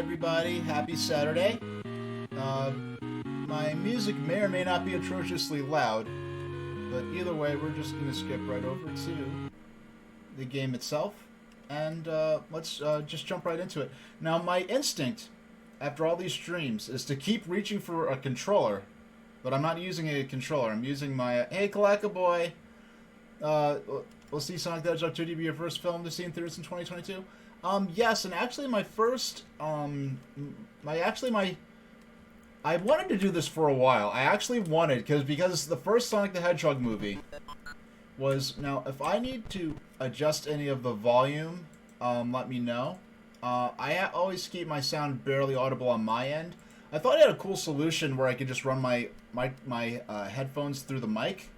everybody. Happy Saturday. My music may or may not be atrociously loud, but either way, we're just going to skip right over to the game itself, and let's just jump right into it. Now, my instinct, after all these streams, is to keep reaching for a controller, but I'm not using a controller. I'm using my, hey, Kalaka Boy, we'll see Sonic the Hedgehog 2D be your first film to see in theaters in 2022. Yes, and actually my first, I wanted to do this for a while. I actually wanted, because the first Sonic the Hedgehog movie was, now, if I need to adjust any of the volume, let me know. I always keep my sound barely audible on my end. I thought I had a cool solution where I could just run my headphones through the mic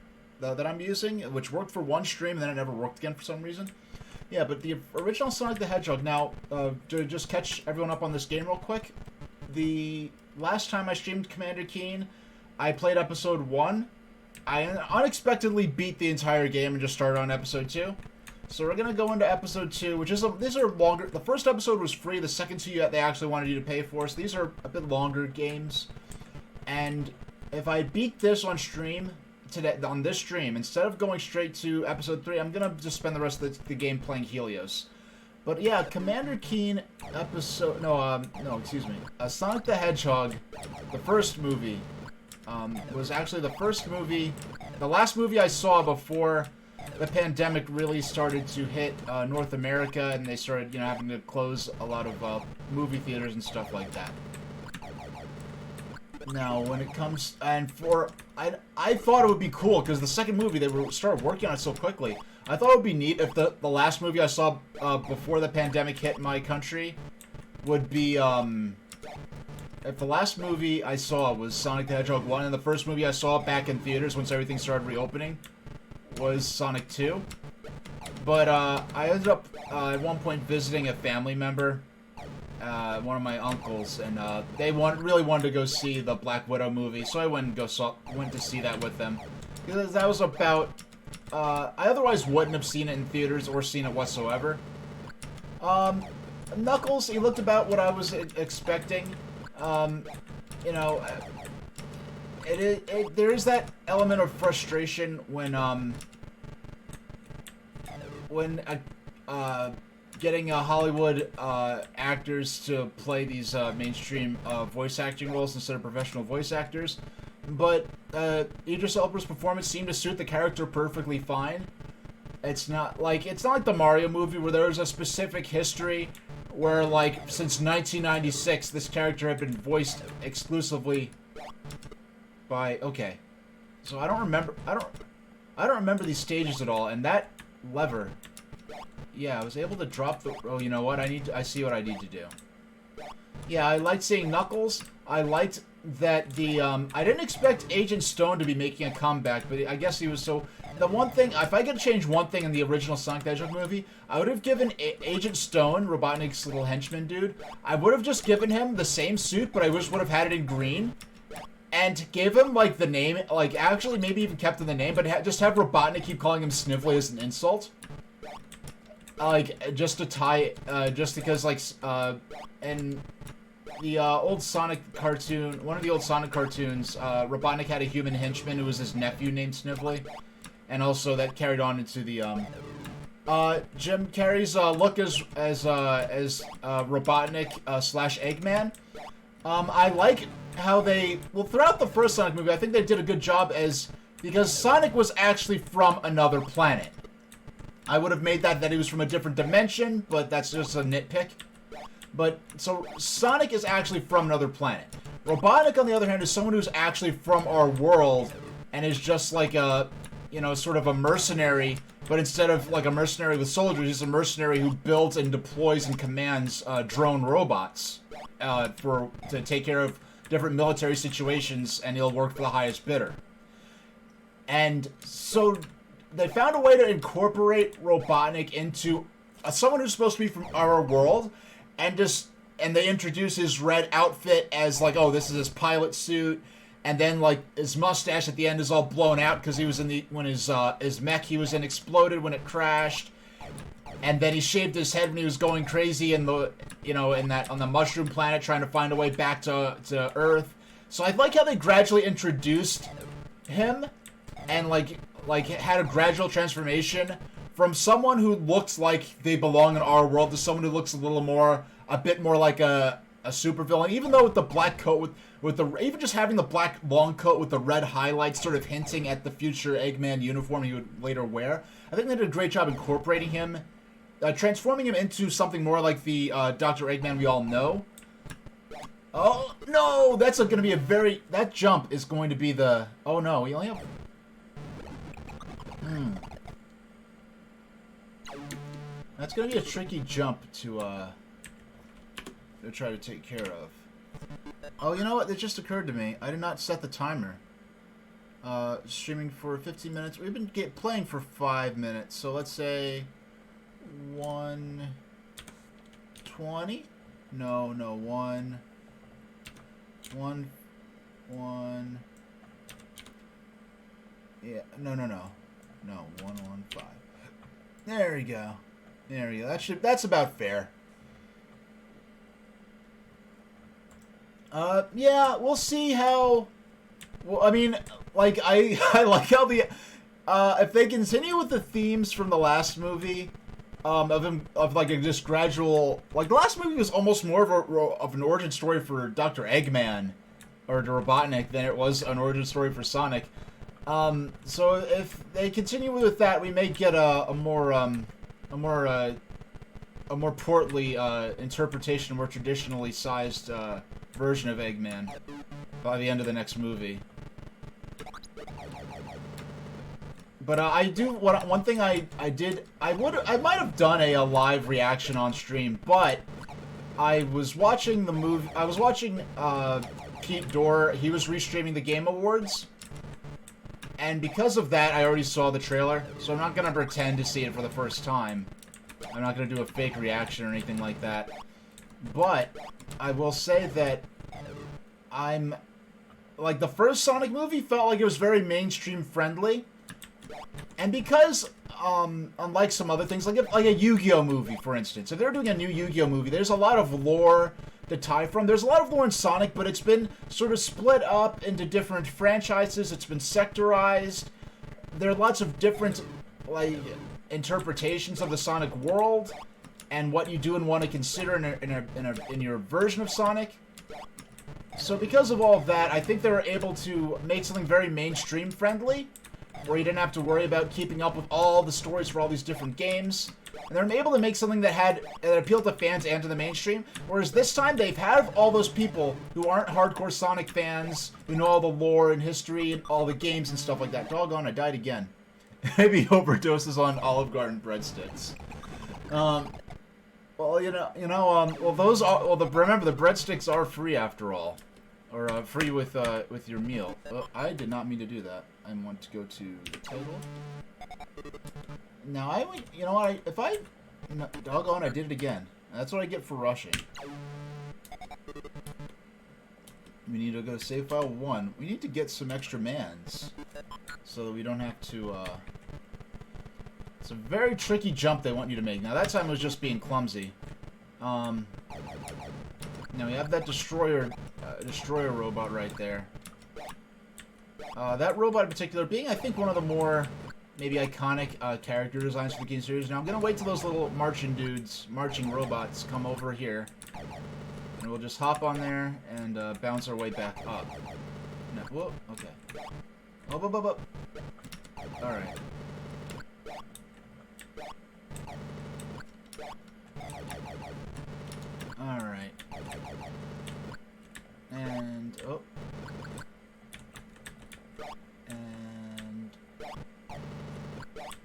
that I'm using, which worked for one stream, and then it never worked again for some reason. Yeah, but the original Sonic the Hedgehog, now, to just catch everyone up on this game real quick, the last time I streamed Commander Keen, I played episode 1. I unexpectedly beat the entire game and just started on episode 2. So we're going to go into episode 2, which is, these are longer. The first episode was free, the second two they actually wanted you to pay for, so these are a bit longer games. And if I beat this on stream, today, on this stream, instead of going straight to episode 3, I'm going to just spend the rest of the game playing Helios. But yeah, Commander Keen episode, excuse me, Sonic the Hedgehog, the first movie, was actually the first movie, the last movie I saw before the pandemic really started to hit North America, and they started, having to close a lot of movie theaters and stuff like that. Now, when it comes, and I thought it would be cool, because the second movie, they started working on it so quickly. I thought it would be neat if the last movie I saw before the pandemic hit my country would be, if the last movie I saw was Sonic the Hedgehog 1, and the first movie I saw back in theaters once everything started reopening was Sonic 2. But I ended up at one point visiting a family member, one of my uncles, and they really wanted to go see the Black Widow movie, so I went to see that with them. Because that was about, I otherwise wouldn't have seen it in theaters or seen it whatsoever. Knuckles, he looked about what I was expecting. There is that element of frustration when getting Hollywood actors to play these mainstream voice acting roles instead of professional voice actors. But Idris Elba's performance seemed to suit the character perfectly fine. It's not like the Mario movie where there was a specific history where, like, since 1996 this character had been voiced exclusively by, okay. So I don't remember these stages at all, and that lever, yeah, I was able to drop the, oh, you know what, I see what I need to do. Yeah, I liked seeing Knuckles. I liked that I didn't expect Agent Stone to be making a comeback, but I guess he was so... The one thing, if I could change one thing in the original Sonic the Hedgehog movie, I would have given Agent Stone, Robotnik's little henchman dude, I would have just given him the same suit, but I just would have had it in green, and gave him, like, the name, like, actually maybe even kept in the name, but just have Robotnik keep calling him Snively as an insult. Like, just to tie, just because, like, in the old Sonic cartoon, one of the old Sonic cartoons, Robotnik had a human henchman who was his nephew named Snively, and also that carried on into the, Jim Carrey's, look as Robotnik, slash Eggman. I like how throughout the first Sonic movie, I think they did a good job because Sonic was actually from another planet. I would have made that he was from a different dimension, but that's just a nitpick. But, so, Sonic is actually from another planet. Robotnik, on the other hand, is someone who's actually from our world, and is just like a, sort of a mercenary, but instead of like a mercenary with soldiers, he's a mercenary who builds and deploys and commands drone robots to take care of different military situations, and he'll work for the highest bidder. And so they found a way to incorporate Robotnik into someone who's supposed to be from our world, and they introduce his red outfit as like, oh, this is his pilot suit, and then like his mustache at the end is all blown out because he was when his mech he was in exploded when it crashed, and then he shaved his head when he was going crazy in the, you know, in that, on the mushroom planet trying to find a way back to Earth. So I like how they gradually introduced him and like had a gradual transformation from someone who looks like they belong in our world to someone who looks a bit more like a supervillain. Even though with the black coat, even just having the black long coat with the red highlights sort of hinting at the future Eggman uniform he would later wear. I think they did a great job incorporating him, transforming him into something more like the Dr. Eggman we all know. Oh, no! That's going to be that jump is going to be the... Oh, no, we only have... That's going to be a tricky jump to try to take care of. Oh, you know what? It just occurred to me. I did not set the timer. Streaming for 15 minutes. We've been playing for 5 minutes, so let's say 1:20? No, 1. Yeah, no, 1:15. There we go. There we go. That's about fair. Yeah, we'll see how. Well, I mean, like I like how if they continue with the themes from the last movie, of like a just gradual, like the last movie was almost more of an origin story for Dr. Eggman or Robotnik than it was an origin story for Sonic. So if they continue with that, we may get a more portly interpretation, a more traditionally sized version of Eggman by the end of the next movie. But one thing I might have done a live reaction on stream, but I was watching the movie. I was watching Pete Dorr. He was restreaming the Game Awards, and because of that, I already saw the trailer. So I'm not gonna pretend to see it for the first time. I'm not gonna do a fake reaction or anything like that. But I will say that like the first Sonic movie felt like it was very mainstream friendly. And because, unlike some other things, like a Yu-Gi-Oh movie, for instance, if they're doing a new Yu-Gi-Oh movie, there's a lot of lore to tie from. There's a lot of lore in Sonic, but it's been sort of split up into different franchises. It's been sectorized. There are lots of different, like, interpretations of the Sonic world and what you do and want to consider in your version of Sonic. So because of all of that, I think they were able to make something very mainstream friendly, where you didn't have to worry about keeping up with all the stories for all these different games. And they're able to make something that appealed to fans and to the mainstream, whereas this time they've had all those people who aren't hardcore Sonic fans, who know all the lore and history and all the games and stuff like that. Doggone, I died again. Maybe overdoses on Olive Garden breadsticks. Well, remember the breadsticks are free after all. Or free with your meal. Oh, I did not mean to do that. I want to go to the title. Now you know what? Doggone, I did it again. That's what I get for rushing. We need to go to save file 1. We need to get some extra mans, so that we don't have to. It's a very tricky jump they want you to make. Now that time was just being clumsy. Now we have that destroyer robot right there. That robot in particular being, I think, one of the more maybe iconic character designs for the game series. Now I'm gonna wait till those little marching robots come over here, and we'll just hop on there and bounce our way back up. No, whoa, okay. Up. All right. All right. And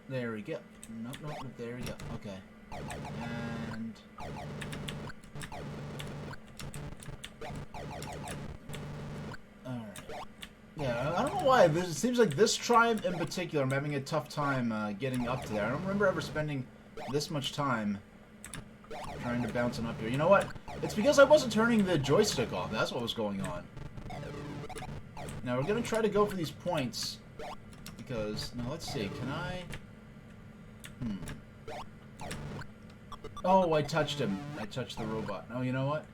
there we go. Nope, there we go. Okay. And alright. Yeah, I don't know why. It seems like this tribe in particular, I'm having a tough time getting up to there. I don't remember ever spending this much time trying to bounce up here. You know what? It's because I wasn't turning the joystick off. That's what was going on. Now we're gonna try to go for these points because now let's see. Can I? Oh, I touched him. I touched the robot. Oh, you know what?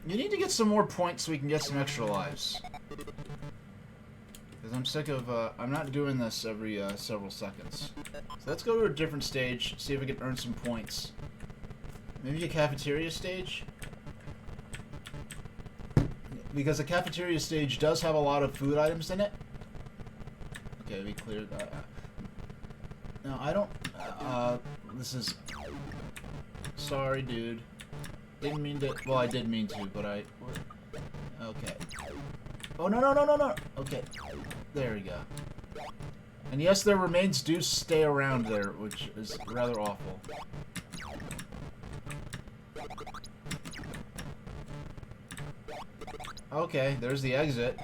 You need to get some more points so we can get some extra lives. Because I'm sick of, I'm not doing this every several seconds. So let's go to a different stage, see if we can earn some points. Maybe a cafeteria stage? Because the cafeteria stage does have a lot of food items in it. Okay, we cleared that. No, I don't, this is... Sorry, dude. Didn't mean to, well, I did mean to, but I... Okay. Oh, no, no, no, no, no! Okay. There we go. And yes, their remains do stay around there, which is rather awful. Okay, there's the exit.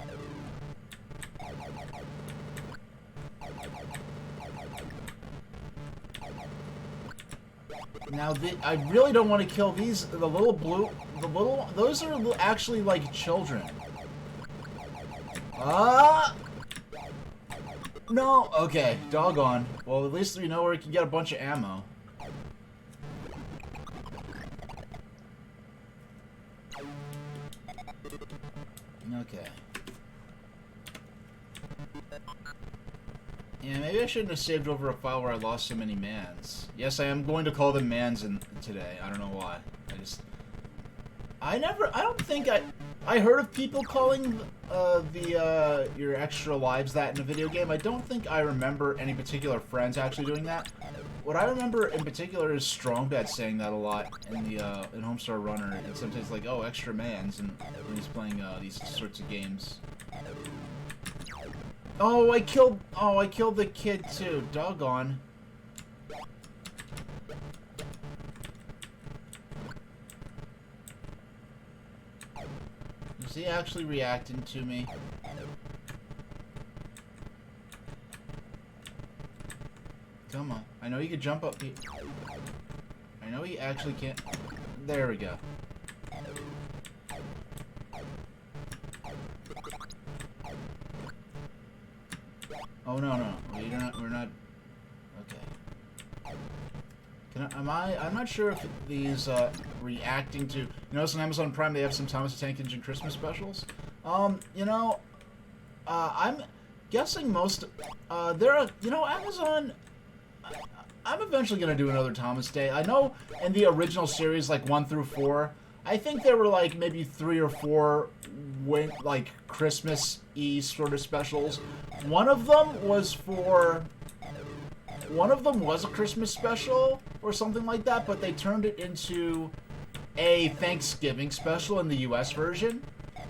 Now, I really don't want to kill these, the little blue, those are actually like children. Ah! No, okay, doggone. Well, at least we know where we can get a bunch of ammo. Okay. Yeah, maybe I shouldn't have saved over a file where I lost so many mans. Yes, I am going to call them mans today. I don't know why. I don't think I heard of people calling your extra lives that in a video game. I don't think I remember any particular friends actually doing that. What I remember in particular is Strongbad saying that a lot in the in Homestar Runner, and sometimes like, oh, extra mans, and when he's playing these sorts of games. Oh, I killed the kid too. Doggone. Is he actually reacting to me? Come on. I know you could jump up. I know he actually can't. There we go. Oh no no, we're not. Okay. I'm not sure if these reacting to. You notice on Amazon Prime they have some Thomas the Tank Engine Christmas specials. You know, I'm guessing most. Amazon. I'm eventually gonna do another Thomas Day. I know in the original series, like 1 through 4, I think there were like maybe 3 or 4 like Christmas Eve sort of specials. One of them was a Christmas special or something like that, but they turned it into a Thanksgiving special in the US version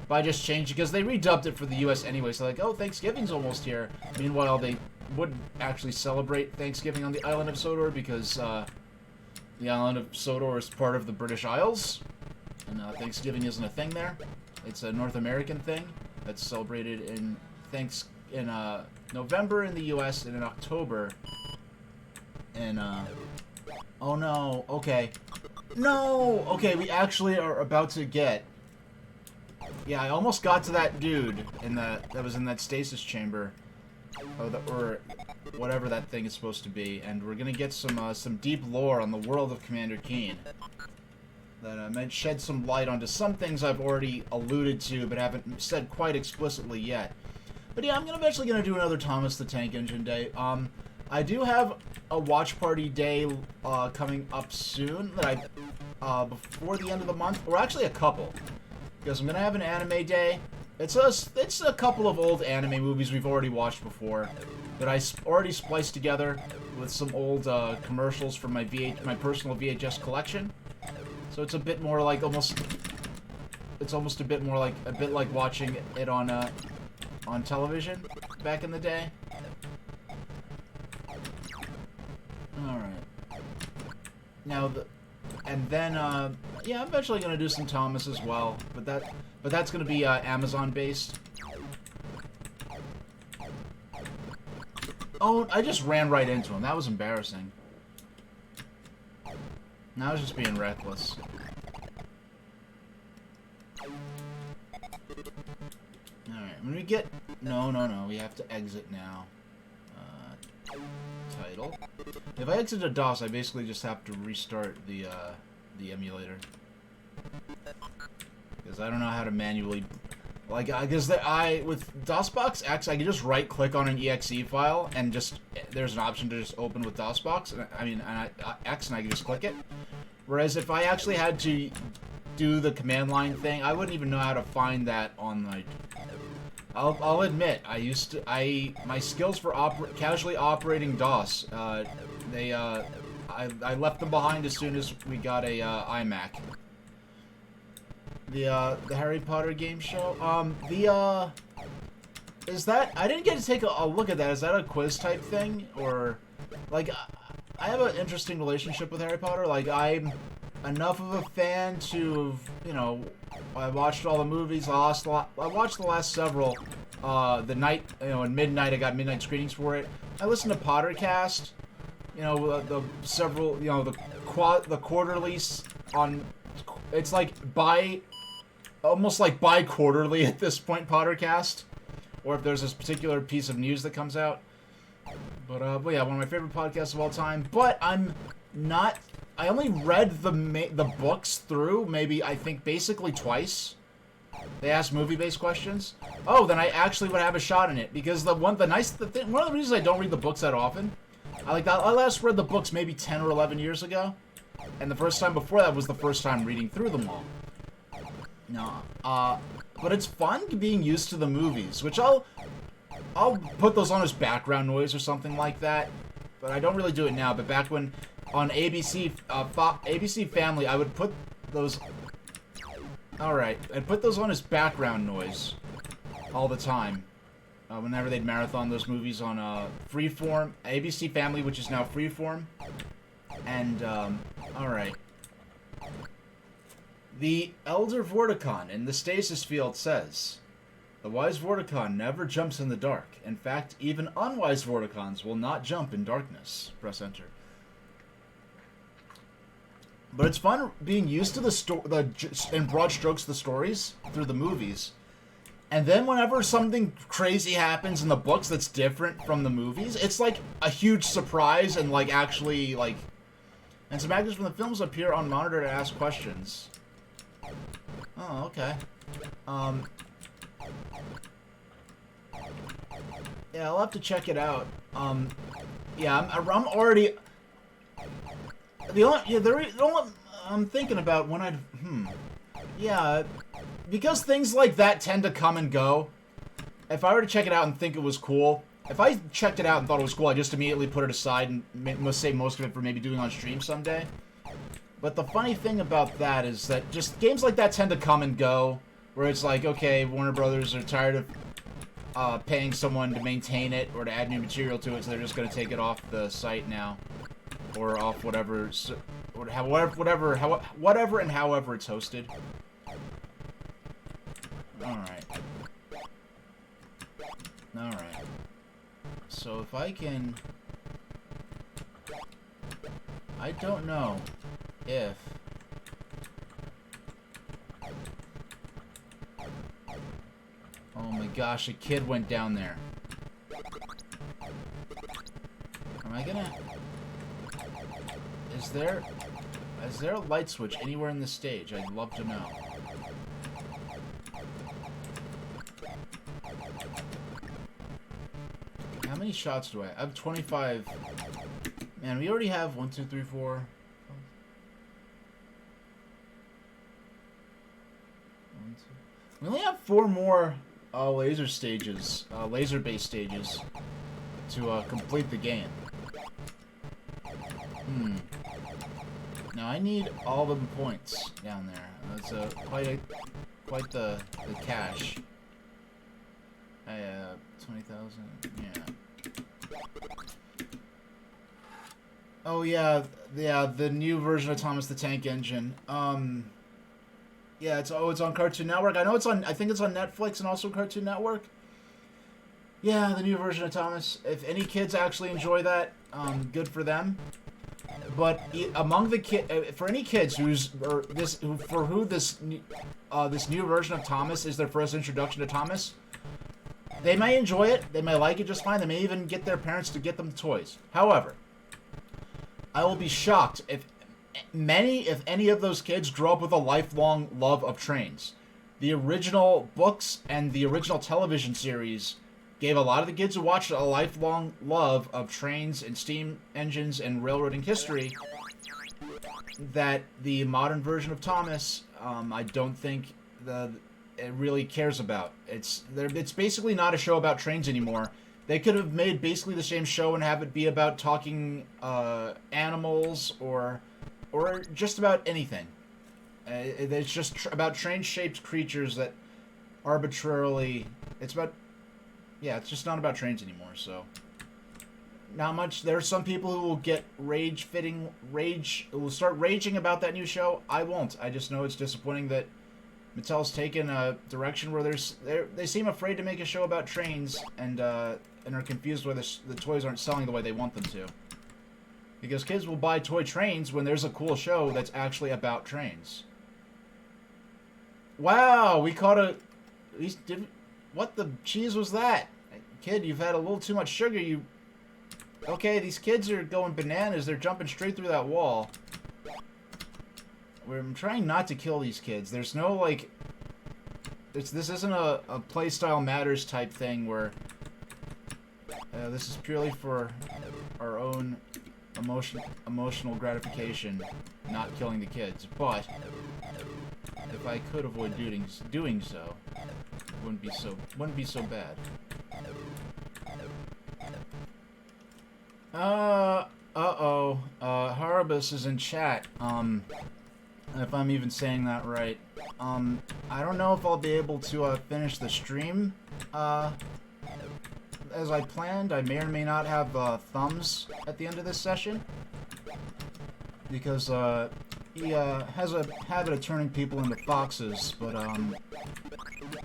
by just changing, because they redubbed it for the US anyway, so like, oh, Thanksgiving's almost here. Meanwhile, they wouldn't actually celebrate Thanksgiving on the island of Sodor because the island of Sodor is part of the British Isles, and Thanksgiving isn't a thing there. It's a North American thing that's celebrated in November in the US and in October. And oh no, okay. No! Okay, we actually are about to get. Yeah, I almost got to that dude that was in that stasis chamber. Or whatever that thing is supposed to be, and we're gonna get some deep lore on the world of Commander Keen that might shed some light onto some things I've already alluded to but haven't said quite explicitly yet. But yeah, I'm eventually gonna do another Thomas the Tank Engine Day. I do have a watch party day coming up soon that before the end of the month, or actually a couple, because I'm gonna have an anime day. It's a couple of old anime movies we've already watched before that I already spliced together with some old commercials from my personal VHS collection. So it's a bit more like it's almost a bit like watching it on television back in the day. All right. Now yeah, I'm eventually gonna do some Thomas as well, but that's gonna be Amazon based. Oh, I just ran right into him. That was embarrassing. Now I was just being reckless. Alright, when we get... No, we have to exit now. Title. title. If I exit a DOS, I basically just have to restart the emulator. Because I don't know how to manually... Like, because with DOSBox X, I can just right-click on an exe file, and just, there's an option to just open with DOSBox, X, and I can just click it. Whereas if I actually had to do the command line thing, I wouldn't even know how to find that on, like... I'll admit, my skills for casually operating DOS, I left them behind as soon as we got a iMac. The Harry Potter game show. Is that... I didn't get to take a look at that. Is that a quiz type thing? Or, like, I have an interesting relationship with Harry Potter. Like, I'm enough of a fan to, you know, I watched all the movies. I watched the last several. The night, you know, at midnight, I got midnight screenings for it. I listened to Pottercast. You know, the several, you know, the quarterlies on... It's like almost like bi-quarterly at this point, Pottercast, or if there's this particular piece of news that comes out. But yeah, one of my favorite podcasts of all time. But I'm not... I only read the books through, maybe, I think, basically twice. They ask movie-based questions. Oh, then I actually would have a shot in it, because one of the reasons I don't read the books that often, I last read the books maybe 10 or 11 years ago, and the first time before that was the first time reading through them all. No, but it's fun being used to the movies, which I'll put those on as background noise or something like that, but I don't really do it now. But back when on ABC Family, I would put those. All right, I'd put those on as background noise all the time. Whenever they'd marathon those movies on Freeform, ABC Family, which is now Freeform, and all right. The Elder Vorticon in the Stasis Field says, "The wise Vorticon never jumps in the dark. In fact, even unwise Vorticons will not jump in darkness." Press enter. But it's fun being used to in broad strokes, the stories through the movies. And then whenever something crazy happens in the books that's different from the movies, it's like a huge surprise and like actually like... And some actors from the films appear on monitor to ask questions. Oh, okay. Yeah, I'll have to check it out. Yeah, I'm already... I'm thinking about when I'd... Yeah, because things like that tend to come and go. If I were to check it out and think it was cool... If I checked it out and thought it was cool, I just immediately put it aside and save most of it for maybe doing on stream someday. But the funny thing about that is that just games like that tend to come and go, where it's like, okay, Warner Brothers are tired of paying someone to maintain it or to add new material to it, so they're just going to take it off the site now, or off whatever and however it's hosted. Alright. Alright. So if I can... I don't know if... Oh my gosh, a kid went down there. Am I gonna... Is there a light switch anywhere in the stage? I'd love to know. How many shots do I have? I have 25. Man, we already have 1, 2, 3, 4. 1, 2. We only have 4 more laser stages, laser-based stages, to complete the game. Now I need all the points down there. That's quite the cache. 20,000. Yeah. Oh yeah, the new version of Thomas the Tank Engine. Yeah, it's on Cartoon Network. I know it's on. I think it's on Netflix and also Cartoon Network. Yeah, the new version of Thomas. If any kids actually enjoy that, good for them. But among the for any kids for who this new version of Thomas is their first introduction to Thomas, they may enjoy it. They may like it just fine. They may even get their parents to get them toys. However, I will be shocked if any of those kids grow up with a lifelong love of trains. The original books and the original television series gave a lot of the kids who watched it a lifelong love of trains and steam engines and railroading history that the modern version of Thomas, I don't think it really cares about. It's basically not a show about trains anymore. They could have made basically the same show and have it be about talking animals or just about anything. It's just about train-shaped creatures that arbitrarily... It's just not about trains anymore, so... Not much. There are some people who will get who will start raging about that new show. I won't. I just know it's disappointing that Mattel's taken a direction where they seem afraid to make a show about trains and are confused why the toys aren't selling the way they want them to. Because kids will buy toy trains when there's a cool show that's actually about trains. Wow, we caught a... What the cheese was that? Kid, you've had a little too much sugar. Okay, these kids are going bananas. They're jumping straight through that wall. I'm trying not to kill these kids. There's no, like... This isn't a playstyle matters type thing where... this is purely for our own emotional gratification, not killing the kids. But if I could avoid doing so, it wouldn't be so bad. Harabus is in chat. If I'm even saying that right. I don't know if I'll be able to finish the stream as I planned. I may or may not have thumbs at the end of this session, because he has a habit of turning people into foxes, but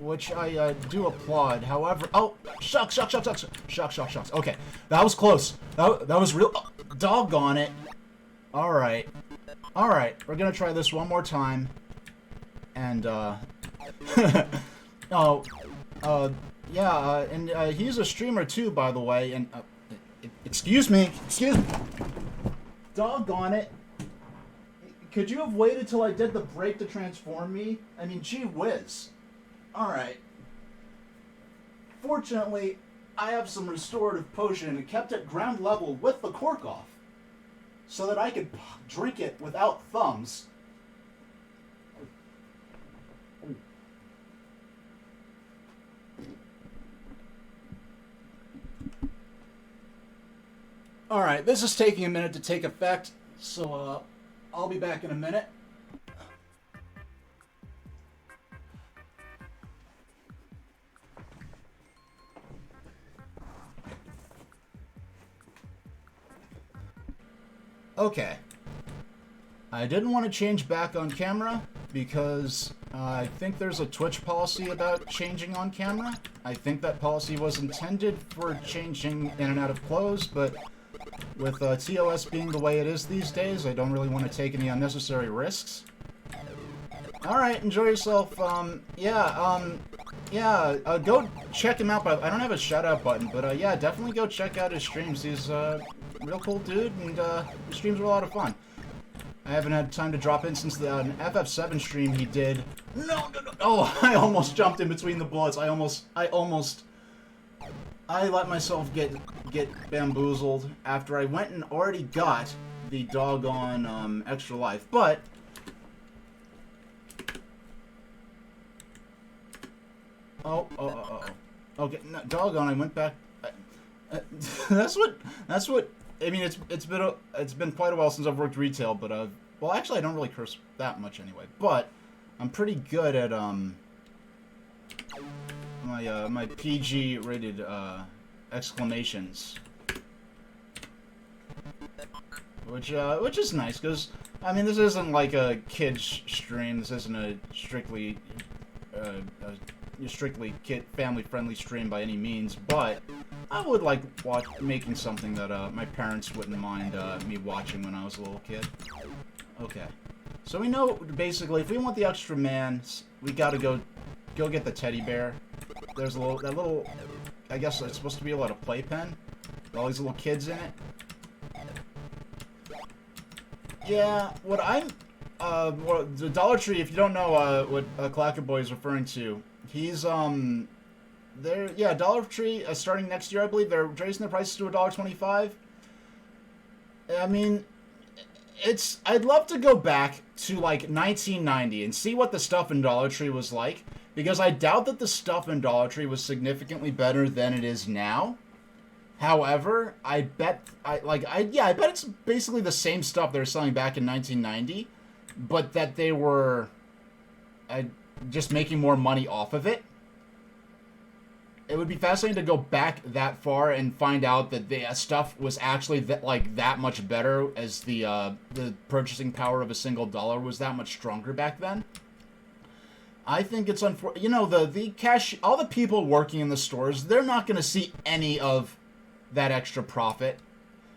which I do applaud. However, oh, shucks. Okay, that was close. That was real. Oh, doggone it. All right, we're gonna try this one more time, and he's a streamer too, by the way. And excuse me. Doggone it. Could you have waited till I did the break to transform me? I mean, gee whiz. Alright. Fortunately, I have some restorative potion and kept it ground level with the cork off, so that I could drink it without thumbs. Alright, this is taking a minute to take effect, so I'll be back in a minute. Okay. I didn't want to change back on camera because I think there's a Twitch policy about changing on camera. I think that policy was intended for changing in and out of clothes, but with TOS being the way it is these days, I don't really want to take any unnecessary risks. Alright, enjoy yourself. Go check him out. I don't have a shout-out button, but yeah, definitely go check out his streams. He's a real cool dude, and his streams are a lot of fun. I haven't had time to drop in since the FF7 stream he did. No! Oh, I almost jumped in between the bullets. I let myself get bamboozled after I went and already got the doggone extra life, but... Oh. Okay, no, doggone, I went back... That's what... I mean, it's been quite a while since I've worked retail, but well, actually, I don't really curse that much anyway. But I'm pretty good at my PG rated exclamations, which is nice because I mean, this isn't like a kids stream. This isn't a strictly kid family friendly stream by any means, but I would like making something that my parents wouldn't mind me watching when I was a little kid. Okay, so we know basically if we want the extra man, we gotta go get the teddy bear. There's that little, I guess it's supposed to be a little playpen with all these little kids in it. Yeah, what I'm... well, the Dollar Tree, if you don't know what Clacker Boy is referring to, he's, they're, yeah, Dollar Tree, starting next year, I believe, they're raising their prices to $1.25. I mean, I'd love to go back to, like, 1990 and see what the stuff in Dollar Tree was like, because I doubt that the stuff in Dollar Tree was significantly better than it is now. However, I bet it's basically the same stuff they were selling back in 1990, but that they were just making more money off of it. It would be fascinating to go back that far and find out that the stuff was actually that much better, as the purchasing power of a single dollar was that much stronger back then. I think it's unfortunate. You know, the cash, all the people working in the stores, they're not going to see any of that extra profit.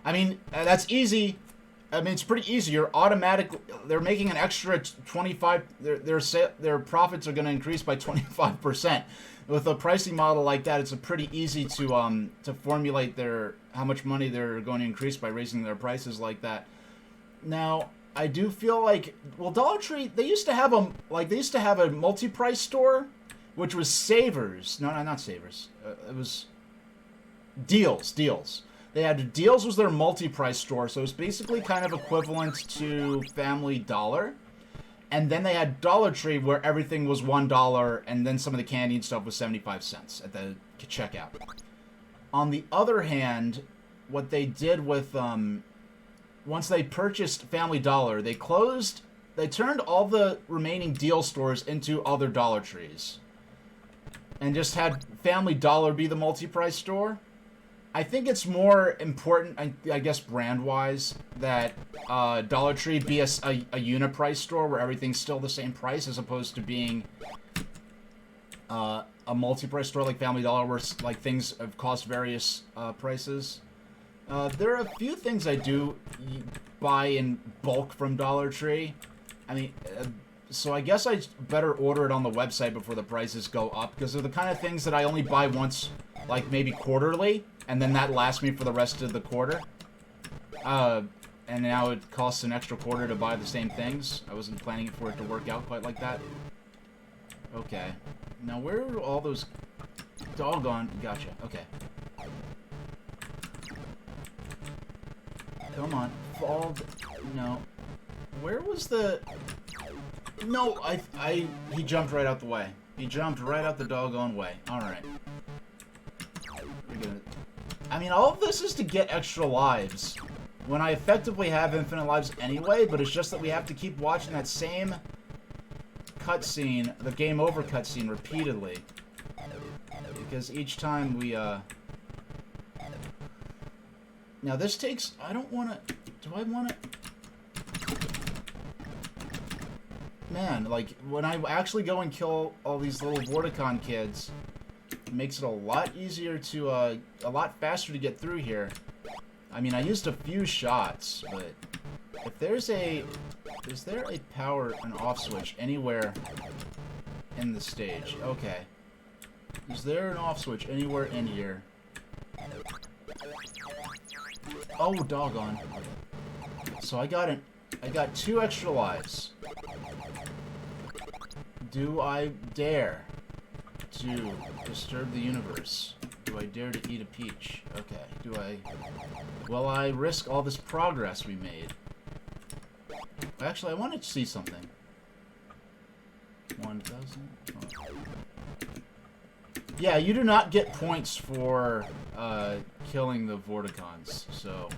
I mean, that's easy. I mean, it's pretty easy. They're making an extra 25. Their profits are going to increase by 25%. With a pricing model like that, it's a pretty easy to formulate how much money they're going to increase by raising their prices like that. Now, I do feel like, well, Dollar Tree, they used to have a multi-price store, which was Savers. No, not Savers. It was Deals. They had Deals was their multi-price store, so it was basically kind of equivalent to Family Dollar. And then they had Dollar Tree, where everything was $1, and then some of the candy and stuff was 75 cents at the checkout. On the other hand, what they did with once they purchased Family Dollar, they turned all the remaining Deal stores into other Dollar Trees, and just had Family Dollar be the multi-price store. I think it's more important, I guess, brand-wise, that Dollar Tree be a unit-price store where everything's still the same price, as opposed to being a multi-price store like Family Dollar, where like things have cost various prices. There are a few things I do buy in bulk from Dollar Tree. I mean, so I guess I better order it on the website before the prices go up, because they're the kind of things that I only buy once, like maybe quarterly, and then that lasts me for the rest of the quarter. And now it costs an extra quarter to buy the same things. I wasn't planning for it to work out quite like that. Okay. Now where are all those... Doggone... Gotcha. Okay. Come on. Fall... No. Where was the... No, he jumped right out the way. He jumped right out the doggone way. Alright. We're gonna... I mean, all of this is to get extra lives, when I effectively have infinite lives anyway, but it's just that we have to keep watching that same cutscene, the game over cutscene, repeatedly. Because each time we, Now this takes... I don't want to... Do I want to... Man, like, when I actually go and kill all these little Vorticon kids, it makes it a lot easier to, a lot faster to get through here. I mean, I used a few shots, but if there's a... Is there a power and off switch anywhere in the stage? Okay. Is there an off switch anywhere in here? Oh, doggone. So I got 2 extra lives. Do I dare to disturb the universe? Do I dare to eat a peach? Okay. Will I risk all this progress we made? Actually, I want to see something. 1,000? Oh. Yeah, you do not get points for killing the Vorticons, so...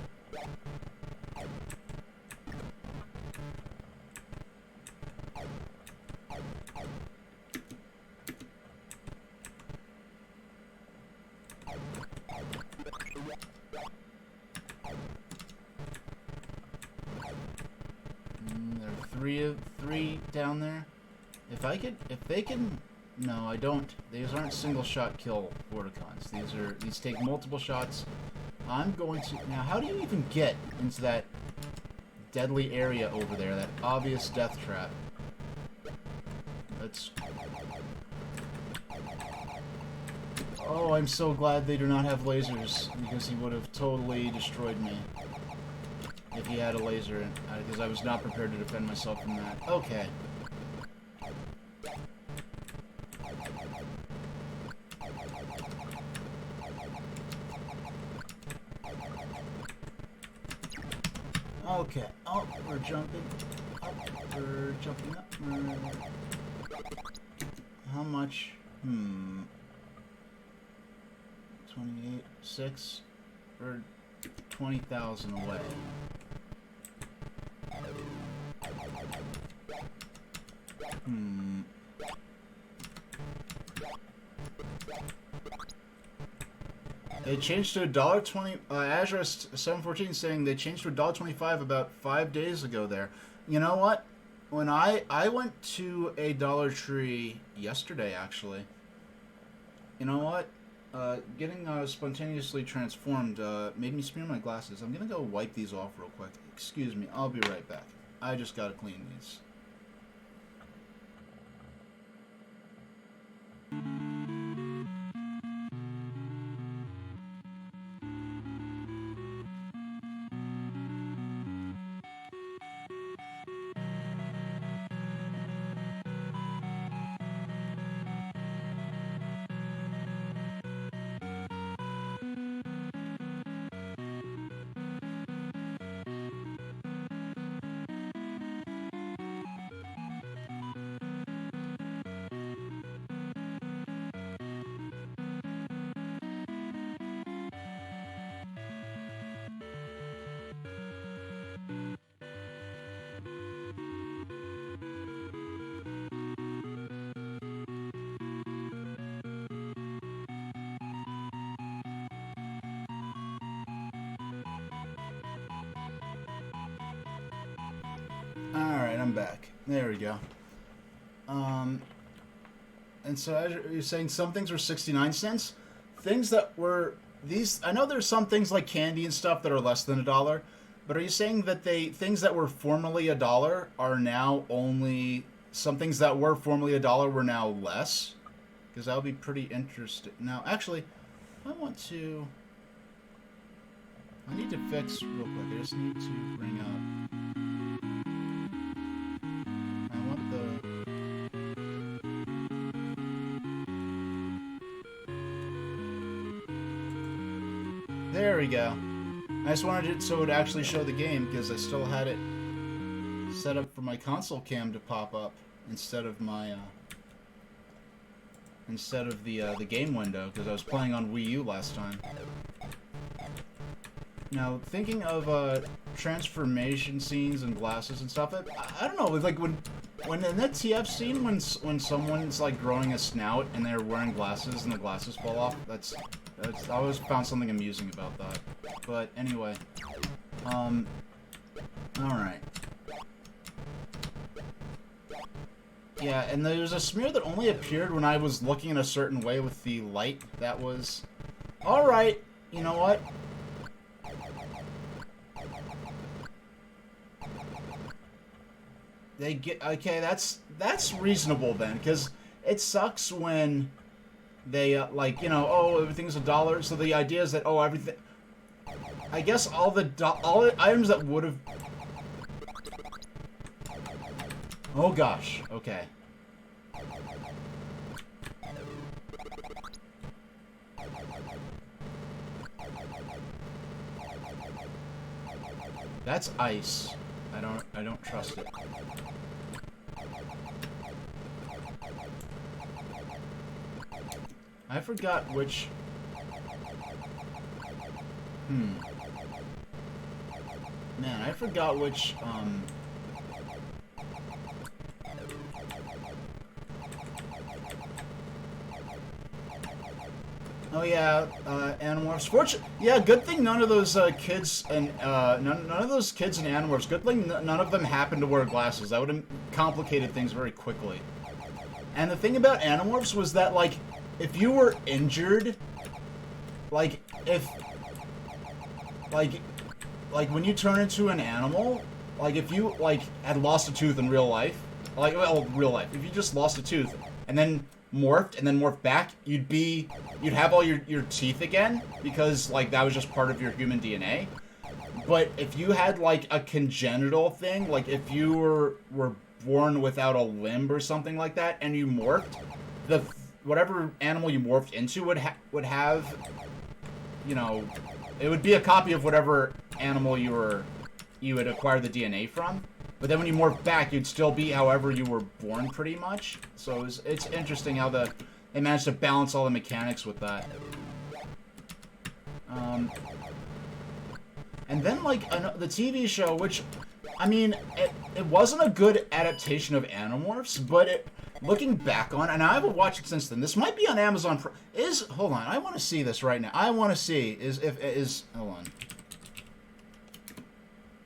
There are three down there. If they can, no, I don't. These aren't single shot kill Vorticons. These take multiple shots. I'm going to, now how do you even get into that deadly area over there, that obvious death trap? Let's... Oh, I'm so glad they do not have lasers, because he would have totally destroyed me. if he had a laser, because I was not prepared to defend myself from that. Okay. Okay. Oh, we're jumping up. We're jumping up. How much? 28, 6, or 20,000 away. They changed to $1.20. Azure 714 saying they changed to $1.25 about 5 days ago. There, you know what? When I went to a Dollar Tree yesterday, actually. You know what? Getting spontaneously transformed made me smear my glasses. I'm gonna go wipe these off real quick. Excuse me. I'll be right back. I just gotta clean these. Alright, I'm back. There we go. And so as you're saying, some things were 69 cents. Things that were these, I know there's some things like candy and stuff that are less than $1, but are you saying that things that were formerly $1 are now only, some things that were formerly $1 were now less? Because that would be pretty interesting. Now, actually, I need to fix real quick. I just need to bring up. There we go. I just wanted it so it would actually show the game because I still had it set up for my console cam to pop up instead of my the game window because I was playing on Wii U last time. Now, thinking of transformation scenes and glasses and stuff, I don't know, like when in that TF scene when someone's like growing a snout and they're wearing glasses and the glasses fall off, I always found something amusing about that. But anyway, all right. Yeah, and there was a smear that only appeared when I was looking in a certain way with the light. That was... Alright, you know what? They get... Okay, that's reasonable then, because it sucks when they, like, you know, oh, everything's $1, so the idea is that, oh, everything... I guess all the items that would have... Oh gosh, okay. That's ice. I don't trust it. I forgot which... Man, I forgot which, Oh yeah, Animorphs. Yeah, good thing none of those kids and none of those kids and Animorphs. Good thing none of them happened to wear glasses. That would have complicated things very quickly. And the thing about Animorphs was that, like, if you were injured, like when you turn into an animal, like if you had lost a tooth in real life, if you just lost a tooth and then morphed back, you'd have all your teeth again because like that was just part of your human DNA. But if you had like a congenital thing, like if you were born without a limb or something like that, and you morphed, the whatever animal you morphed into would have, you know, it would be a copy of whatever animal you had acquired the DNA from. But then when you morph back, you'd still be however you were born, pretty much. So it's interesting how they managed to balance all the mechanics with that. And then, like, the TV show, which, I mean, it wasn't a good adaptation of Animorphs, but looking back on, and I haven't watched it since then, this might be on Amazon hold on, I want to see this right now. I want to see, hold on.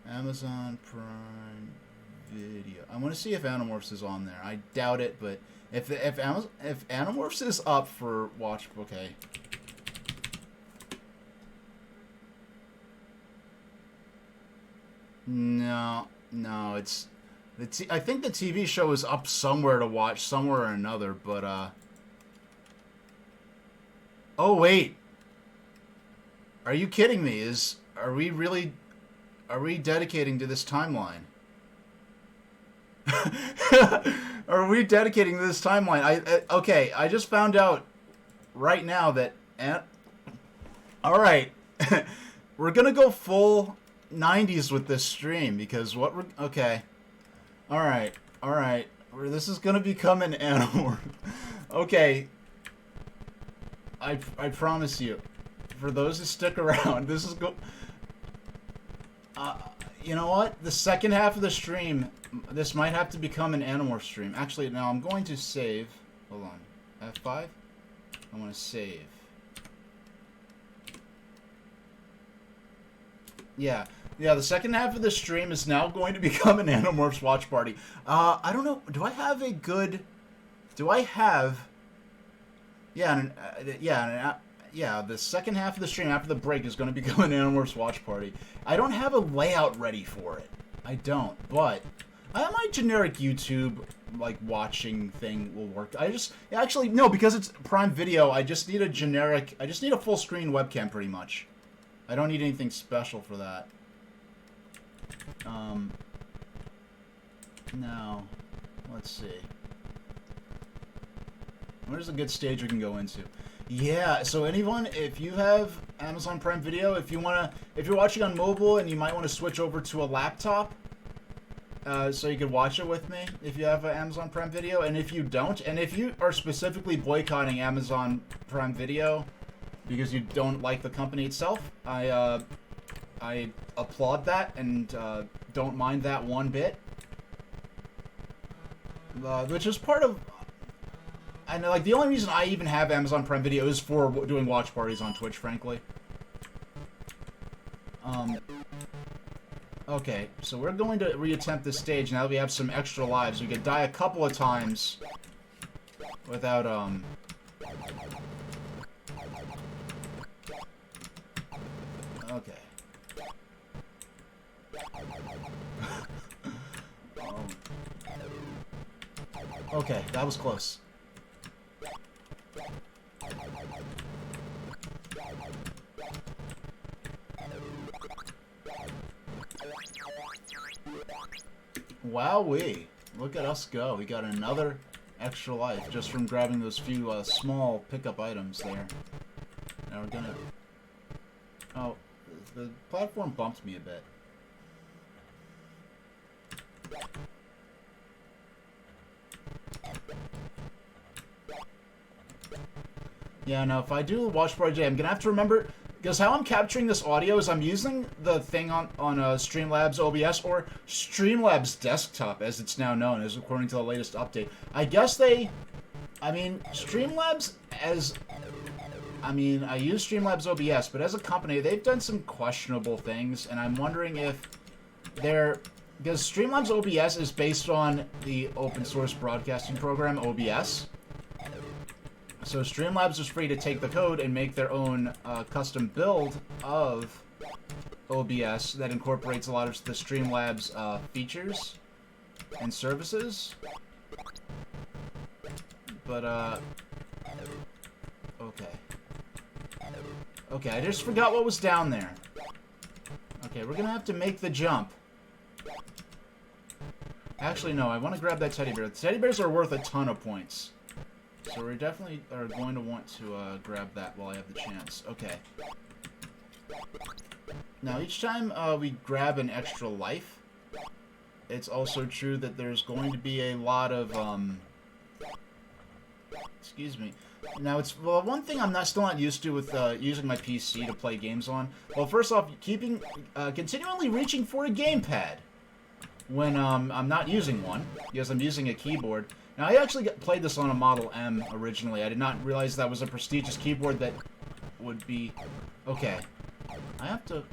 Amazon Prime Video. I want to see if Animorphs is on there. I doubt it, but if Animorphs is up for watch, okay. No, it's I think the TV show is up somewhere to watch, somewhere or another, but oh wait. Are you kidding me? Are we dedicating to this timeline? Are we dedicating to this timeline? Okay, I just found out right now that all right. We're going to go full 90s with this stream because okay. All right. This is going to become an Animorph. Okay. I promise you. For those who stick around, this is you know what? The second half of the stream, this might have to become an Animorph stream. Actually, now I'm going to save. Hold on. F5. I want to save. Yeah, the second half of the stream is now going to become an Animorphs watch party. I don't know. Do I have a good... Yeah, the second half of the stream after the break is going to become an Animorphs watch party. I don't have a layout ready for it. I don't, but my generic YouTube like watching thing will work. Actually no, because it's Prime Video. I just need a full screen webcam pretty much. I don't need anything special for that. Now, let's see. Where's a good stage we can go into? Yeah, so anyone, if you have Amazon Prime Video, if you're watching on mobile and you might want to switch over to a laptop, so you can watch it with me if you have Amazon Prime Video, and if you don't, and if you are specifically boycotting Amazon Prime Video because you don't like the company itself, I applaud that and don't mind that one bit. Which is part of... I know, like, the only reason I even have Amazon Prime Video is for doing watch parties on Twitch, frankly. Okay, so we're going to reattempt this stage now that we have some extra lives. We could die a couple of times without, okay. Okay, that was close. Wowee. Look at us go. We got another extra life just from grabbing those few small pickup items there. Now we're gonna... Oh, the platform bumped me a bit. Yeah, no, if I do a watch party, I'm gonna have to remember... Because how I'm capturing this audio is I'm using the thing on Streamlabs OBS, or Streamlabs Desktop, as it's now known, as according to the latest update. I guess I use Streamlabs OBS, but as a company, they've done some questionable things, and I'm wondering if because Streamlabs OBS is based on the open source broadcasting program OBS. So Streamlabs is free to take the code and make their own custom build of OBS that incorporates a lot of the Streamlabs features and services. But, okay. Okay, I just forgot what was down there. Okay, we're gonna have to make the jump. Actually, no, I want to grab that teddy bear. The teddy bears are worth a ton of points. So we definitely are going to want to grab that while I have the chance. Okay. Now, each time we grab an extra life, it's also true that there's going to be a lot of, excuse me. Now, it's, well, one thing I'm still not used to with using my PC to play games on. Well, first off, continually reaching for a gamepad when I'm not using one, because I'm using a keyboard. Now, I actually played this on a Model M originally. I did not realize that was a prestigious keyboard that would be... Okay. I have to...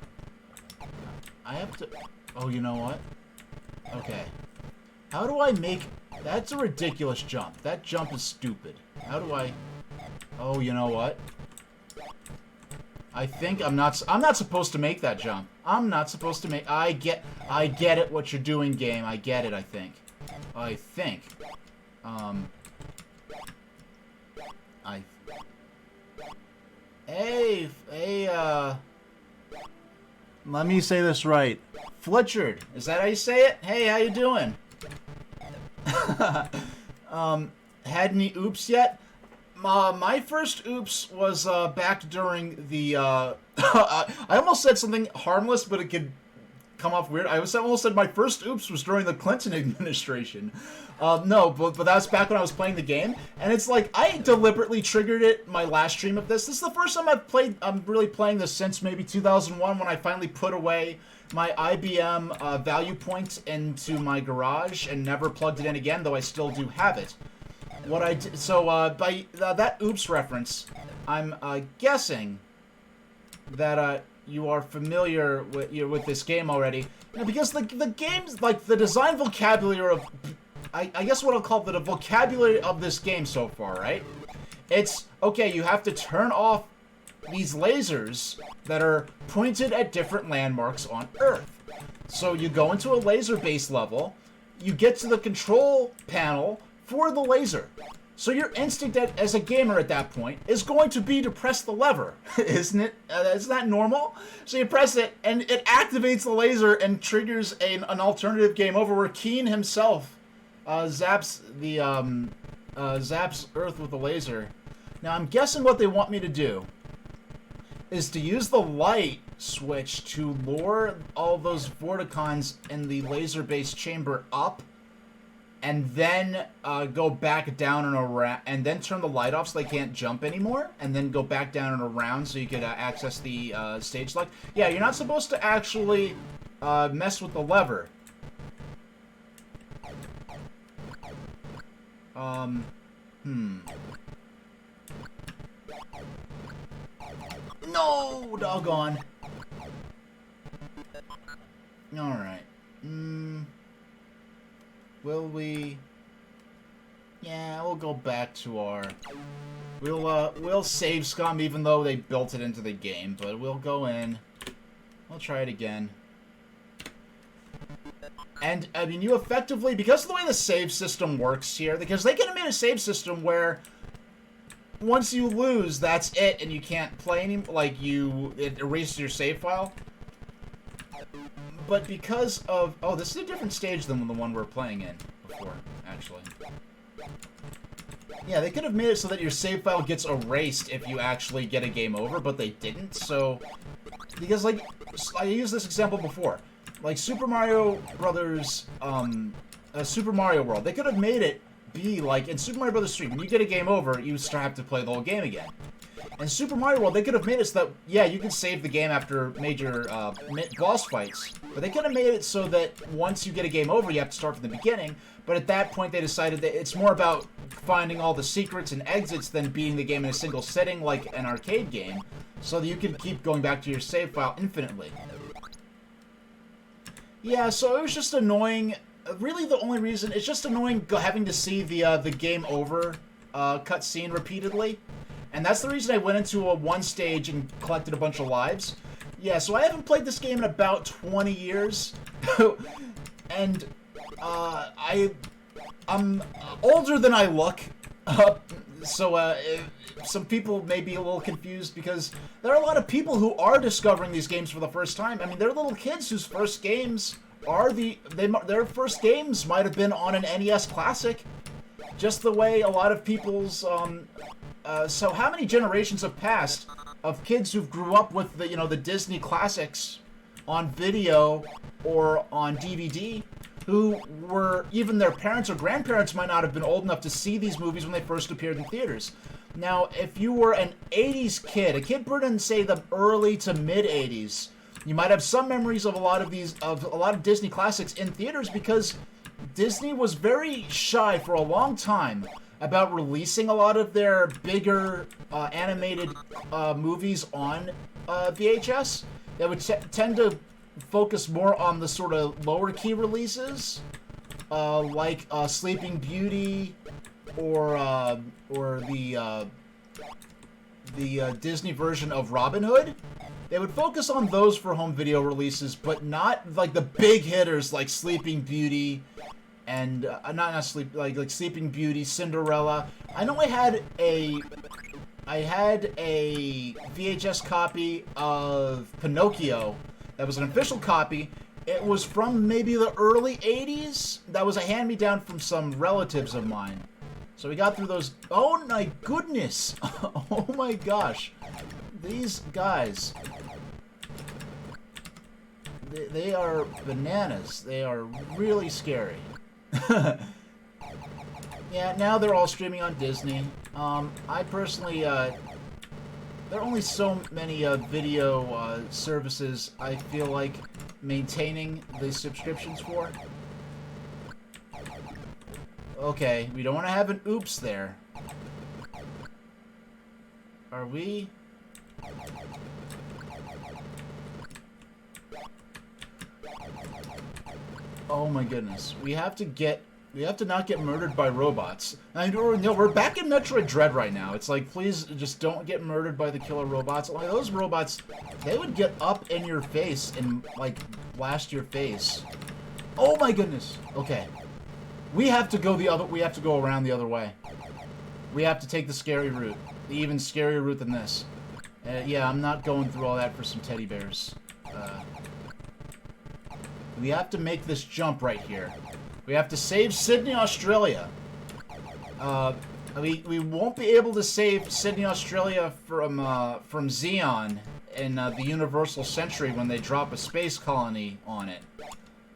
Oh, you know what? Okay. How do I make... That's a ridiculous jump. That jump is stupid. How do I... Oh, you know what? I think I'm not supposed to make that jump. I'm not supposed to make... I get it what you're doing, game. I get it, I think. Let me say this right. Fletchard. Is that how you say it? Hey, how you doing? Had any oops yet? My first oops was back during the... I almost said something harmless, but it could come off weird. I almost said my first oops was during the Clinton administration. No, but that's back when I was playing the game, and it's like I deliberately triggered it my last stream of this. This is the first time I'm really playing this since maybe 2001 when I finally put away my IBM value points into my garage and never plugged it in again, though I still do have it. What I did, so by that oops reference, I'm guessing that you are familiar with this game already, because the game's like the design vocabulary of, I guess what I'll call the vocabulary of this game so far, right? It's okay. You have to turn off these lasers that are pointed at different landmarks on Earth. So you go into a laser-based level, you get to the control panel for the laser. So your instinct as a gamer at that point is going to be to press the lever, isn't it? Isn't that normal? So you press it, and it activates the laser and triggers an alternative game over where Keen himself zaps Earth with a laser. Now I'm guessing what they want me to do is to use the light switch to lure all those Vorticons in the laser-based chamber up, and then go back down and around, and then turn the light off so they can't jump anymore, and then go back down and around so you could access the stage select. Yeah, you're not supposed to actually mess with the lever. No, doggone. Alright. Will we... Yeah, we'll go back to our... We'll save scum even though they built it into the game, but we'll go in. We'll try it again. And, I mean, you effectively... Because of the way the save system works here, because they could have made a save system where once you lose, that's it, and you can't play anymore. Like, it erases your save file. But because of... Oh, this is a different stage than the one we're playing in before, actually. Yeah, they could have made it so that your save file gets erased if you actually get a game over, but they didn't, so... Because, like, I used this example before. Like, Super Mario Brothers, Super Mario World, they could have made it be, like, in Super Mario Brothers 3, when you get a game over, you still have to play the whole game again. In Super Mario World, they could have made it so that, yeah, you can save the game after major boss fights, but they could have made it so that once you get a game over, you have to start from the beginning, but at that point they decided that it's more about finding all the secrets and exits than beating the game in a single sitting like an arcade game, so that you can keep going back to your save file infinitely. Yeah, so it was just annoying. Really, the only reason, it's just annoying having to see the game over cutscene repeatedly. And that's the reason I went into one stage and collected a bunch of lives. Yeah, so I haven't played this game in about 20 years. And I'm older than I look. Uh, so some people may be a little confused because there are a lot of people who are discovering these games for the first time. I mean, they're little kids whose first games are their first games might have been on an NES Classic, just the way a lot of people's. So how many generations have passed of kids who grew up with the Disney classics on video or on DVD? Who were, even their parents or grandparents might not have been old enough to see these movies when they first appeared in theaters. Now, if you were an 80s kid, a kid born in, say, the early to mid 80s, you might have some memories of a lot of Disney classics in theaters because Disney was very shy for a long time about releasing a lot of their bigger animated movies on VHS. They would tend to focus more on the sort of lower key releases, like Sleeping Beauty, or the Disney version of Robin Hood. They would focus on those for home video releases, but not like the big hitters like Sleeping Beauty and like Sleeping Beauty, Cinderella. I know I had a VHS copy of Pinocchio. That was an official copy. It was from maybe the early 80s. That was a hand-me-down from some relatives of mine. So we got through those. Oh my goodness! Oh my gosh. These guys. They are bananas. They are really scary. Yeah, now they're all streaming on Disney. I personally, there are only so many video services I feel like maintaining the subscriptions for. Okay, we don't want to have an oops there. Are we? Oh my goodness. We have to not get murdered by robots. No, we're back in Metroid Dread right now. It's like, please just don't get murdered by the killer robots. Like, those robots, they would get up in your face and, like, blast your face. Oh my goodness. Okay. We have to go around the other way. We have to take the scary route. The even scarier route than this. Yeah, I'm not going through all that for some teddy bears. We have to make this jump right here. We have to save Sydney, Australia. We won't be able to save Sydney, Australia from Xeon in the Universal Century when they drop a space colony on it.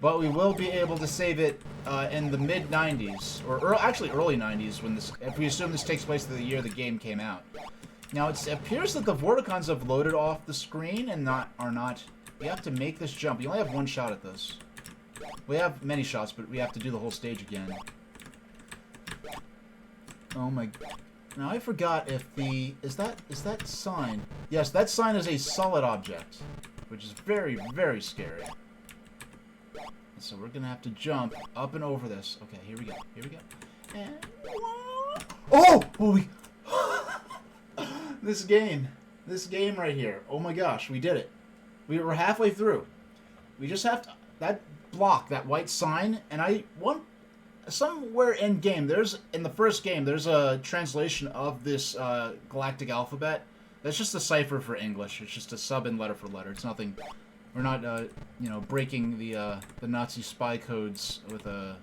But we will be able to save it in the mid-90s, or actually early 90s, if we assume this takes place the year the game came out. Now, it appears that the Vorticons have loaded off the screen and are not... We have to make this jump. We only have one shot at this. We have many shots, but we have to do the whole stage again. Oh my... Now, I forgot if the... Is that sign? Yes, that sign is a solid object, which is very, very scary. So we're gonna have to jump up and over this. Okay, here we go. Here we go. And... Oh! This game right here. Oh my gosh, we did it. We were halfway through. We just have to... That block, that white sign, and somewhere in game, in the first game, there's a translation of this galactic alphabet. That's just a cipher for English. It's just a sub-in letter for letter. It's nothing... We're not, breaking the Nazi spy codes with a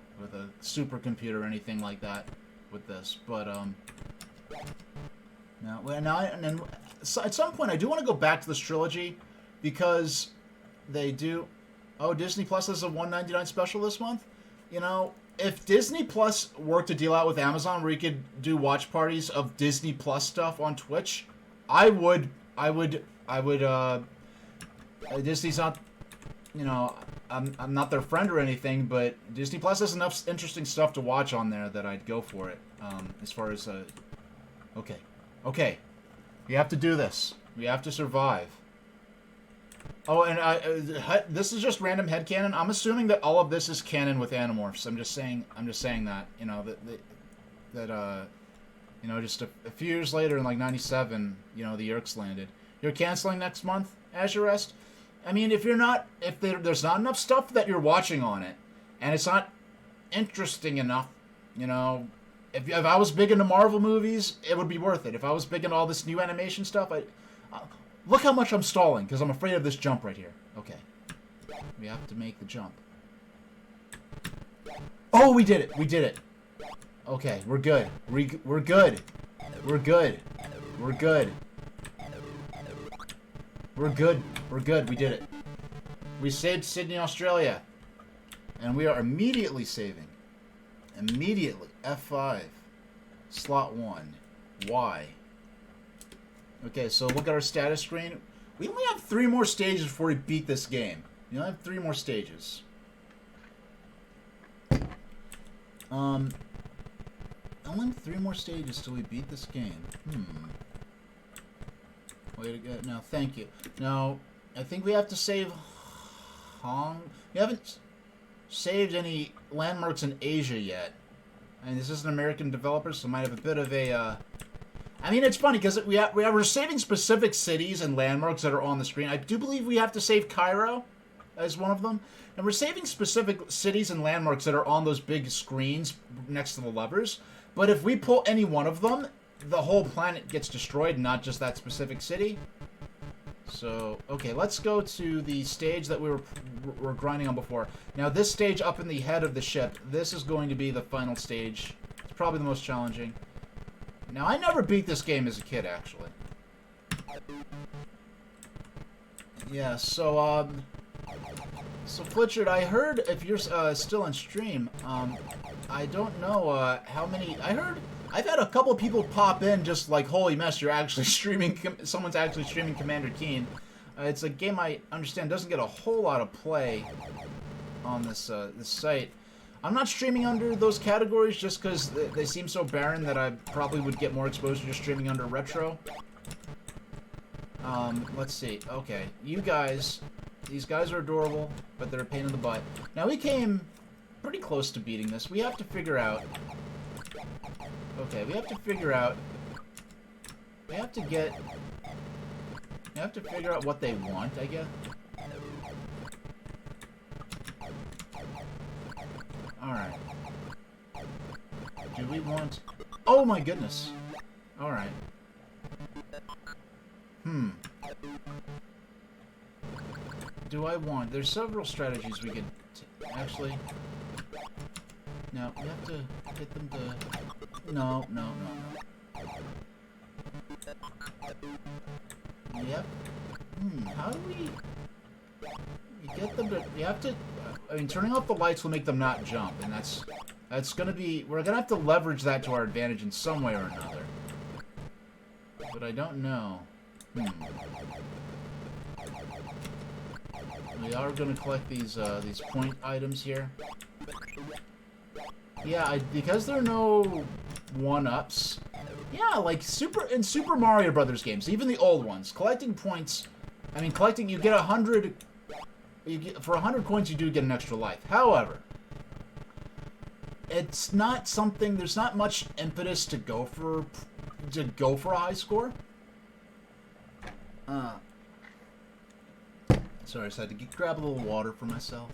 supercomputer or anything like that with this. But at some point I do want to go back to this trilogy because they do. Oh, Disney Plus has a $1.99 special this month. You know, if Disney Plus were to deal out with Amazon, where you could do watch parties of Disney Plus stuff on Twitch, I would. Disney's not, I'm not their friend or anything, but Disney Plus has enough interesting stuff to watch on there that I'd go for it. As far as, okay, we have to do this. We have to survive. Oh, and this is just random headcanon. I'm assuming that all of this is canon with Animorphs. I'm just saying that, just a few years later in like '97, the Yeerks landed. You're canceling next month, Azure Rest? I mean, if there's not enough stuff that you're watching on it, and it's not interesting enough, if I was big into Marvel movies, it would be worth it. If I was big into all this new animation stuff, look how much I'm stalling, because I'm afraid of this jump right here. Okay. We have to make the jump. Oh, we did it. We did it. Okay, we're good. We're good. We're good. We're good. We're good. We're good. We did it. We saved Sydney, Australia. And we are immediately saving. Immediately. F5. Slot 1. Y. Okay, so look at our status screen. We only have 3 more stages before we beat this game. We only have 3 more stages. Only 3 more stages till we beat this game. Way to go. No, thank you. No, I think we have to save We haven't saved any landmarks in Asia yet. I mean, this is an American developer, so it might have a bit of a, I mean, it's funny, because we're saving specific cities and landmarks that are on the screen. I do believe we have to save Cairo as one of them. And we're saving specific cities and landmarks that are on those big screens next to the levers. But if we pull any one of them, the whole planet gets destroyed, not just that specific city. So, okay, let's go to the stage that we were grinding on before. Now, this stage up in the head of the ship, this is going to be the final stage. It's probably the most challenging. Now, I never beat this game as a kid, actually. Yeah, so, so Flitchard, I heard, if you're still on stream, I don't know how many... I've had a couple people pop in just like, holy mess, you're actually streaming... Someone's actually streaming Commander Keen. It's a game I understand doesn't get a whole lot of play on this site. I'm not streaming under those categories just because they seem so barren that I probably would get more exposure to streaming under retro. Let's see. Okay, you guys... These guys are adorable, but they're a pain in the butt. Now, we came pretty close to beating this. We have to figure out... Okay, we have to figure out... We have to get... We have to figure out what they want, I guess. Alright. Do we want... Oh my goodness! Alright. Do I want... There's several strategies we could... Actually... No, we have to get them to... No. Yep. How do we... get them to... You have to... I mean, turning off the lights will make them not jump, and that's gonna be... We're gonna have to leverage that to our advantage in some way or another. But I don't know. We are going to collect these point items here. Yeah, because there are no one-ups. Yeah, like in Super Mario Brothers games, even the old ones, collecting points. I mean, you get 100. For 100 coins, you do get an extra life. However, it's not something. There's not much impetus to go for a high score. Sorry, I just had to grab a little water for myself.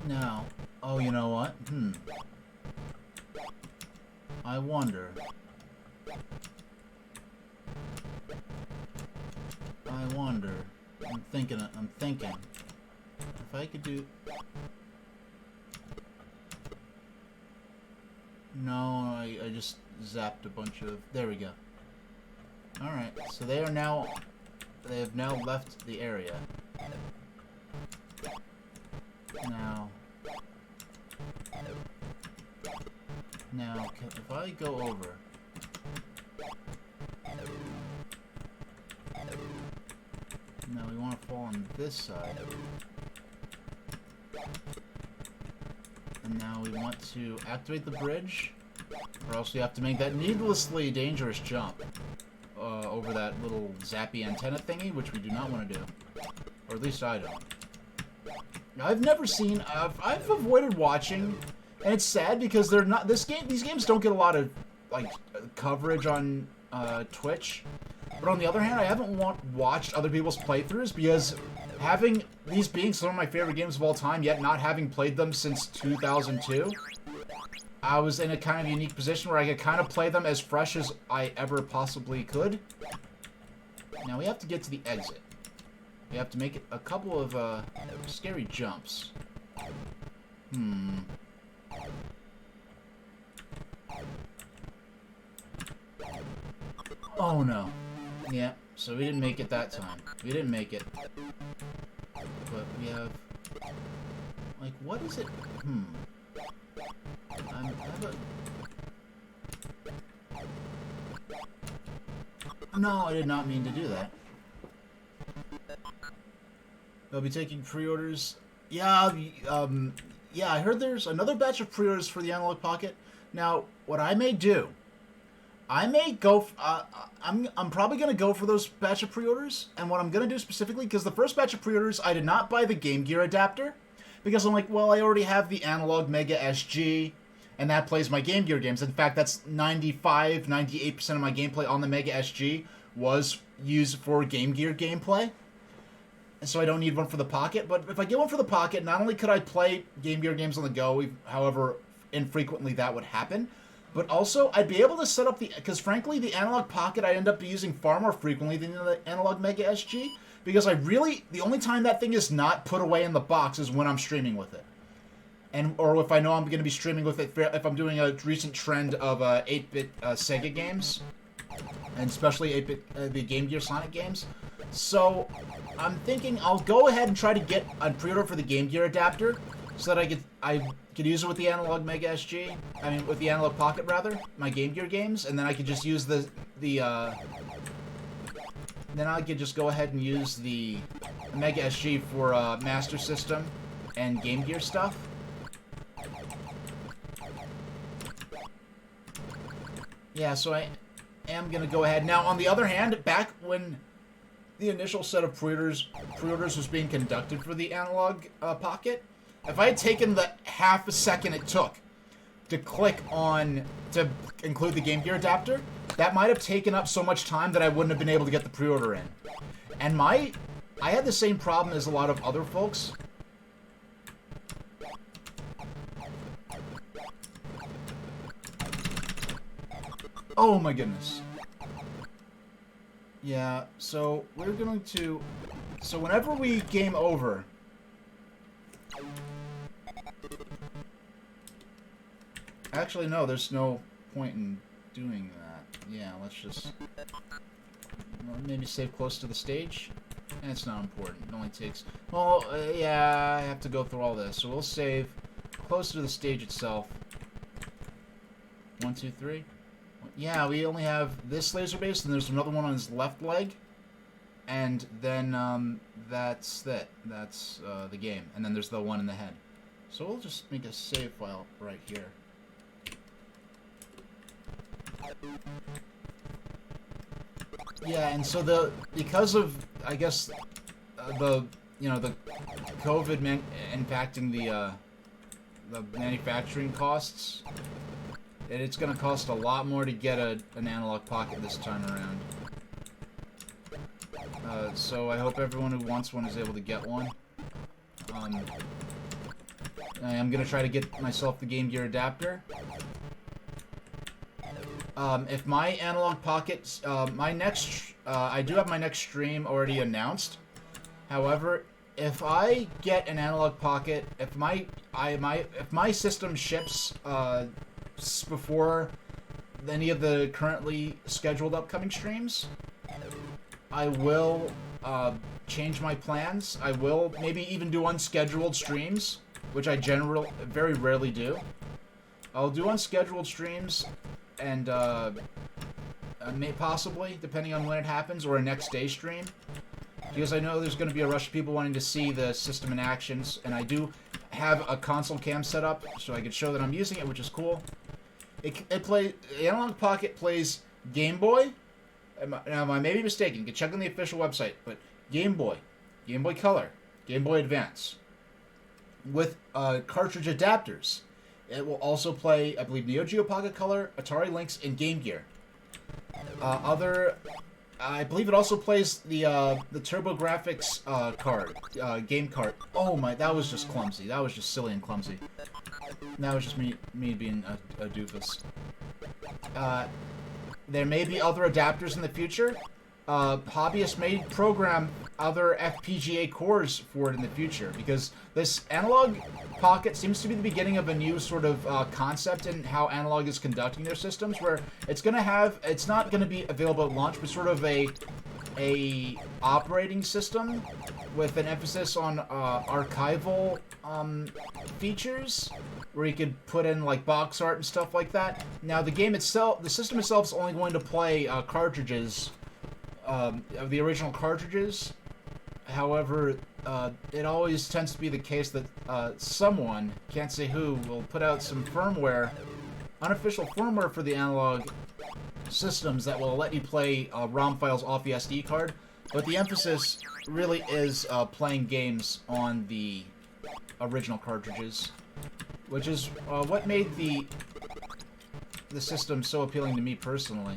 Now, oh, you know what? I wonder. I'm thinking. If I could do... No, I just zapped a bunch of... There we go. Alright, so they have now left the area. Now, if I go over... No, we want to fall on this side. And now we want to activate the bridge, or else we have to make that needlessly dangerous jump over that little zappy antenna thingy, which we do not want to do. Or at least I don't. I've never seen... I've avoided watching, and it's sad because they're not... These games don't get a lot of, like, coverage on Twitch. But on the other hand, I haven't watched other people's playthroughs because having these being some of my favorite games of all time, yet not having played them since 2002, I was in a kind of unique position where I could kind of play them as fresh as I ever possibly could. Now we have to get to the exit. We have to make a couple of scary jumps. Oh no. Yeah, so we didn't make it that time. We didn't make it. But we have... Like, what is it? I have a... No, I did not mean to do that. They'll be taking pre-orders. Yeah, yeah, I heard there's another batch of pre-orders for the Analog Pocket. Now, what I may do, I may go... I'm probably going to go for those batch of pre-orders. And what I'm going to do specifically, because the first batch of pre-orders, I did not buy the Game Gear adapter. Because I'm like, well, I already have the Analog Mega SG, and that plays my Game Gear games. In fact, that's 98% of my gameplay on the Mega SG was used for Game Gear gameplay. And so I don't need one for the Pocket. But if I get one for the Pocket, not only could I play Game Gear games on the go, however infrequently that would happen, but also I'd be able to set up the... Because frankly, the Analog Pocket I end up using far more frequently than the Analog Mega SG. Because I really... The only time that thing is not put away in the box is when I'm streaming with it. Or if I know I'm going to be streaming with it, if I'm doing a recent trend of 8-bit Sega games. And especially 8-bit the Game Gear Sonic games. So I'm thinking I'll go ahead and try to get a pre-order for the Game Gear adapter. So that I could use it with the Analog Mega SG. I mean, with the Analog Pocket, rather. My Game Gear games. And then I could just use then I could just go ahead and use the Mega SG for Master System and Game Gear stuff. Yeah, so I am going to go ahead. Now, on the other hand, back when the initial set of pre-orders was being conducted for the Analog Pocket, if I had taken the half a second it took to click on to include the Game Gear adapter, that might have taken up so much time that I wouldn't have been able to get the pre-order in. And I had the same problem as a lot of other folks. Oh my goodness. Yeah, so we're going to... So whenever we game over... Actually, no, there's no point in doing that. Yeah, let's just... Maybe save close to the stage? It's not important. It only takes... Well, yeah, I have to go through all this. So we'll save closer to the stage itself. 1, 2, 3. Yeah, we only have this laser base, and there's another one on his left leg. And then, that's it. That's the game. And then there's the one in the head. So we'll just make a save file right here. Yeah, and so because of, I guess, the COVID impacting the manufacturing costs, it's going to cost a lot more to get an Analog Pocket this time around. So I hope everyone who wants one is able to get one. I am going to try to get myself the Game Gear adapter. If my Analog Pocket, I do have my next stream already announced. However, if I get an Analog Pocket, if my system ships before any of the currently scheduled upcoming streams, I will change my plans. I will maybe even do unscheduled streams, which I very rarely do. I'll do unscheduled streams, and possibly, depending on when it happens, or a next day stream. Because I know there's going to be a rush of people wanting to see the system in actions, and I do have a console cam set up, so I can show that I'm using it, which is cool. The Analog Pocket plays Game Boy. Now, I may be mistaken. You can check on the official website, but Game Boy, Game Boy Color, Game Boy Advance, with cartridge adapters. It will also play, I believe, Neo Geo Pocket Color, Atari Lynx, and Game Gear. Other I believe it also plays the TurboGrafx game cart. Oh my, that was just clumsy. That was just silly and clumsy. That was just me being a doofus. There may be other adapters in the future. Hobbyists may program other FPGA cores for it in the future, because this analog pocket seems to be the beginning of a new sort of concept in how analog is conducting their systems, where it's not going to be available at launch, but sort of a operating system with an emphasis on archival features, where you could put in like box art and stuff like that. Now the system itself is only going to play cartridges of the original cartridges. However, it always tends to be the case that someone, can't say who, will put out some firmware, unofficial firmware for the analog systems that will let you play ROM files off the SD card. But the emphasis really is playing games on the original cartridges, which is what made the system so appealing to me personally.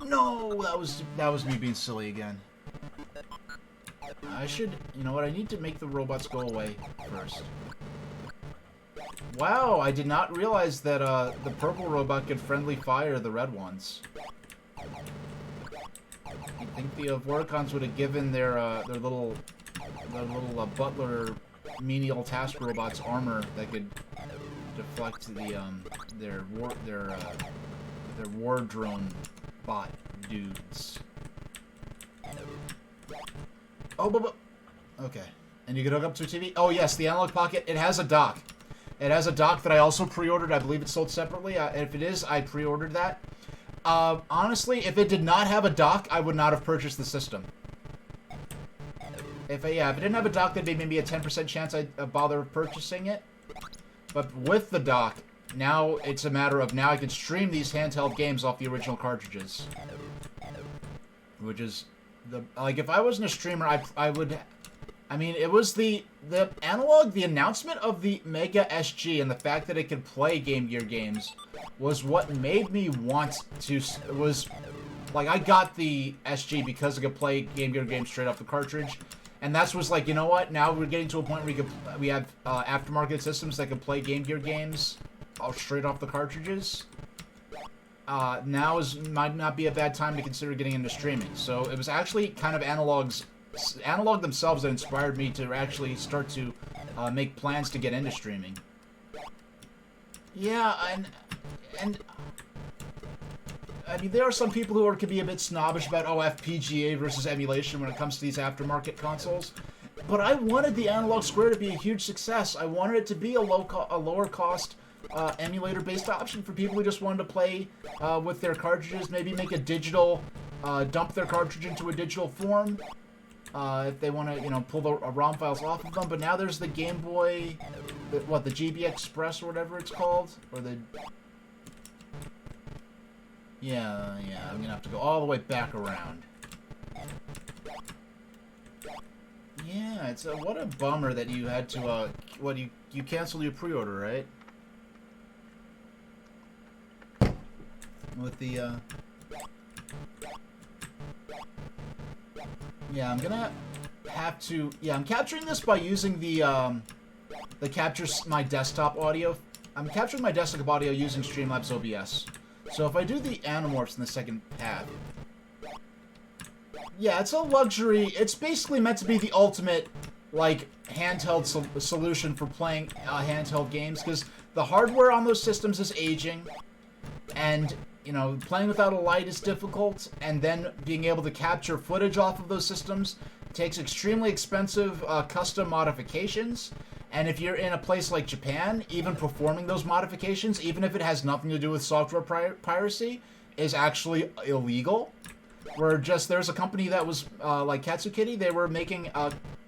No, that was me being silly again. I should, you know what, I need to make the robots go away first. Wow, I did not realize that the purple robot could friendly fire the red ones. You'd think the Vorticons would have given their little butler menial task robots armor that could deflect their war drone bot dudes. Oh, but okay. And you can hook up to a TV? Oh, yes, the Analog Pocket. It has a dock. It has a dock that I also pre-ordered. I believe it's sold separately. If it is, I pre-ordered that. Honestly, if it did not have a dock, I would not have purchased the system. If it didn't have a dock, there'd be maybe a 10% chance I'd bother purchasing it. But with the dock, now it's a matter of now I can stream these handheld games off the original cartridges. Which is... like, if I wasn't a streamer, I would... I mean, it was the analog, the announcement of the Mega SG and the fact that it could play Game Gear games was what made me want to... like, I got the SG because it could play Game Gear games straight off the cartridge. And that was like, you know what? Now we're getting to a point where we have aftermarket systems that can play Game Gear games straight off the cartridges. Now might not be a bad time to consider getting into streaming. So it was actually kind of analog themselves that inspired me to actually start to make plans to get into streaming. Yeah, and I mean, there are some people who can be a bit snobbish about FPGA versus emulation when it comes to these aftermarket consoles. But I wanted the Analog Square to be a huge success. I wanted it to be a lower cost emulator-based option for people who just wanted to play with their cartridges, maybe make a digital, dump their cartridge into a digital form, if they want to, you know, pull the ROM files off of them. But now there's the Game Boy, the GB Express or whatever it's called, or the... Yeah, I'm gonna have to go all the way back around. Yeah, it's what a bummer that you had to, you canceled your pre-order, right? With the, yeah, I'm gonna have to, I'm capturing this by using the captures my desktop audio. I'm capturing my desktop audio using Streamlabs OBS. So if I do the Animorphs in the second half, yeah, it's a luxury. It's basically meant to be the ultimate, like, handheld solution for playing handheld games, because the hardware on those systems is aging, and, you know, playing without a light is difficult, and then being able to capture footage off of those systems takes extremely expensive custom modifications. And if you're in a place like Japan, even performing those modifications, even if it has nothing to do with software piracy, is actually illegal. There's a company that was like Katsukitty. They were making,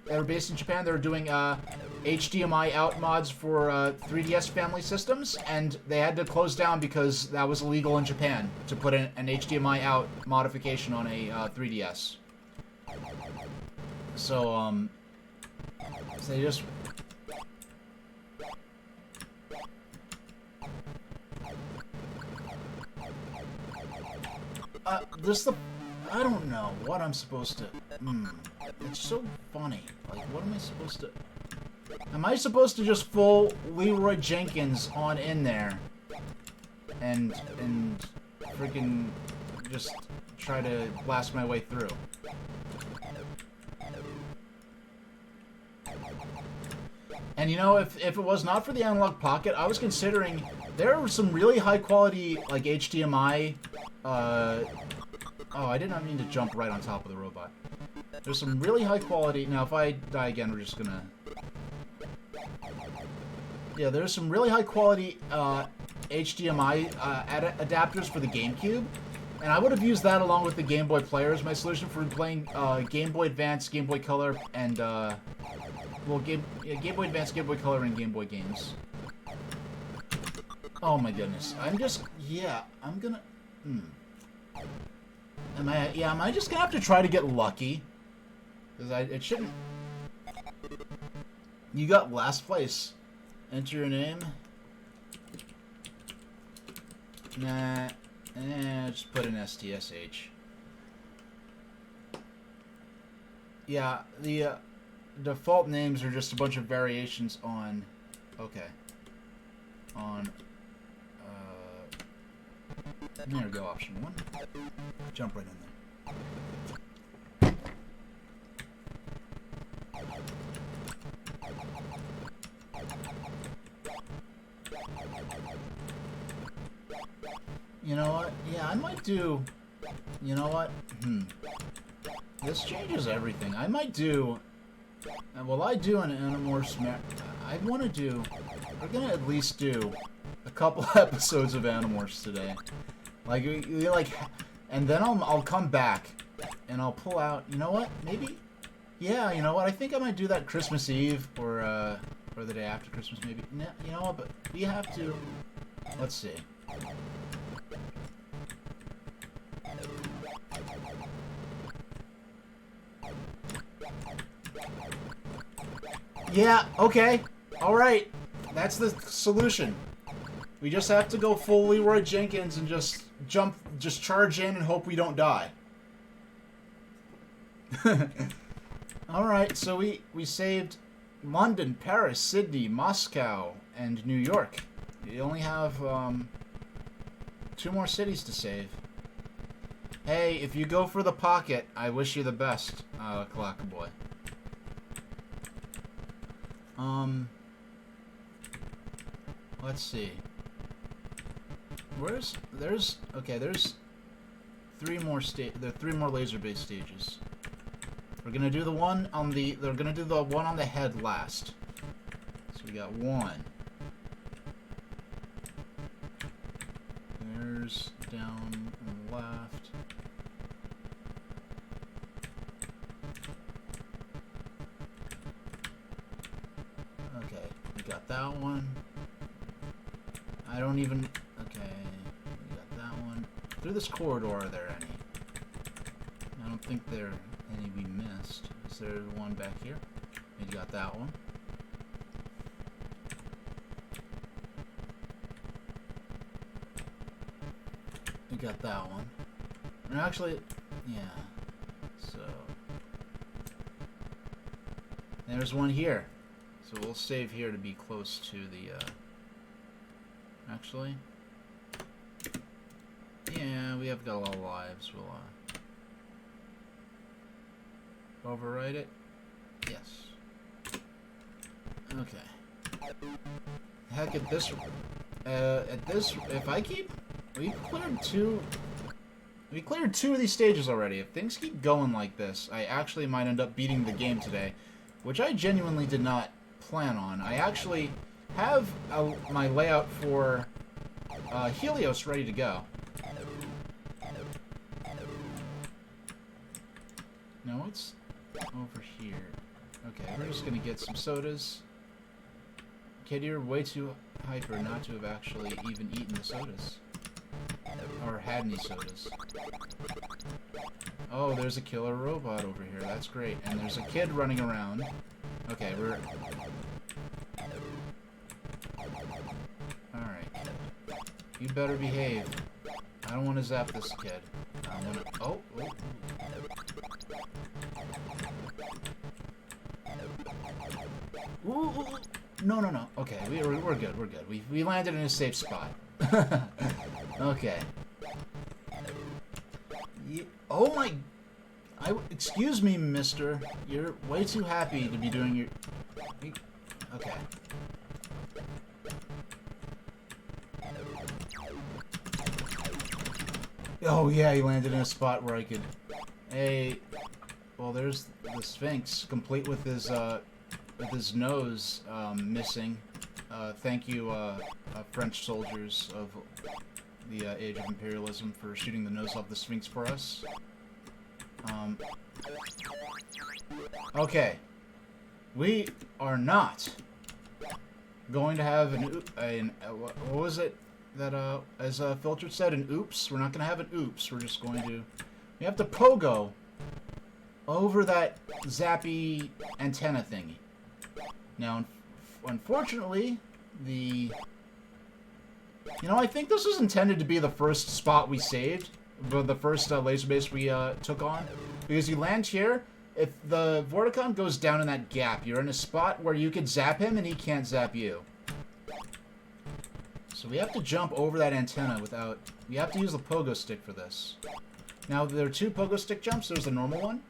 they were based in Japan. They were doing HDMI out mods for 3DS family systems, and they had to close down because that was illegal in Japan to put an HDMI out modification on a 3DS. So they just... I don't know what I'm supposed to... It's so funny. Like, what am I supposed to... Am I supposed to just full Leroy Jenkins on in there? And freaking just try to blast my way through? And you know, if it was not for the Analog Pocket, I was considering there were some really high quality, like, HDMI, oh, I did not mean to jump right on top of the robot. There's some really high quality, now if I die again, we're just gonna... Yeah, there's some really high quality, HDMI, adapters for the GameCube, and I would have used that along with the Game Boy Player as my solution for playing, Game Boy Advance, Game Boy Color, and, well, Game Boy Advance, Game Boy Color, and Game Boy games. Oh my goodness. I'm just... Yeah, I'm gonna... Am I just gonna have to try to get lucky? Because it shouldn't... You got last place. Enter your name. Nah. Just put in STSH. Yeah, the... default names are just a bunch of variations on... Okay. On... There we go, option 1. Jump right in there. You know what? Yeah, I might do... You know what? This changes everything. I might do... Well, I do an Animorphs... I want to do... We're going to at least do a couple episodes of Animorphs today. Like, and then I'll come back and I'll pull out... You know what? Maybe... Yeah, you know what? I think I might do that Christmas Eve or the day after Christmas, maybe. You know what? But we have to... Let's see. Yeah, okay. Alright. That's the solution. We just have to go full Leroy Jenkins and just charge in and hope we don't die. Alright, so we saved London, Paris, Sydney, Moscow, and New York. We only have 2 more cities to save. Hey, if you go for the pocket, I wish you the best, Kalakaboy. Let's see. There's 3 more there are 3 more laser-based stages. We're gonna do the one on the head last. So we got 1. There's down on the left. Okay, we got that one. I don't even... Okay, we got that one. Through this corridor, are there any? I don't think there are any we missed. Is there one back here? We got that one. We got that one. And actually, yeah. So... There's one here. So we'll save here to be close to the, Actually... Yeah, we have got a lot of lives. We'll, overwrite it? Yes. Okay. Heck, at this, if I keep... We cleared 2 of these stages already. If things keep going like this, I actually might end up beating the game today, which I genuinely did not plan on. I actually have my layout for Helios ready to go. Now what's over here? Okay, we're just gonna get some sodas. Kid, you're way too hyper not to have actually even eaten the sodas. Or had any sodas. Oh, there's a killer robot over here. That's great. And there's a kid running around. Okay, we're... Alright. You better behave. I don't want to zap this kid. I want to... Oh, Ooh, ooh, ooh. No, no, no. Okay, we're good. We're good. We landed in a safe spot. Okay. Oh my... excuse me, mister. You're way too happy to be doing your... Okay. Oh yeah, he landed in a spot where I could... Hey... Well, there's the Sphinx, complete with his nose missing. Thank you, French soldiers of the Age of Imperialism, for shooting the nose off the Sphinx for us. Okay. We are not going to have what was it that, as Filtered said, an oops? We're not going to have an oops. We're just going to... We have to pogo over that zappy antenna thingy. Now, unfortunately, the... You know, I think this was intended to be the first spot we saved, but the first laser base we took on. Because you land here, if the Vorticon goes down in that gap, you're in a spot where you could zap him and he can't zap you. So we have to jump over that antenna without... We have to use the pogo stick for this. Now, there are two pogo stick jumps. There's the normal one.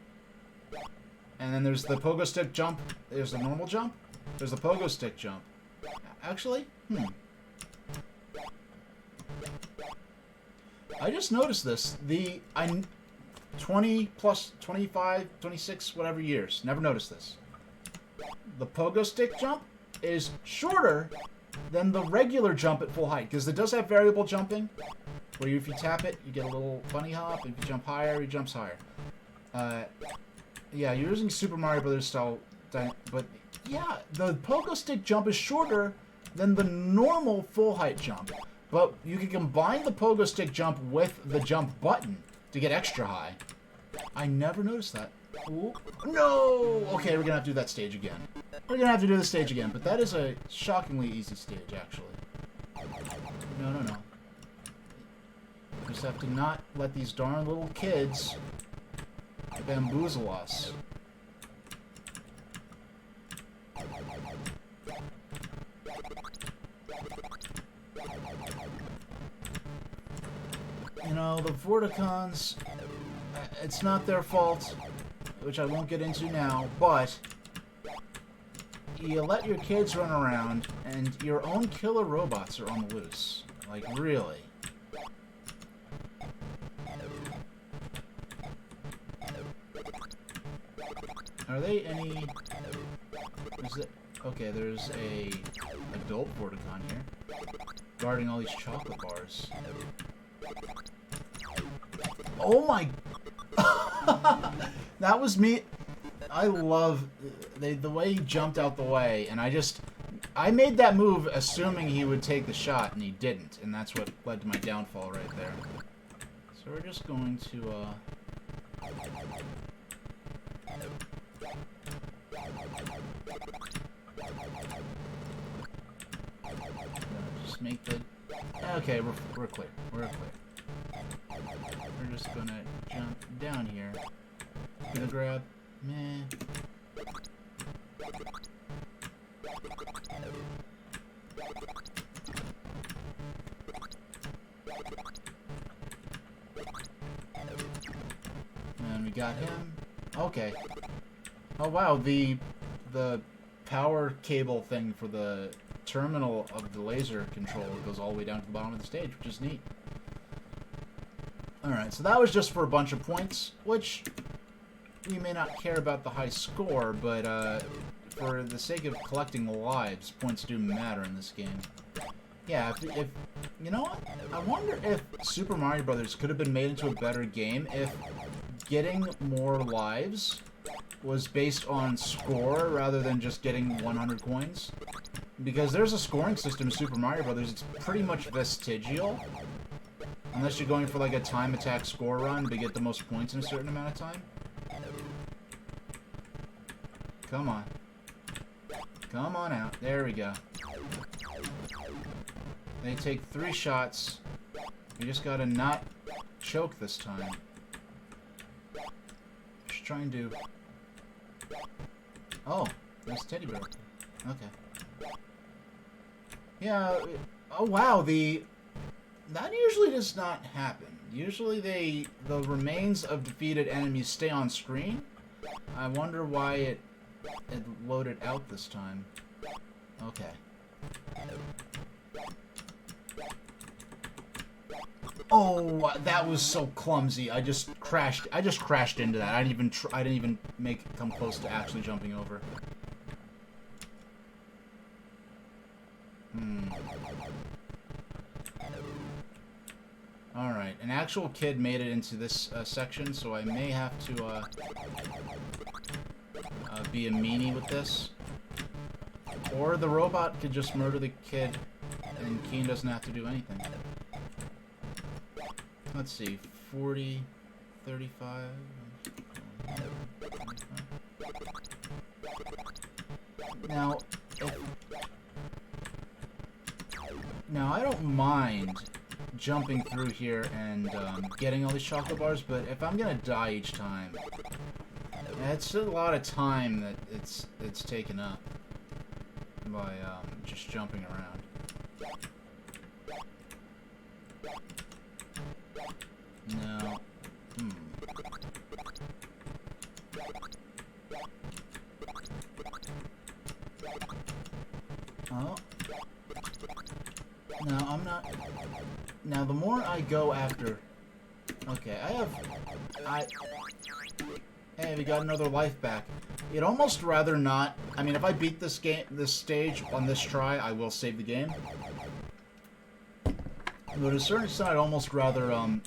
And then there's the pogo stick jump. There's the normal jump. There's the pogo stick jump. Actually, I just noticed this. 20 plus 25, 26, whatever years. Never noticed this. The pogo stick jump is shorter than the regular jump at full height, because it does have variable jumping, where if you tap it, you get a little bunny hop. If you jump higher, he jumps higher. Yeah, you're using Super Mario Brothers style, but yeah, the pogo stick jump is shorter than the normal full height jump. But you can combine the pogo stick jump with the jump button to get extra high. I never noticed that. Ooh. No! Okay, we're gonna have to do that stage again. We're gonna have to do the stage again, but that is a shockingly easy stage, actually. No, no, no. We just have to not let these darn little kids bamboozle us. You know, the Vorticons, it's not their fault, which I won't get into now, but you let your kids run around, and your own killer robots are on the loose. Like, really. Are they any... Is it... Okay, there's a adult Vorticon here, guarding all these chocolate bars. Oh my... That was me. I love the way he jumped out the way, and I made that move assuming he would take the shot, and he didn't, and that's what led to my downfall right there. So we're just going to, just make the... Okay, we're clear. We're clear. We're just gonna jump down here. Gonna grab... Meh. And we got him. Okay. Oh wow, the power cable thing for the terminal of the laser control goes all the way down to the bottom of the stage, which is neat. Alright, so that was just for a bunch of points, which we may not care about the high score, but for the sake of collecting lives, points do matter in this game. Yeah, if you know what? I wonder if Super Mario Brothers could have been made into a better game if getting more lives was based on score rather than just getting 100 coins. Because there's a scoring system in Super Mario Brothers, it's pretty much vestigial. Unless you're going for like a time attack score run to get the most points in a certain amount of time. Come on. Come on out. There we go. They take 3 shots. You just gotta not choke this time. Just trying to... Oh, there's Teddy Bear. Okay. Yeah. Oh wow. That usually does not happen. Usually the remains of defeated enemies stay on screen. I wonder why it loaded out this time. Okay. Oh, that was so clumsy. I just crashed into that. I didn't even come close to actually jumping over. Alright, an actual kid made it into this section, so I may have to be a meanie with this. Or the robot could just murder the kid, and Keen doesn't have to do anything. Let's see, 40, 35... Now, I don't mind jumping through here and getting all these chocolate bars, but if I'm gonna die each time, it's a lot of time that it's taken up by just jumping around. No. Oh. No, I'm not. Now, the more I go after... Okay, Hey, we got another life back. You'd almost rather not... I mean, if I beat this stage on this try, I will save the game. But to a certain extent, I'd almost rather, like,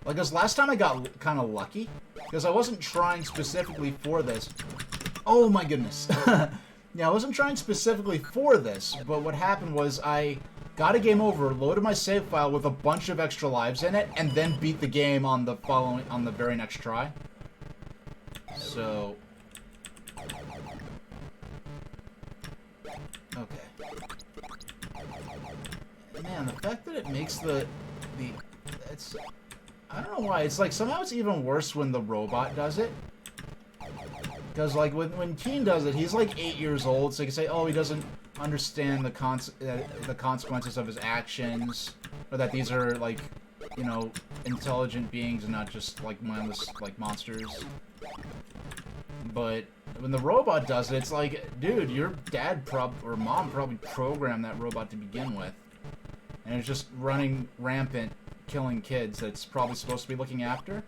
because last time I got kind of lucky. Because I wasn't trying specifically for this. Oh my goodness. Yeah, I wasn't trying specifically for this, but what happened was I got a game over, loaded my save file with a bunch of extra lives in it, and then beat the game on the very next try. So... Okay. Man, the fact that it makes it's... I don't know why, it's like somehow it's even worse when the robot does it. Because, like, when Keen does it, he's like 8 years old, so you can say, oh, he doesn't understand the consequences of his actions, or that these are, like, you know, intelligent beings and not just, like, mindless, like, monsters. But when the robot does it, it's like, dude, your dad or mom probably programmed that robot to begin with. And it's just running rampant, killing kids that's probably supposed to be looking after.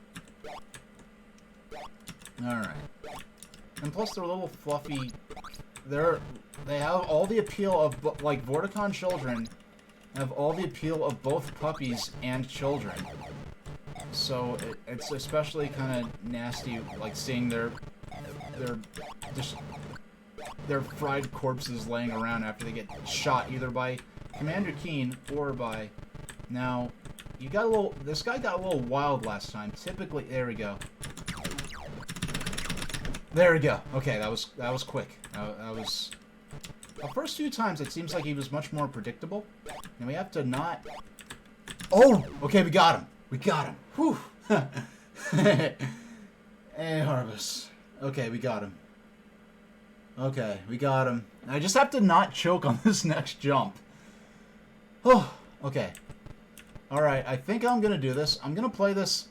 Alright. And plus they're little fluffy... They have all the appeal of... Like, Vorticon children have all the appeal of both puppies and children. So it's especially kind of nasty, like, seeing their fried corpses laying around after they get shot either by Commander Keen or by... Now, this guy got a little wild last time. Typically, there we go. There we go. Okay, that was quick. That was... The first few times, it seems like he was much more predictable. And we have to not... Oh! Okay, we got him. We got him. Whew. Hey, Harvest. Okay, we got him. Okay, we got him. I just have to not choke on this next jump. Oh, okay. Alright, I think I'm gonna do this. I'm gonna play this...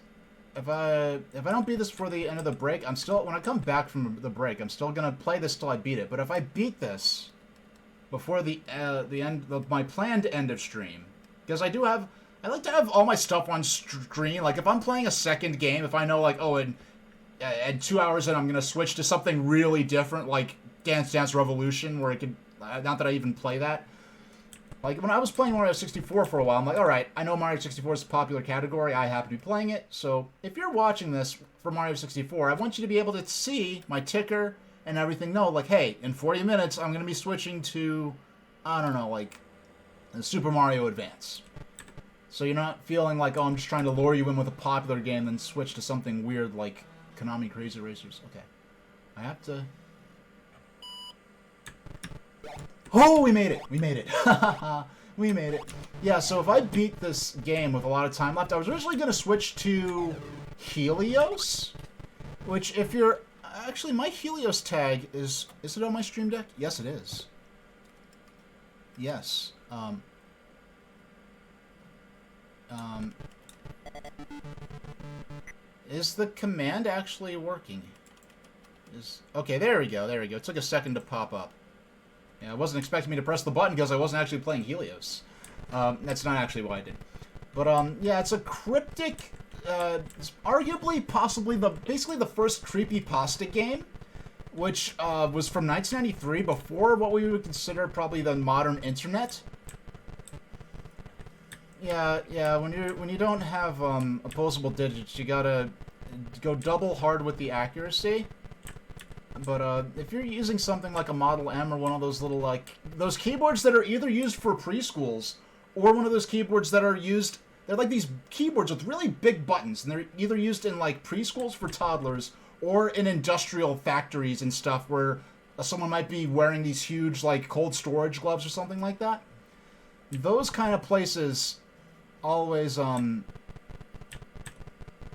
If I don't beat this before the end of the break, when I come back from the break, I'm still gonna play this till I beat it. But if I beat this before the end of my planned end of stream, because I like to have all my stuff on screen. Like if I'm playing a second game, if I know like, oh, in 2 hours in I'm gonna switch to something really different, like Dance Dance Revolution, where it could, not that I even play that. Like, when I was playing Mario 64 for a while, I'm like, alright, I know Mario 64 is a popular category, I happen to be playing it, so if you're watching this for Mario 64, I want you to be able to see my ticker and everything, know, like, hey, in 40 minutes, I'm going to be switching to, I don't know, like, Super Mario Advance. So you're not feeling like, oh, I'm just trying to lure you in with a popular game, then switch to something weird like Konami Crazy Racers. Okay. I have to... Oh, we made it! We made it! We made it. Yeah, so if I beat this game with a lot of time left, I was originally going to switch to Helios, which if you're... Actually, my Helios tag is it on my Stream Deck? Yes, it is. Yes. Is the command actually working? Okay, there we go, there we go. It took a second to pop up. Yeah, I wasn't expecting me to press the button because I wasn't actually playing Helios. That's not actually why I did. But, yeah, it's a cryptic, it's arguably, possibly, basically the first creepypasta game, which, was from 1993, before what we would consider probably the modern internet. Yeah, when you don't have, opposable digits, you gotta go double hard with the accuracy. But, if you're using something like a Model M or one of those little, like, those keyboards that are either used for preschools, or one of those keyboards that are used, they're like these keyboards with really big buttons, and they're either used in, like, preschools for toddlers, or in industrial factories and stuff where someone might be wearing these huge, like, cold storage gloves or something like that. Those kind of places always,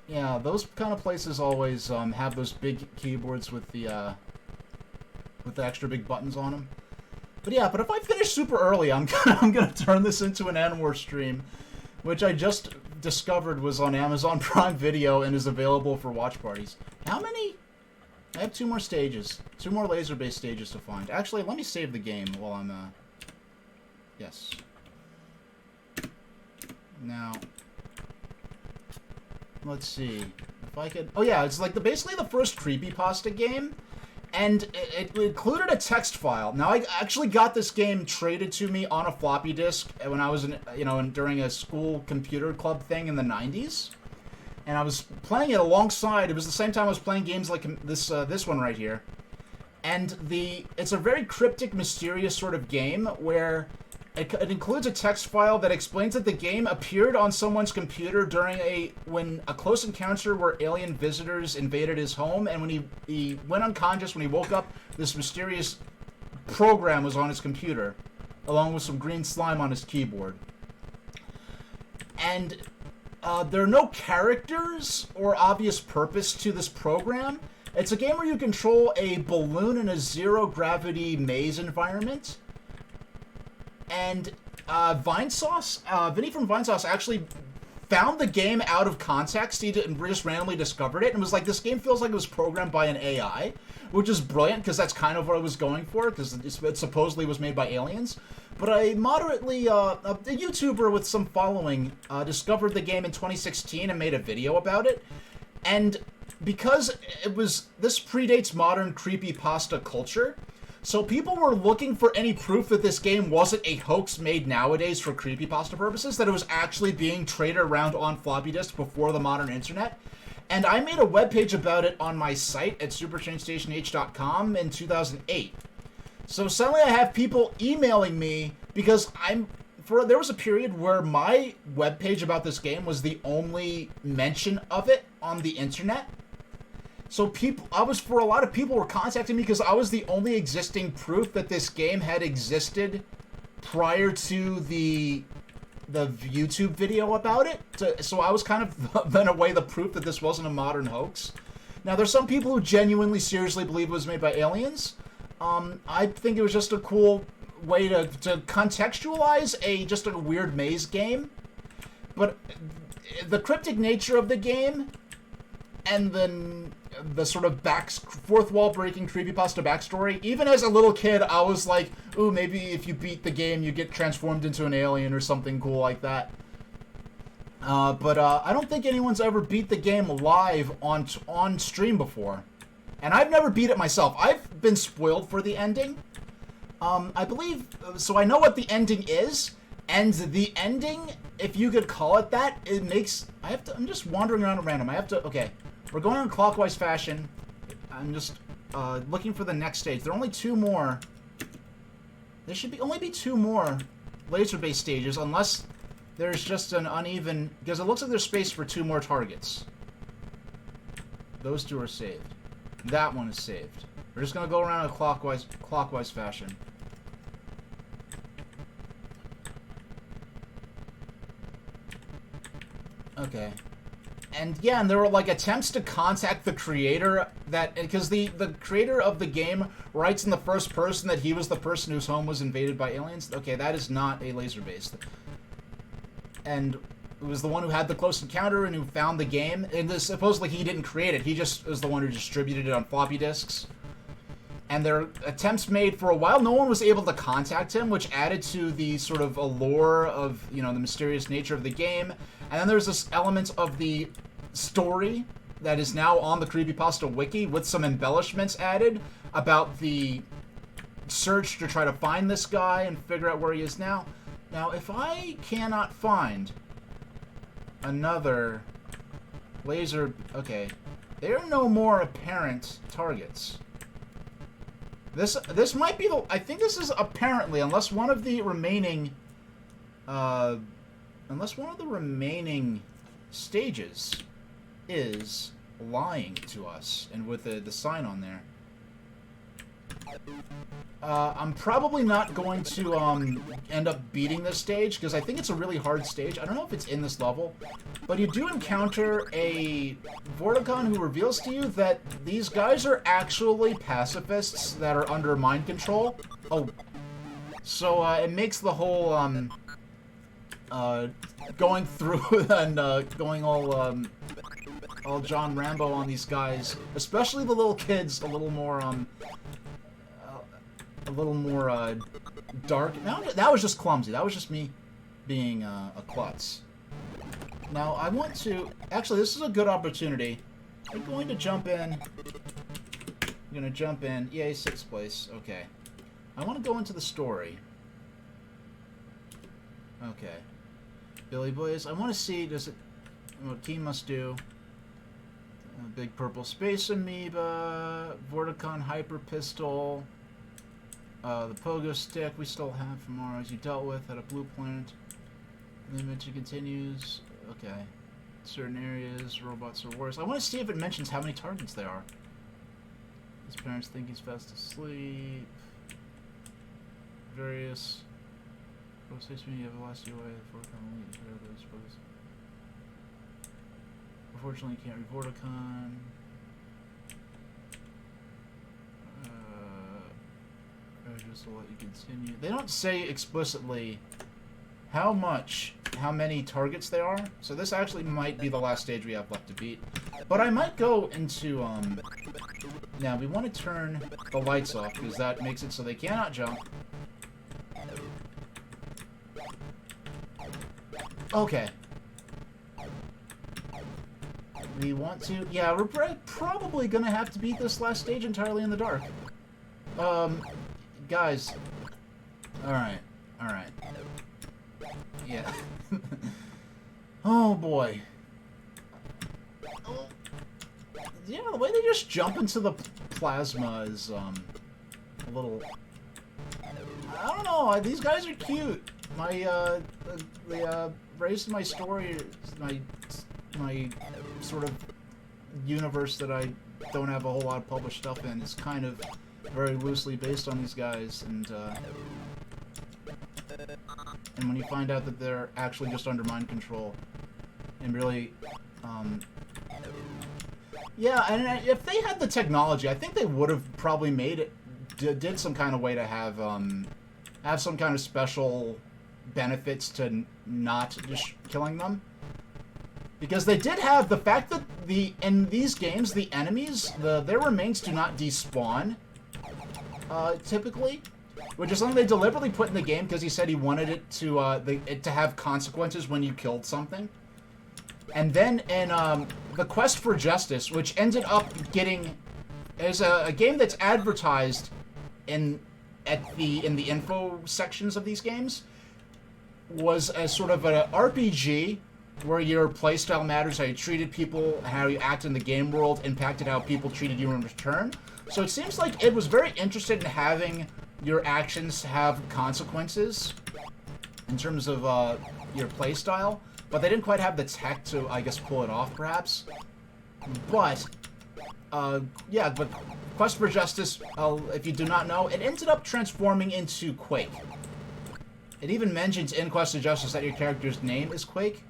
yeah, those kind of places always have those big keyboards with the extra big buttons on them. But yeah, but if I finish super early, I'm gonna turn this into an Anwar stream, which I just discovered was on Amazon Prime Video and is available for watch parties. How many? I have 2 more stages, 2 more laser-based stages to find. Actually, let me save the game while I'm yes. Now, let's see if I could. Oh yeah, it's like basically the first creepypasta game, and it included a text file. Now I actually got this game traded to me on a floppy disk when I was during a school computer club thing in the 90s, and I was playing it alongside. It was the same time I was playing games like this one right here, and it's a very cryptic, mysterious sort of game where. It includes a text file that explains that the game appeared on someone's computer when a close encounter where alien visitors invaded his home, and when he went unconscious, when he woke up, this mysterious program was on his computer, along with some green slime on his keyboard. And there are no characters or obvious purpose to this program. It's a game where you control a balloon in a zero-gravity maze environment. And Vinesauce, Vinny from Vinesauce actually found the game out of context. He just randomly discovered it and was like, this game feels like it was programmed by an AI, which is brilliant because that's kind of what I was going for, because it supposedly was made by aliens. But a moderately, a YouTuber with some following discovered the game in 2016 and made a video about it. And because this predates modern creepypasta culture, so people were looking for any proof that this game wasn't a hoax made nowadays for creepypasta purposes, that it was actually being traded around on floppy disks before the modern internet. And I made a webpage about it on my site at supertrainstationh.com in 2008. So suddenly I have people emailing me because there was a period where my webpage about this game was the only mention of it on the internet. So for a lot of people were contacting me because I was the only existing proof that this game had existed prior to the YouTube video about it. So I was kind of, in a way, the proof that this wasn't a modern hoax. Now, there's some people who genuinely, seriously believe it was made by aliens. I think it was just a cool way to contextualize just a weird maze game. But the cryptic nature of the game and then the sort of fourth wall breaking creepypasta backstory, even as a little kid, I was like, ooh, maybe if you beat the game, you get transformed into an alien or something cool like that. But I don't think anyone's ever beat the game live on stream before. And I've never beat it myself. I've been spoiled for the ending. I believe, so I know what the ending is, and the ending, if you could call it that, I'm just wandering around at random. Okay. We're going in clockwise fashion. I'm just looking for the next stage. There are only 2 more. There should only be 2 more laser-based stages, unless there's just an uneven... Because it looks like there's space for 2 more targets. Those 2 are saved. That one is saved. We're just going to go around in a clockwise fashion. Okay. And yeah, and there were like attempts to contact the creator because the creator of the game writes in the first person that he was the person whose home was invaded by aliens. Okay, that is not a laser base. And it was the one who had the close encounter and who found the game. And supposedly he didn't create it. He just was the one who distributed it on floppy disks. And there are attempts made for a while. No one was able to contact him, which added to the sort of allure of, you know, the mysterious nature of the game. And then there's this element of the story that is now on the Creepypasta Wiki with some embellishments added about the search to try to find this guy and figure out where he is now. Now, if I cannot find another laser... Okay. There are no more apparent targets. This might be the... I think this is apparently, unless one of the remaining... unless one of the remaining stages is lying to us, and with the sign on there. I'm probably not going to end up beating this stage, because I think it's a really hard stage. I don't know if it's in this level, but you do encounter a Vorticon who reveals to you that these guys are actually pacifists that are under mind control. Oh, so it makes the whole going through and going all John Rambo on these guys, especially the little kids, a little more dark. Now, that was just clumsy. That was just me being a klutz. Now I want to actually. This is a good opportunity. I'm going to jump in. I'm gonna jump in. Yay, 6th place. Okay. I want to go into the story. Okay. Billy Blaze. I want to see, does it, what Keen must do. Big purple space amoeba, Vorticon hyper pistol, the pogo stick we still have from ours you dealt with at a blue planet. The mention continues. Okay. Certain areas, robots are worse. I want to see if it mentions how many targets there are. His parents think he's fast asleep. Various. You have lost your way before coming those photos. Unfortunately, you can't read Vorticon. Just to let you continue. They don't say explicitly how many targets there are. So this actually might be the last stage we have left to beat. But I might go into now we want to turn the lights off because that makes it so they cannot jump. Okay. We want to... Yeah, we're probably gonna have to beat this last stage entirely in the dark. Guys. Alright. Alright. Yeah. Oh, boy. Yeah, the way they just jump into the plasma is, a little... I don't know, these guys are cute. My, the race in my story, my sort of universe that I don't have a whole lot of published stuff in is kind of very loosely based on these guys, and when you find out that they're actually just under mind control, and really, yeah, and if they had the technology, I think they would have probably made it, did some kind of way to have some kind of special benefits to not just killing them. Because they did have the fact that in these games, the enemies, their remains do not despawn, typically. Which is something they deliberately put in the game because he said he wanted it to have consequences when you killed something. And then in the Quest for Justice, which ended up getting... is a game that's advertised in the info sections of these games, was a sort of an RPG where your playstyle matters, how you treated people, how you act in the game world, impacted how people treated you in return. So it seems like it was very interested in having your actions have consequences in terms of your playstyle, but they didn't quite have the tech to, I guess, pull it off, perhaps. But, yeah, but Quest for Justice, if you do not know, it ended up transforming into Quake. It even mentions in Quest for Justice that your character's name is Quake.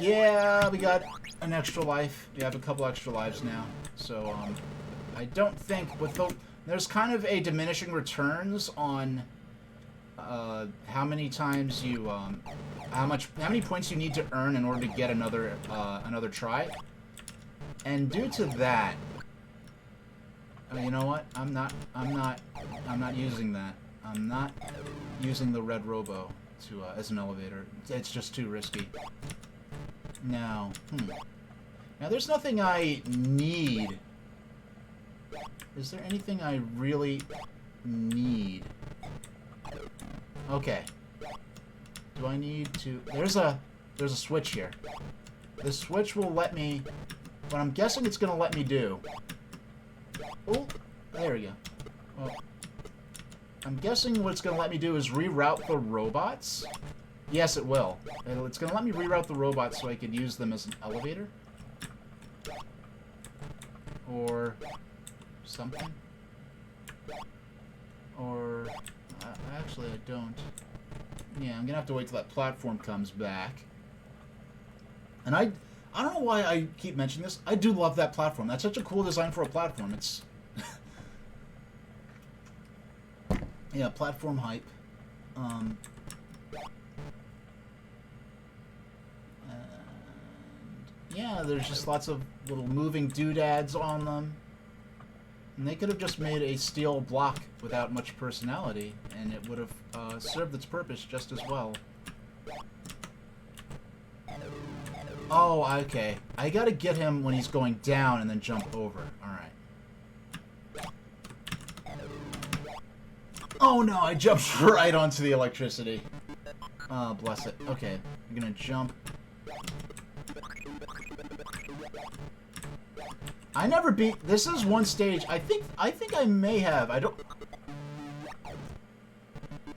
Yeah, we got an extra life. We have a couple extra lives now. So, I don't think with the... There's kind of a diminishing returns on how many times you... how many points you need to earn in order to get another try. And due to that... you know what? I'm not using that. I'm not using the red robo to as an elevator. It's just too risky. Now, Now there's nothing I need. Is there anything I really need? Okay. Do I need to... There's a switch here. The switch will let me... What I'm guessing it's going to let me do... Oh, there we go. Well, I'm guessing what it's going to let me do is reroute the robots. Yes, it will. It's going to let me reroute the robots so I could use them as an elevator. Or something. Or... actually, I don't. Yeah, I'm going to have to wait till that platform comes back. And I don't know why I keep mentioning this. I do love that platform. That's such a cool design for a platform. It's... yeah, platform hype. And yeah, there's just lots of little moving doodads on them. And they could have just made a steel block without much personality, and it would have served its purpose just as well. Oh, okay. I gotta get him when he's going down and then jump over. Alright. Oh no, I jumped right onto the electricity. Oh, bless it. Okay, I'm gonna jump. I never beat... This is one stage. I think I may have. I don't...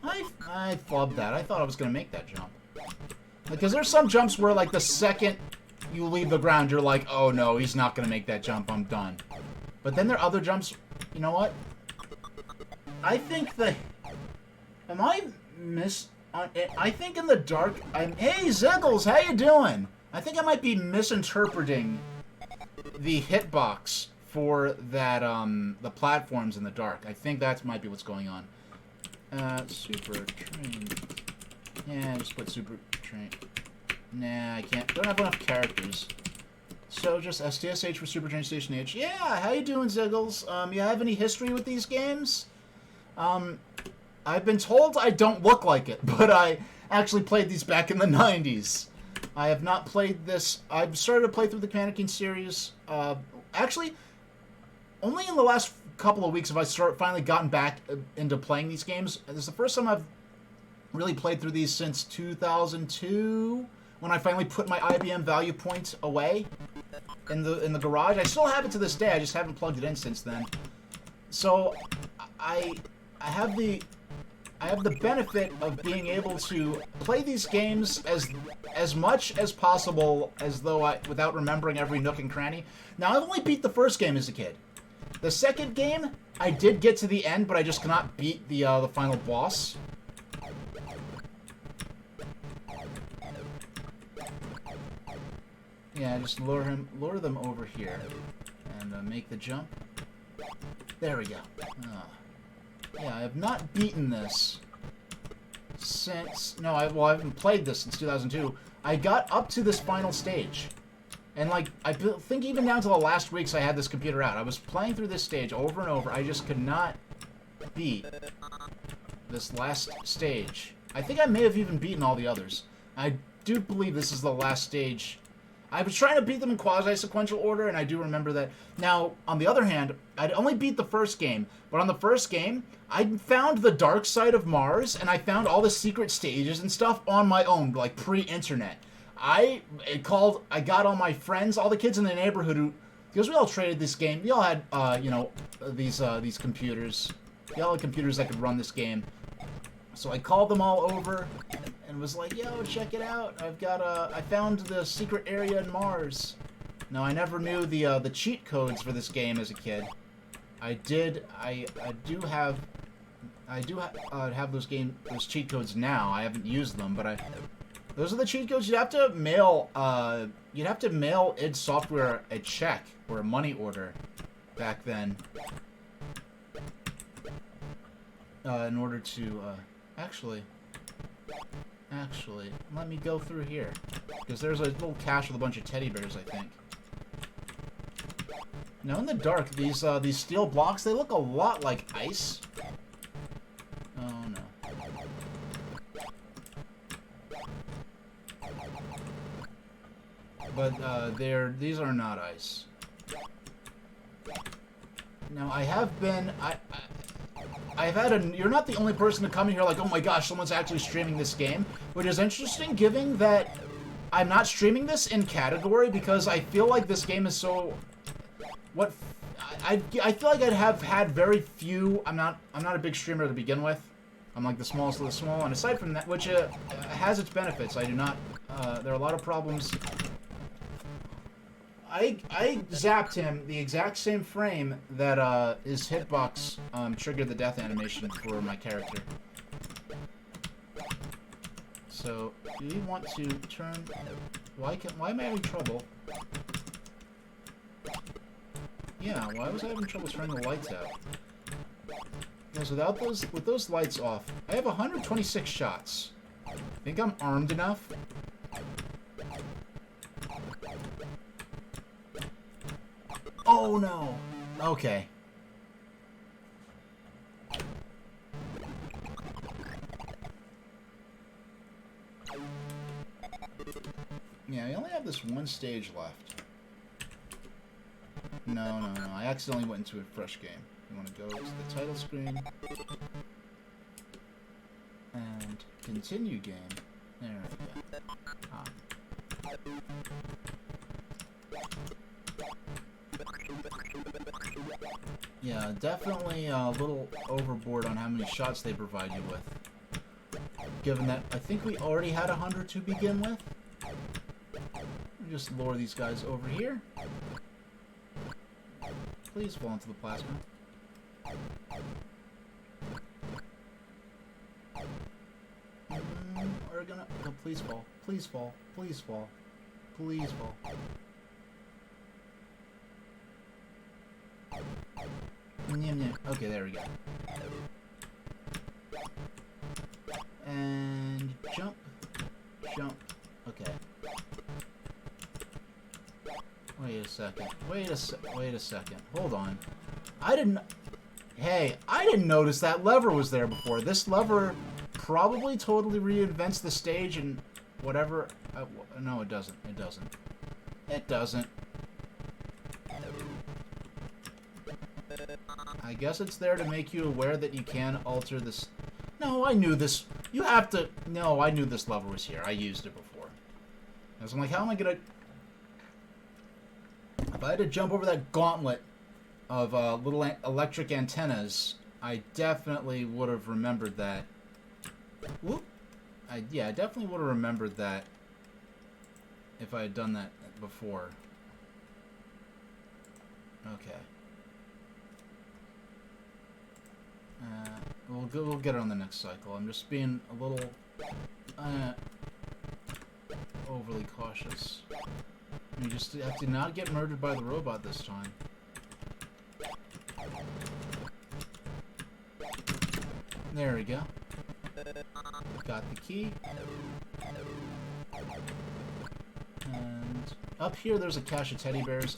I flubbed that. I thought I was gonna make that jump. Because there's some jumps where, like, the second you leave the ground, you're like, oh no, he's not gonna make that jump, I'm done. But then there are other jumps, you know what? I think the... Am I I think in the dark, Hey, Ziggles, how you doing? I think I might be misinterpreting the hitbox for that, the platforms in the dark. I think that might be what's going on. Super train. Yeah, just put super train. Nah, I can't. Don't have enough characters. So just STSH for Super Train Station H. Yeah, how you doing, Ziggles? You have any history with these games? I've been told I don't look like it, but I actually played these back in the 90s. I have not played this. I've started to play through the Command & King series. Actually, only in the last couple of weeks have I finally gotten back into playing these games. This is the first time I've really played through these since 2002, when I finally put my IBM value point away in the garage. I still have it to this day. I just haven't plugged it in since then. So I have the benefit of being able to play these games as much as possible as though without remembering every nook and cranny. Now, I've only beat the first game as a kid. The second game, I did get to the end, but I just cannot beat the final boss. Yeah, just lure them over here, and make the jump. There we go. Yeah, I have not beaten this since... No, I haven't played this since 2002. I got up to this final stage. And, like, I think even down to the last weeks I had this computer out. I was playing through this stage over and over. I just could not beat this last stage. I think I may have even beaten all the others. I do believe this is the last stage. I was trying to beat them in quasi-sequential order, and I do remember that. Now, on the other hand, I'd only beat the first game, but on the first game, I found the dark side of Mars, and I found all the secret stages and stuff on my own, like pre-internet. I got all my friends, all the kids in the neighborhood who, because we all traded this game, we all had, these computers. We all had computers that could run this game. So I called them all over and was like, yo, check it out. I found the secret area in Mars. Now, I never knew the cheat codes for this game as a kid. I do have those cheat codes now. I haven't used them, but Those are the cheat codes. You'd have to mail id Software a check or a money order back then. In order to, actually, let me go through here. Because there's a little cache with a bunch of teddy bears, I think. Now, in the dark, these steel blocks, they look a lot like ice. Oh, no. But, these are not ice. Now, you're not the only person to come in here like, oh my gosh, someone's actually streaming this game, which is interesting given that I'm not streaming this in category because I feel like this game is so... I feel like I'd have had very few... I'm not a big streamer to begin with. I'm like the smallest of the small, and aside from that, which has its benefits, I do not... there are a lot of problems... I zapped him the exact same frame that his hitbox triggered the death animation for my character. So, do you want to turn... Why am I having trouble? Yeah, why was I having trouble turning the lights out? Because with those lights off, I have 126 shots. Think I'm armed enough? Oh no! Okay. Yeah, I only have this one stage left. No. I accidentally went into a fresh game. You want to go to the title screen. And continue game. There we go. Ah. Yeah, definitely a little overboard on how many shots they provide you with. Given that I think we already had 100 to begin with. Just lure these guys over here. Please fall into the plasma. We're gonna... Oh, please fall. Please fall. Please fall. Please fall. Okay, there we go. And jump. Jump. Okay. Wait a second. Hold on. Hey, I didn't notice that lever was there before. This lever probably totally reinvents the stage and whatever... no, it doesn't. It doesn't. It doesn't. I guess it's there to make you aware that you can alter this... No, I knew this... You have to... No, I knew this lever was here. I used it before. I was like, how am I gonna... If I had to jump over that gauntlet of little electric antennas, I definitely would have remembered that. Whoop! Yeah, I definitely would have remembered that if I had done that before. Okay. We'll get it on the next cycle. I'm just being a little overly cautious. You just have to not get murdered by the robot this time. There we go. Got the key. And up here there's a cache of teddy bears.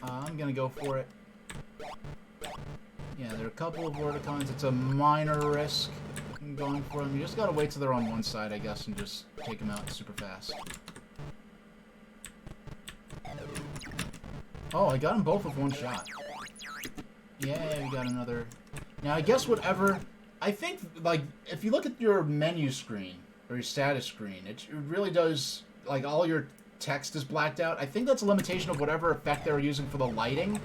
I'm gonna go for it. Yeah, there are a couple of Vorticons. It's a minor risk in going for them. You just gotta wait till they're on one side, I guess, and just take them out super fast. Oh, I got them both with one shot. Yeah, we got another. Now, I guess whatever... I think, like, if you look at your menu screen, or your status screen, it really does... Like, all your text is blacked out. I think that's a limitation of whatever effect they were using for the lighting.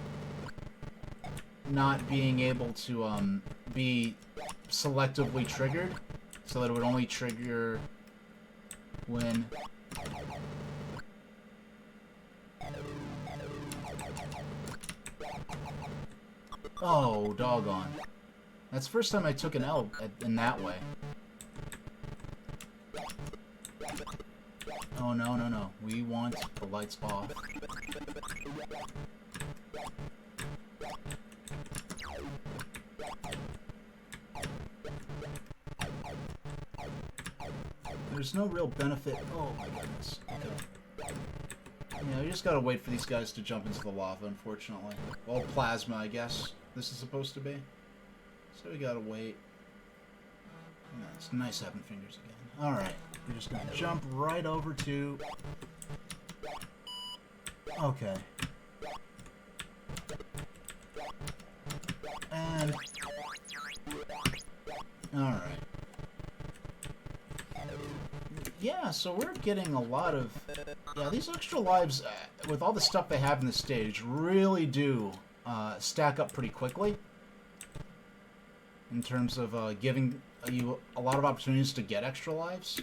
Not being able to, be selectively triggered. So that it would only trigger when... Oh, doggone. That's the first time I took an L in that way. Oh, no, no, no. We want the lights off. There's no real benefit. Oh, my goodness. Okay. Yeah, you just gotta wait for these guys to jump into the lava, unfortunately. Well, plasma, I guess this is supposed to be. So we gotta wait. Yeah, it's nice having fingers again. Alright, we're just gonna jump right over to... Okay. And... Alright. Yeah, so we're getting a lot of... Yeah, these extra lives, with all the stuff they have in the stage, really do stack up pretty quickly. In terms of giving you a lot of opportunities to get extra lives.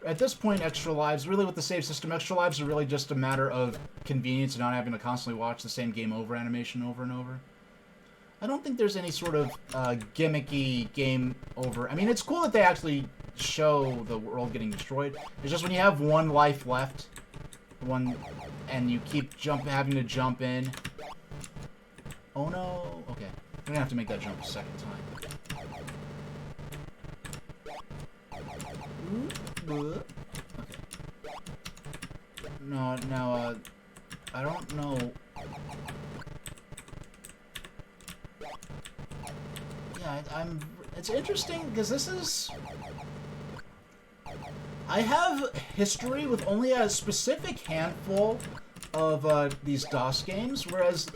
At this point, extra lives, really with the save system, extra lives are really just a matter of convenience and not having to constantly watch the same game over animation over and over. I don't think there's any sort of gimmicky game over... I mean, it's cool that they actually show the world getting destroyed. It's just when you have one life left, and you keep having to jump in. Oh no! Okay, we're gonna have to make that jump a second time. Okay. No, now, I don't know. Yeah, it's interesting because this is... I have history with only a specific handful of these DOS games, whereas...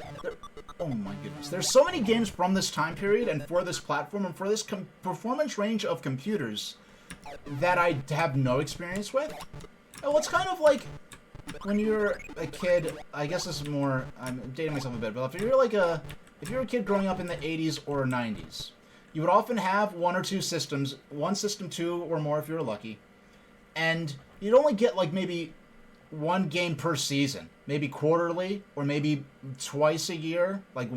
Oh my goodness. There's so many games from this time period and for this platform and for this performance range of computers that I have no experience with. Well, it's kind of like when you're a kid... I guess this is more... I'm dating myself a bit, but if you're like a... If you're a kid growing up in the 80s or 90s, you would often have one or two systems, one system, two or more if you were lucky, and you'd only get like maybe one game per season, maybe quarterly or maybe twice a year, like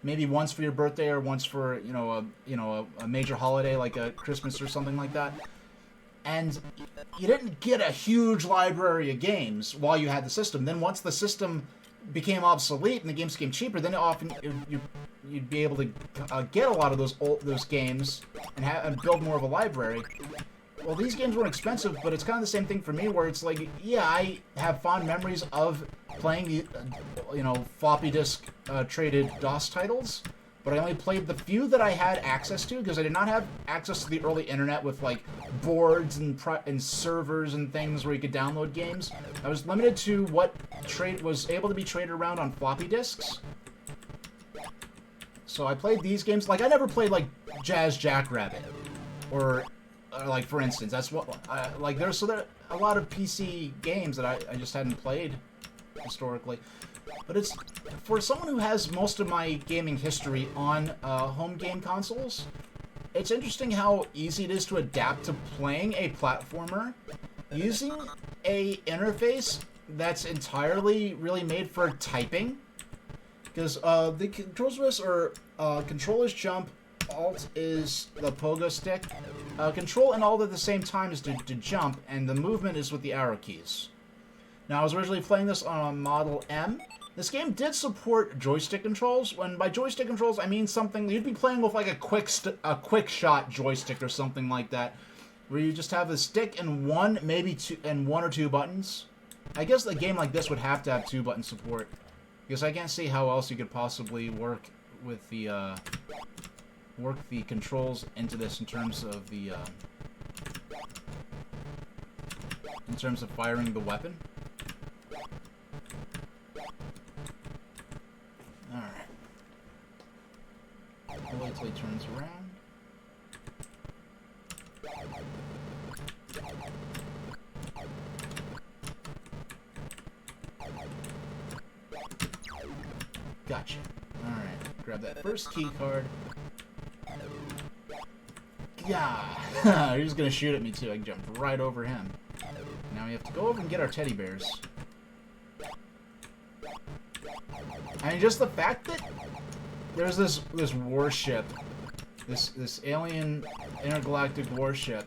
maybe once for your birthday or once for a major holiday like a Christmas or something like that. And you didn't get a huge library of games while you had the system. Then once the system became obsolete and the games became cheaper, then often you'd be able to get a lot of those games and build more of a library. Well, these games weren't expensive, but it's kind of the same thing for me, where it's like, yeah, I have fond memories of playing the, floppy disk traded DOS titles, but I only played the few that I had access to because I did not have access to the early internet with like boards and servers and things where you could download games. I was limited to what was able to be traded around on floppy disks. So I played these games. Like I never played like Jazz Jackrabbit or like for instance, that's what there's a lot of PC games that I just hadn't played historically. But it's for someone who has most of my gaming history on home game consoles, it's interesting how easy it is to adapt to playing a platformer using a interface that's entirely really made for typing. Because the controls for this are Control is jump, Alt is the pogo stick, Control and Alt at the same time is to jump, and the movement is with the arrow keys. Now, I was originally playing this on a Model M. This game did support joystick controls. When by joystick controls, I mean something you'd be playing with like a quick shot joystick or something like that, where you just have a stick and one or two buttons. I guess a game like this would have to have 2-button support, because I can't see how else you could possibly work with the controls into this in terms of firing the weapon. Alright. I'll wait till he turns around. Gotcha. Alright. Grab that first key card. Yeah! He's gonna shoot at me too. I can jump right over him. Now we have to go over and get our teddy bears. I mean, just the fact that there's this warship, this alien intergalactic warship.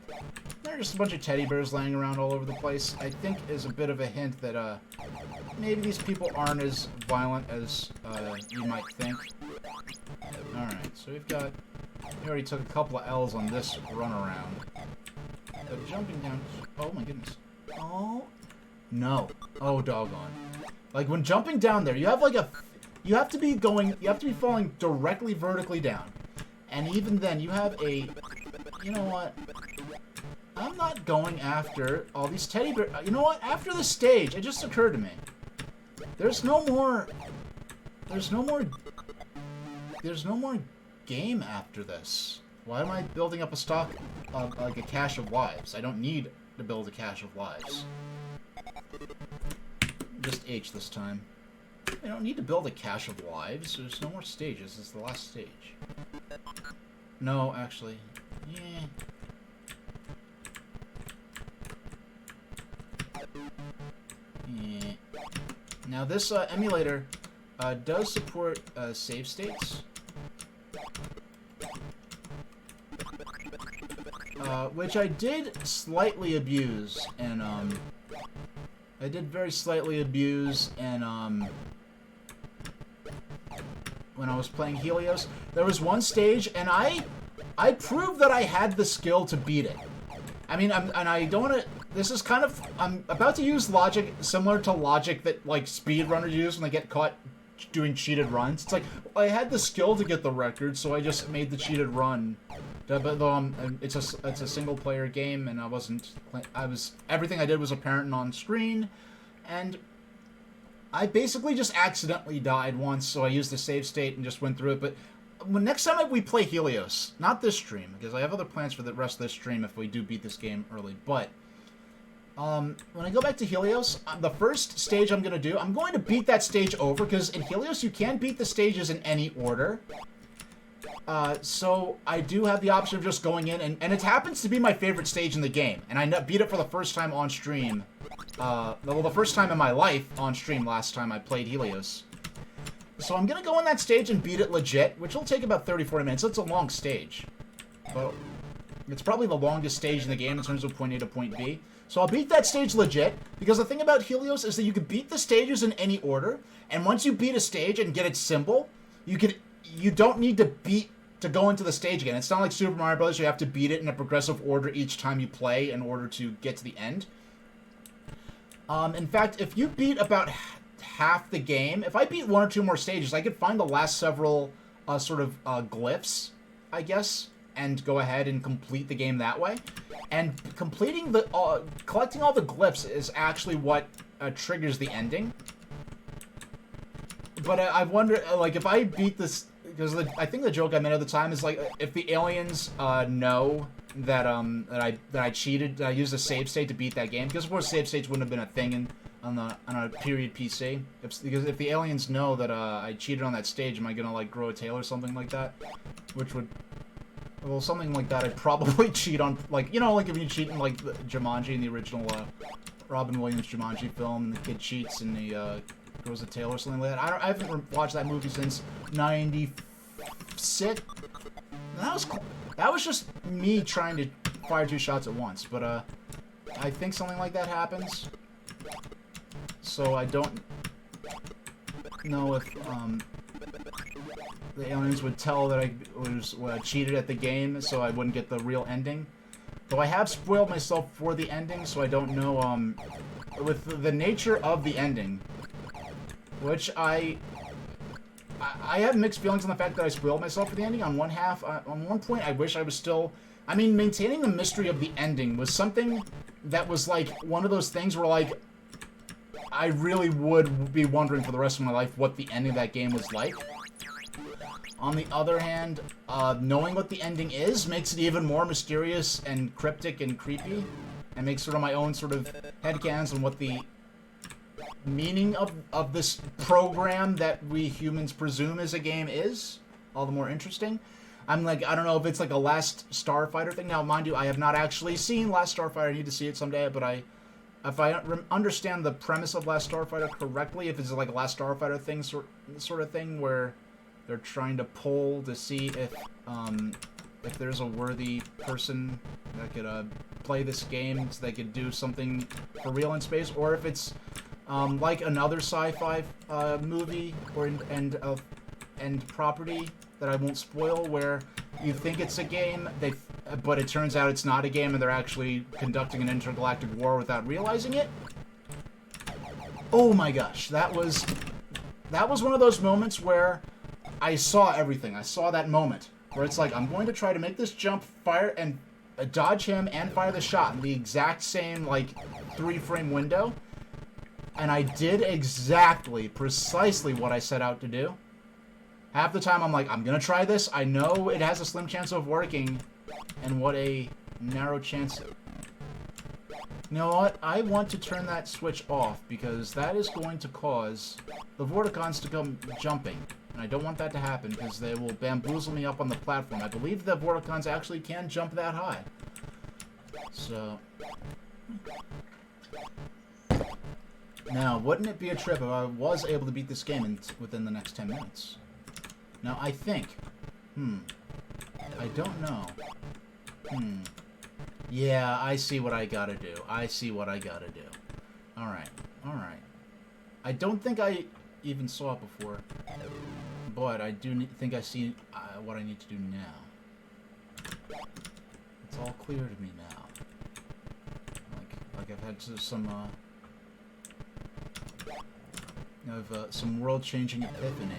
there are just a bunch of teddy bears laying around all over the place, I think is a bit of a hint that maybe these people aren't as violent as you might think. Alright, so we already took a couple of L's on this run around. But jumping down... Oh my goodness. Oh. No. Oh, doggone. Like, when jumping down there, you have like a... You have to be falling directly vertically down. And even then, you have a... You know what? I'm not going after all these teddy bears. You know what? After the stage, it just occurred to me. There's no more game after this. Why am I building up a stock of, like, a cache of lives? I don't need to build a cache of lives. Just H this time. I don't need to build a cache of lives. There's no more stages. This is the last stage. No, actually. Yeah. Yeah. Now this emulator does support save states. Which I did slightly abuse, and I did very slightly abuse, and when I was playing Helios, there was one stage, and I proved that I had the skill to beat it. I mean, I don't want to. This is kind of. I'm about to use logic similar to logic that like speedrunners use when they get caught doing cheated runs. It's like I had the skill to get the record, so I just made the cheated run. But though it's a single player game, and everything I did was apparent and on screen, and I basically just accidentally died once, so I used the save state and just went through it. But next time we play Helios, not this stream, because I have other plans for the rest of this stream if we do beat this game early, but when I go back to Helios, the first stage I'm going to beat that stage over, because in Helios you can beat the stages in any order. So I do have the option of just going in, and it happens to be my favorite stage in the game, and I beat it for the first time on stream. Well, the first time in my life on stream last time I played Helios. So I'm going to go on that stage and beat it legit, which will take about 30-40 minutes. It's a long stage. But it's probably the longest stage in the game in terms of point A to point B. So I'll beat that stage legit, because the thing about Helios is that you can beat the stages in any order, and once you beat a stage and get its symbol, you don't need to go into the stage again. It's not like Super Mario Bros. You have to beat it in a progressive order each time you play in order to get to the end. In fact, if you beat about half the game, if I beat one or two more stages, I could find the last several glyphs, I guess, and go ahead and complete the game that way. And collecting all the glyphs is actually what triggers the ending. But I wonder, like, if I beat this, because I think the joke I made at the time is like, if the aliens know that I cheated, I used a save state to beat that game, because of course save states wouldn't have been a thing on a period PC. Because if the aliens know that I cheated on that stage, am I gonna like grow a tail or something like that? Which would, well, something like that I'd probably cheat on, like, you know, like if you cheat in like the Jumanji in the original Robin Williams Jumanji film, and the kid cheats and he grows a tail or something like that. I haven't watched that movie since '96. That was just me trying to fire two shots at once, but I think something like that happens. So I don't know if the aliens would tell that I was cheated at the game, so I wouldn't get the real ending. Though I have spoiled myself for the ending, so I don't know with the nature of the ending, which I have mixed feelings on the fact that I spoiled myself for the ending. On one point, I wish I was still... I mean, maintaining the mystery of the ending was something that was, like, one of those things where, like, I really would be wondering for the rest of my life what the ending of that game was like. On the other hand, knowing what the ending is makes it even more mysterious and cryptic and creepy, and makes sort of my own sort of headcanons on what the meaning of this program that we humans presume is a game is all the more interesting. I'm like, I don't know if it's like a Last Starfighter thing. Now, mind you, I have not actually seen Last Starfighter. I need to see it someday, but if I understand the premise of Last Starfighter correctly, if it's like a Last Starfighter thing, sort of thing, where they're trying to poll to see if if there's a worthy person that could play this game, so they could do something for real in space, or if it's like another sci-fi movie or and property that I won't spoil, where you think it's a game, but it turns out it's not a game, and they're actually conducting an intergalactic war without realizing it. Oh my gosh, that was one of those moments where I saw everything. I saw that moment where it's like, I'm going to try to make this jump, fire, and dodge him, and fire the shot in the exact same, like, 3-frame window. And I did precisely what I set out to do. Half the time I'm like, I'm gonna try this. I know it has a slim chance of working. And what a narrow chance. You know what? I want to turn that switch off, because that is going to cause the Vorticons to come jumping. And I don't want that to happen, because they will bamboozle me up on the platform. I believe the Vorticons actually can jump that high. So... now, wouldn't it be a trip if I was able to beat this game within the next 10 minutes? Now, I think... I don't know. Yeah, I see what I gotta do. Alright, alright. I don't think I even saw it before. But I do think I see what I need to do now. It's all clear to me now. Like I've had some world-changing epiphany.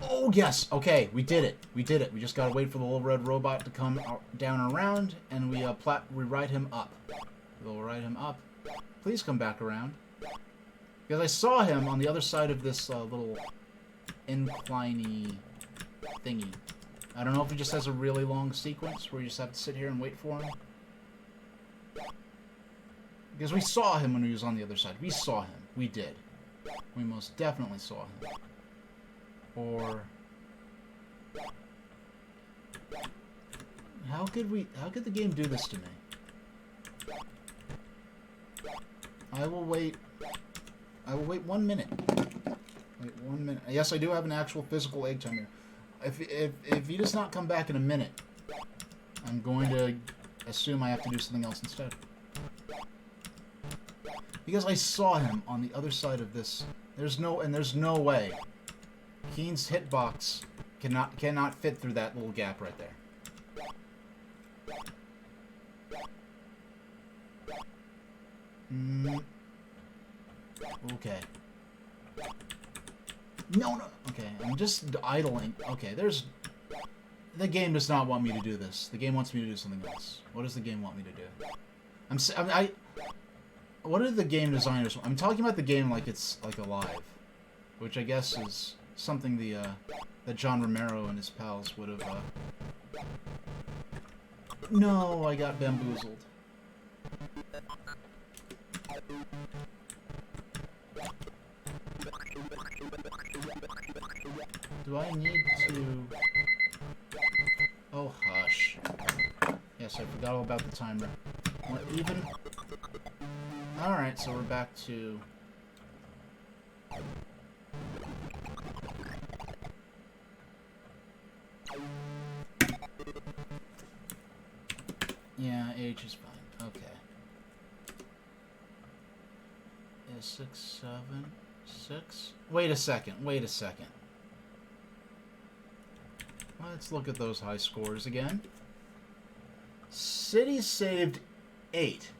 Oh, yes! Okay, we did it. We just gotta wait for the little red robot to come down around, and we ride him up. We'll ride him up. Please come back around. Because I saw him on the other side of this little incline-y thingy. I don't know if he just has a really long sequence where you just have to sit here and wait for him. Because we saw him when he was on the other side. We saw him. We did. We most definitely saw him. Or... how could the game do this to me? I will wait 1 minute. Wait 1 minute. Yes, I do have an actual physical egg timer. If he does not come back in a minute, I'm going to assume I have to do something else instead. Because I saw him on the other side of this. There's no way. Keen's hitbox cannot fit through that little gap right there. Okay. No. Okay, I'm just idling. Okay, the game does not want me to do this. The game wants me to do something else. What does the game want me to do? What are the game designers? I'm talking about the game like it's like alive, which I guess is something that John Romero and his pals would have. No, I got bamboozled. Do I need to... oh, hush. Yes, I forgot all about the timer. We're even... alright, so we're back to... yeah, H is fine. Okay. Is 6, 7, 6? Wait a second. Let's look at those high scores again. City saved 8.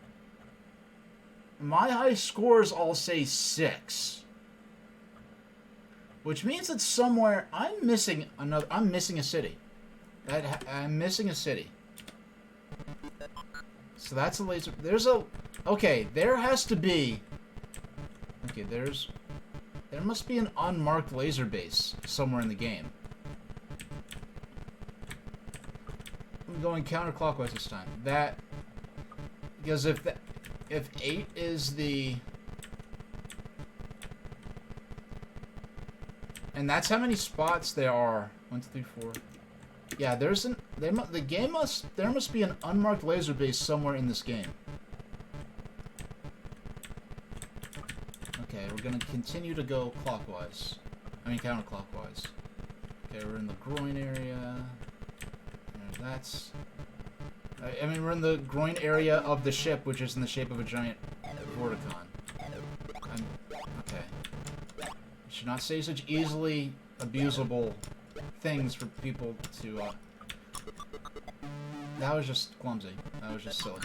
My high scores all say 6. Which means that somewhere I'm missing a city. I'm missing a city. So that's a laser. Okay, there has to be... okay, there must be an unmarked laser base somewhere in the game. I'm going counterclockwise this time. Because if 8 is the... and that's how many spots there are. 1, 2, 3, 4. Yeah, there must be an unmarked laser base somewhere in this game. Okay, we're gonna continue to go clockwise. I mean counterclockwise. Okay, we're in the groin area. That's... I mean, we're in the groin area of the ship, which is in the shape of a giant Vorticon. Okay. You should not say such easily abusable things for people to, That was just clumsy. That was just silly.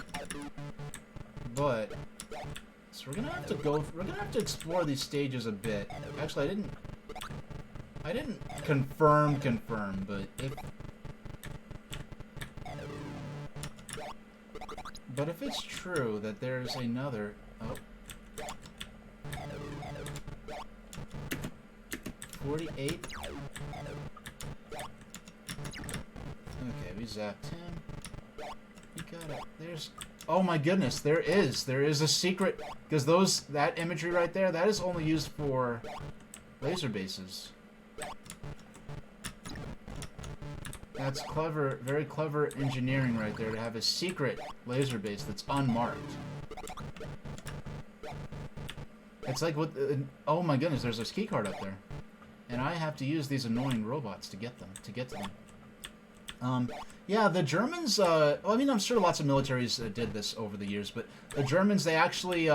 But... So we're gonna have to explore these stages a bit. Actually, I didn't confirm, but if it's true that there's another... Oh. 48? Okay, we zapped him. We got it. There's... Oh my goodness, there is a secret... Because that imagery right there, that is only used for laser bases. That's clever, very clever engineering right there to have a secret laser base that's unmarked. It's like what... oh my goodness, there's this keycard up there. And I have to use these annoying robots to get to them. Yeah, the Germans, well, I mean, I'm sure lots of militaries did this over the years, but the Germans, they actually,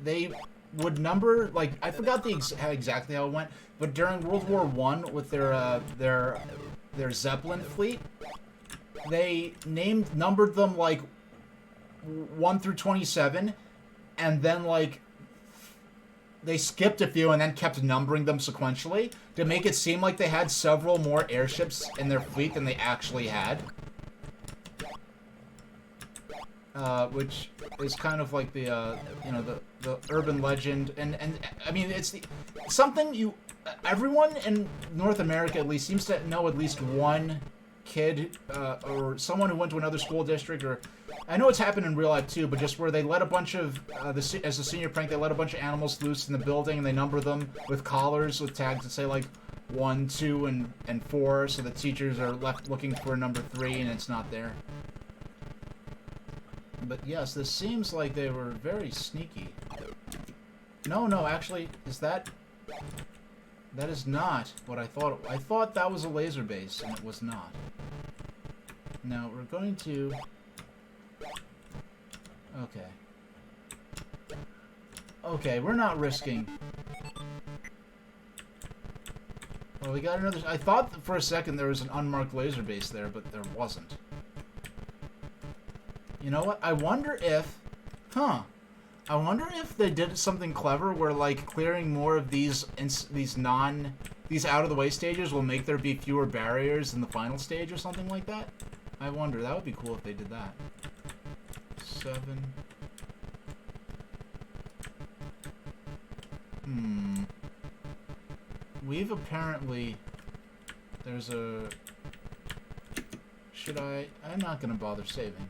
they would number, like, I forgot exactly how it went, but during World War I, with their Zeppelin fleet, they numbered them, like, 1 through 27, and then, like, they skipped a few and then kept numbering them sequentially to make it seem like they had several more airships in their fleet than they actually had. Which is kind of like the, you know, the urban legend. And I mean, it's something everyone in North America at least seems to know at least one kid, or someone who went to another school district, or I know it's happened in real life too, but just where they let a bunch of, as a senior prank, they let a bunch of animals loose in the building and they number them with collars with tags that say like 1, 2, and 4, so the teachers are left looking for number 3 and it's not there. But yes, this seems like they were very sneaky. No, actually, that is not what I thought. I thought that was a laser base, and it was not. Now, we're going to... Okay, we're not risking... Well, we got another... I thought for a second there was an unmarked laser base there, but there wasn't. You know what? I wonder if... I wonder if they did something clever where, like, clearing more of these out-of-the-way stages will make there be fewer barriers in the final stage or something like that. I wonder. That would be cool if they did that. 7. We've apparently... There's a... Should I... I'm not gonna bother saving.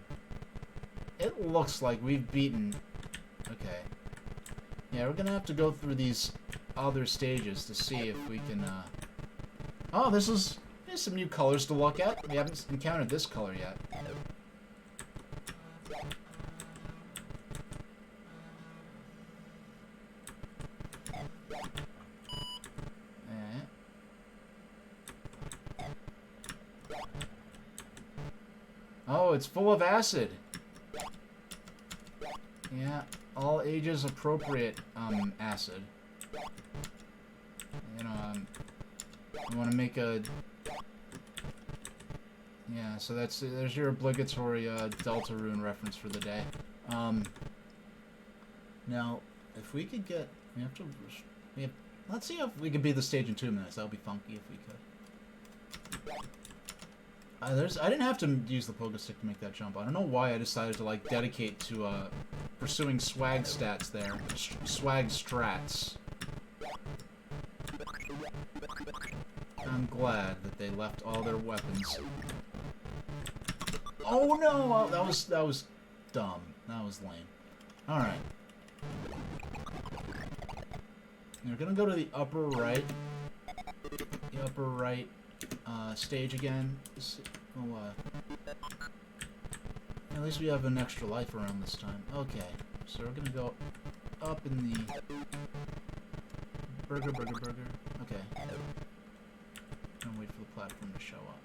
It looks like we've beaten... Okay. Yeah, we're gonna have to go through these other stages to see if we can, Oh, there's some new colors to look at. We haven't encountered this color yet. Oh, it's full of acid. Yeah, all ages appropriate, acid. You know, you want to make a... Yeah, so there's your obligatory, Deltarune reference for the day. Now, if we could get... let's see if we can beat the stage in 2 minutes. That would be funky if we could. I didn't have to use the pogo stick to make that jump. I don't know why I decided to, like, dedicate to, pursuing swag stats there. Swag strats. I'm glad that they left all their weapons. Oh no! That was dumb. That was lame. Alright. We're gonna go to the upper right. The upper right stage again. At least we have an extra life around this time. Okay, so we're gonna go up in the burger. Okay. try and wait for the platform to show up.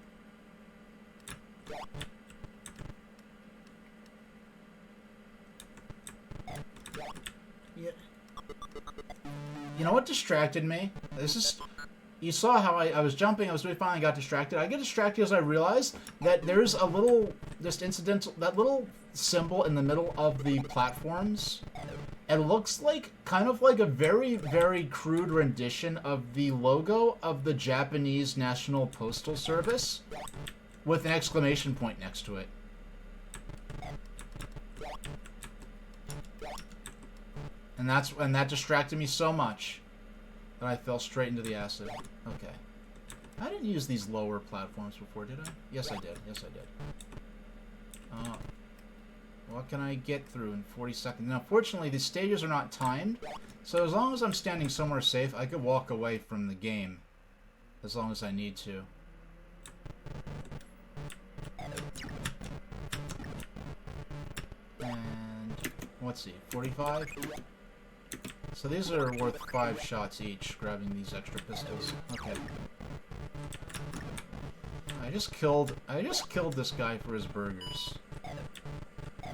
Yeah. You know what distracted me? This is... You saw how I was jumping, I was doing fine, I got distracted. I get distracted as I realized that there's a little, just incidental, that little symbol in the middle of the platforms. It looks like, kind of like a very, very crude rendition of the logo of the Japanese National Postal Service with an exclamation point next to it. And that distracted me so much that I fell straight into the acid. Okay. I didn't use these lower platforms before, did I? Yes, I did. Yes, I did. What can I get through in 40 seconds? Now, fortunately, these stages are not timed, so as long as I'm standing somewhere safe, I could walk away from the game as long as I need to. And let's see, 45? So these are worth 5 shots each, grabbing these extra pistols. Okay. I just killed this guy for his burgers.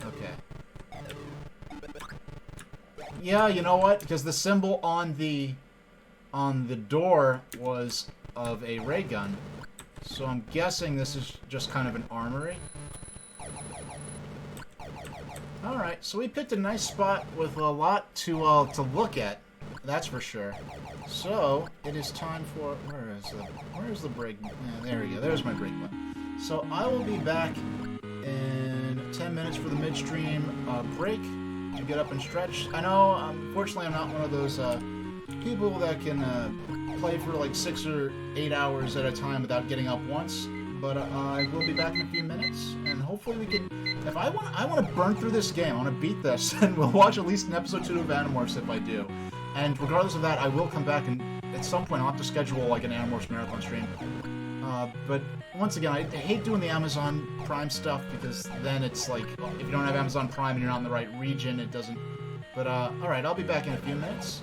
Okay. Yeah, you know what? Because the symbol on the door was of a ray gun. So I'm guessing this is just kind of an armory. Alright, so we picked a nice spot with a lot to look at. That's for sure. So, it is time for... Where is the break? Yeah, there we go. There's my break button. So, I will be back in 10 minutes for the midstream break to get up and stretch. I know, unfortunately, I'm not one of those people that can play for like 6 or 8 hours at a time without getting up once. But I will be back in a few minutes, and hopefully we can... If I want to burn through this game. I want to beat this, and we'll watch at least an episode 2 of Animorphs if I do. And regardless of that, I will come back, and at some point I'll have to schedule like an Animorphs marathon stream. But once again, I hate doing the Amazon Prime stuff, because then it's like, well, if you don't have Amazon Prime and you're not in the right region, it doesn't... But, alright, I'll be back in a few minutes.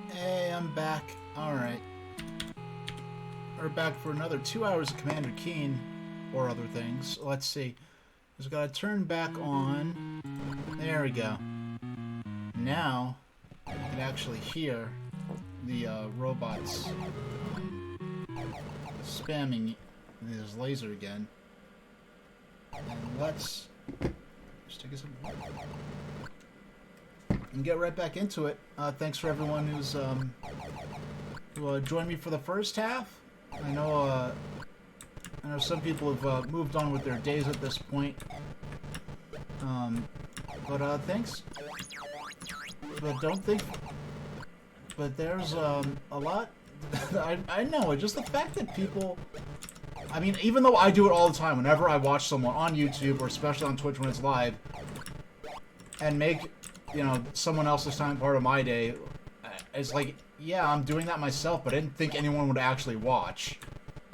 Hey, I'm back. Alright. We're back for another 2 hours of Commander Keen, or other things. Let's see. Just gotta turn back on. There we go. Now, you can actually hear the robots spamming his laser again. And let's just take a second and get right back into it. Thanks for everyone who's who joined me for the first half. I know some people have moved on with their days at this point. But thanks. But don't think. But there's a lot. I know. Just the fact that people. I mean, even though I do it all the time, whenever I watch someone on YouTube or especially on Twitch when it's live, and make, you know, someone else's time part of my day, it's like, yeah, I'm doing that myself, but I didn't think anyone would actually watch.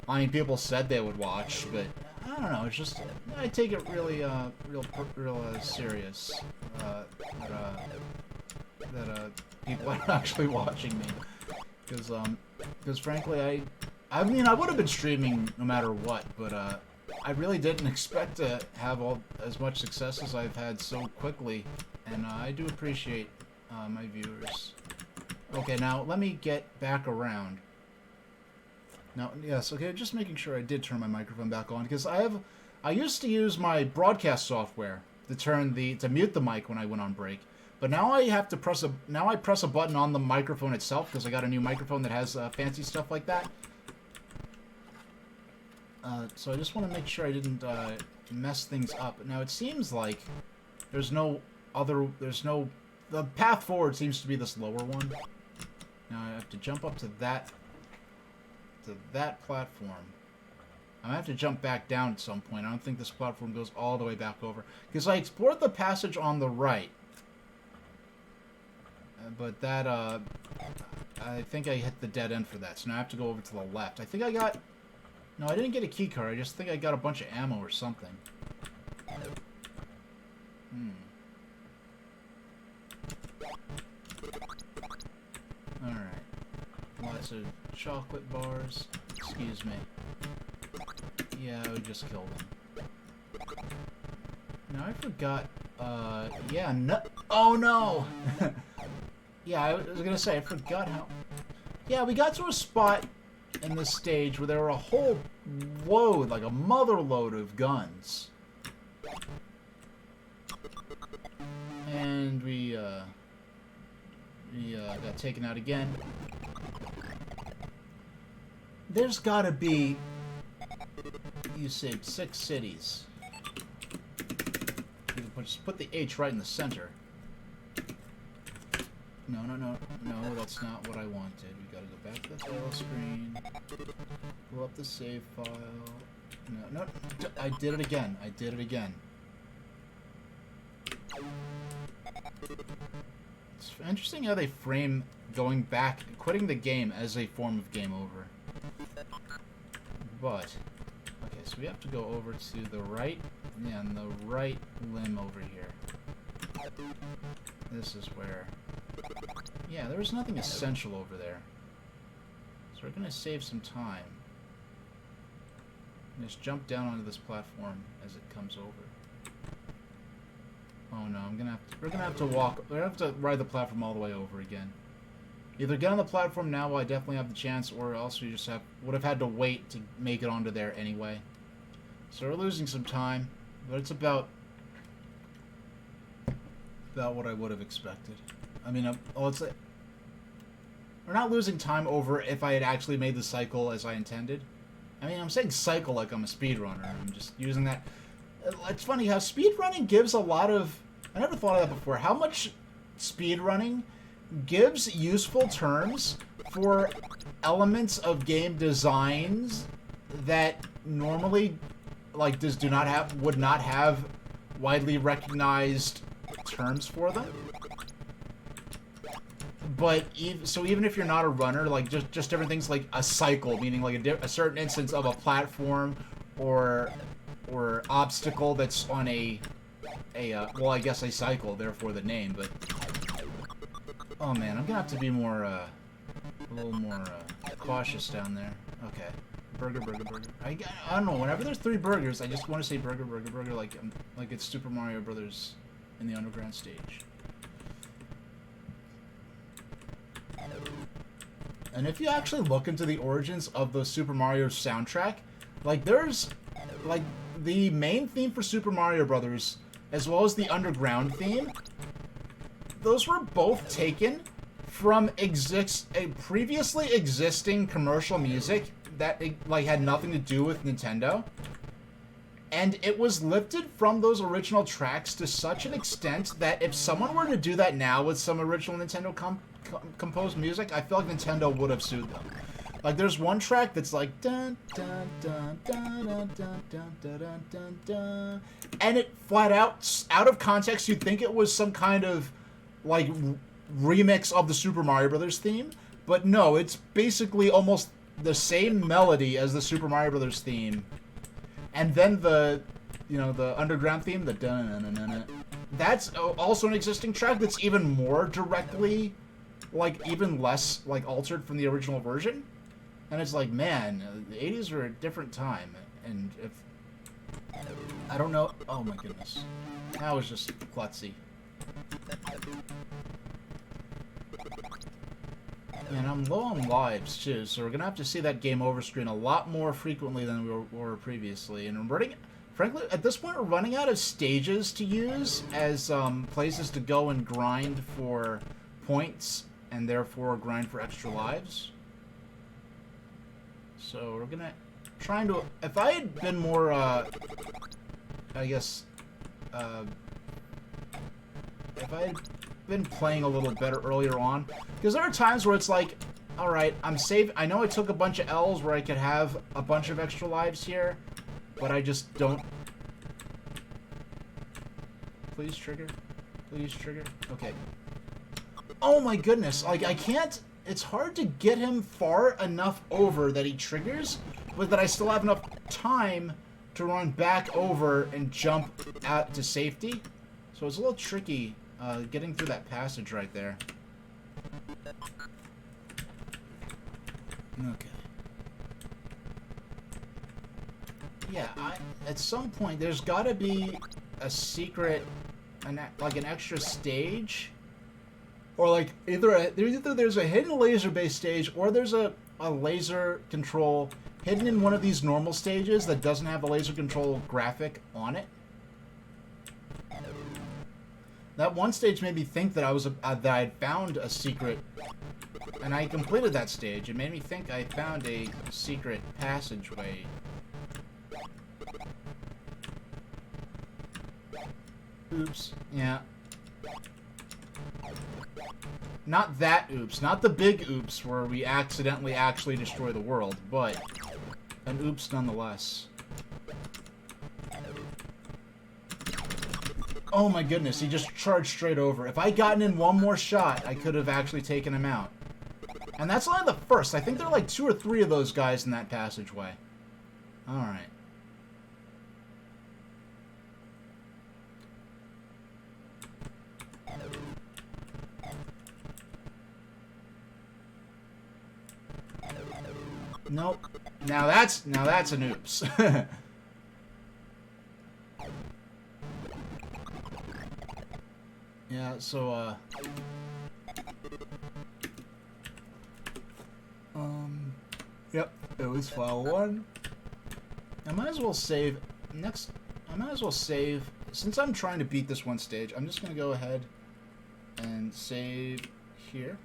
I mean, people said they would watch, but I don't know. It's just I take it really, real serious that people are actually watching me, because frankly, I mean, I would have been streaming no matter what, but I really didn't expect to have as much success as I've had so quickly, and I do appreciate my viewers. Okay, now let me get back around. Now, yes, okay, just making sure I did turn my microphone back on, because I used to use my broadcast software to mute the mic when I went on break, but now I have to press a button on the microphone itself, because I got a new microphone that has fancy stuff like that. So I just want to make sure I didn't mess things up. Now it seems like the path forward seems to be this lower one. Now I have to jump up to that platform. I'm gonna have to jump back down at some point. I don't think this platform goes all the way back over, because I explored the passage on the right, but that I think I hit the dead end for that. So now I have to go over to the left. I think I got. No, I didn't get a key card. I just think I got a bunch of ammo or something. Alright. Lots of chocolate bars. Excuse me. Yeah, we just killed him. Now I forgot, yeah, no- Oh no! Yeah, I was gonna say, I forgot how... Yeah, we got to a spot in this stage where there were a whole load, like a mother load of guns. And we got taken out again. There's gotta be, you say, 6 cities. Just put the H right in the center. No, that's not what I wanted. We gotta go back to the title screen. Pull up the save file. No, I did it again. It's interesting how they frame going back, quitting the game as a form of game over. But, okay, so we have to go over to the right, yeah, on the right limb over here. This is where, yeah, there was nothing essential over there. So we're going to save some time. And just jump down onto this platform as it comes over. Oh no, we're gonna have to ride the platform all the way over again. Either get on the platform now while I definitely have the chance, or else we just would have had to wait to make it onto there anyway. So we're losing some time, but it's about what I would have expected. I mean, let's say we're not losing time over if I had actually made the cycle as I intended. I mean, I'm saying cycle like I'm a speedrunner. I'm just using that. It's funny how speedrunning gives a lot of... I never thought of that before. How much speedrunning gives useful terms for elements of game designs that normally, like, would not have widely recognized terms for them. But even if you're not a runner, like just different things like a cycle, meaning like a certain instance of a platform or obstacle that's on well, I guess a cycle, therefore the name. But oh man, I'm gonna have to be more a little more cautious down there. Okay. Burger, burger, burger. I don't know. Whenever there's 3 burgers, I just want to say burger, burger, burger, like it's Super Mario Brothers in the underground stage. And if you actually look into the origins of the Super Mario soundtrack, like there's like the main theme for Super Mario Brothers, as well as the underground theme, those were both taken from previously existing commercial music that like had nothing to do with Nintendo, and it was lifted from those original tracks to such an extent that if someone were to do that now with some original Nintendo composed music, I feel like Nintendo would have sued them. Like there's one track that's like dun dun dun dun dun dun dun dun dun dun, and it flat out of context you'd think it was some kind of like remix of the Super Mario Brothers theme, but no, it's basically almost the same melody as the Super Mario Brothers theme, and then the underground theme, the dun. That's also an existing track that's even more directly, like even less like altered from the original version, and it's like, man, the 80s were a different time, and if I don't know, oh my goodness, that was just klutzy. And I'm low on lives, too, so we're going to have to see that game over screen a lot more frequently than we were previously. And frankly, at this point, we're running out of stages to use as places to go and grind for points, and therefore grind for extra lives. So we're going to try to... If I had been more, I guess... if I had been playing a little better earlier on, because there are times where it's like, alright, I'm safe. I know I took a bunch of L's where I could have a bunch of extra lives here, but I just don't. Please trigger. Please trigger. Okay. Oh my goodness, like I can't, it's hard to get him far enough over that he triggers, but that I still have enough time to run back over and jump out to safety. So it's a little tricky getting through that passage right there. Okay. Yeah, at some point there's got to be a secret, like an extra stage, or like either there's a hidden laser-based stage, or there's a laser control hidden in one of these normal stages that doesn't have a laser control graphic on it. That one stage made me think that that I had found a secret, and I completed that stage. It made me think I found a secret passageway. Oops. Yeah. Not that oops. Not the big oops where we accidentally actually destroy the world, but an oops nonetheless. Oh my goodness, he just charged straight over. If I'd gotten in one more shot, I could have actually taken him out. And that's only the first. I think there are like 2 or 3 of those guys in that passageway. Alright. Nope. Now that's an oops. Yeah, so, yep, it was file 1. I might as well save, since I'm trying to beat this one stage, I'm just going to go ahead and save here.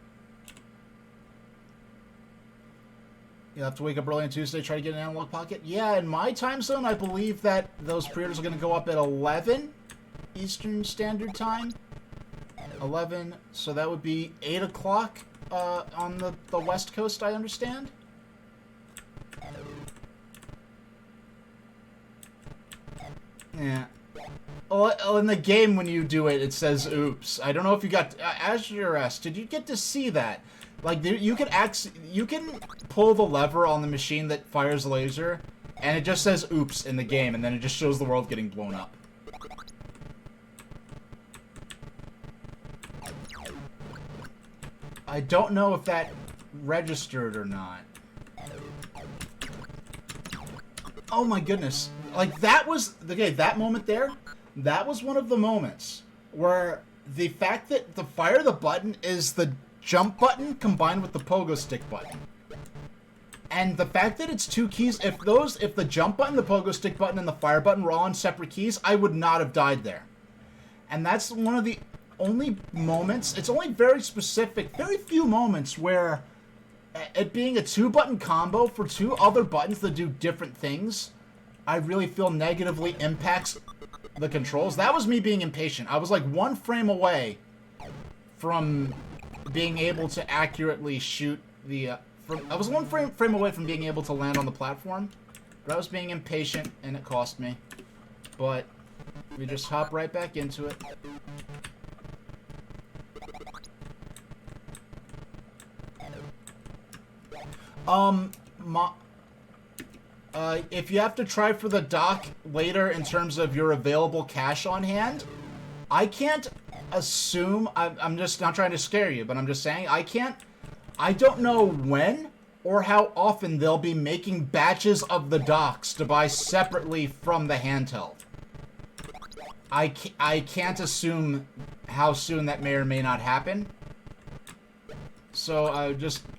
You'll have to wake up early on Tuesday to try to get an analog pocket. Yeah, in my time zone, I believe that those pre-orders are going to go up at 11 Eastern Standard Time. 11, so that would be 8 o'clock on the West Coast, I understand. Yeah. Well, in the game, when you do it, it says oops. I don't know if you got... Azure S, did you get to see that? Like, you can pull the lever on the machine that fires a laser, and it just says oops in the game, and then it just shows the world getting blown up. I don't know if that registered or not. Oh my goodness. Like, that was... Okay, that moment there, that was one of the moments where the fact that the fire the button is the jump button combined with the pogo stick button. And the fact that it's 2 keys, if the jump button, the pogo stick button, and the fire button were all on separate keys, I would not have died there. And that's one of the only moments, it's only very specific, very few moments where it being a 2-button combo for 2 other buttons that do different things, I really feel negatively impacts the controls. That was me being impatient. I was like 1 frame away from being able to accurately shoot the... I was 1 frame away from being able to land on the platform, but I was being impatient, and it cost me. But we just hop right back into it. If you have to try for the dock later in terms of your available cash on hand, I can't assume, I'm just not trying to scare you, but I'm just saying, I don't know when or how often they'll be making batches of the docks to buy separately from the handheld. I can't assume how soon that may or may not happen. So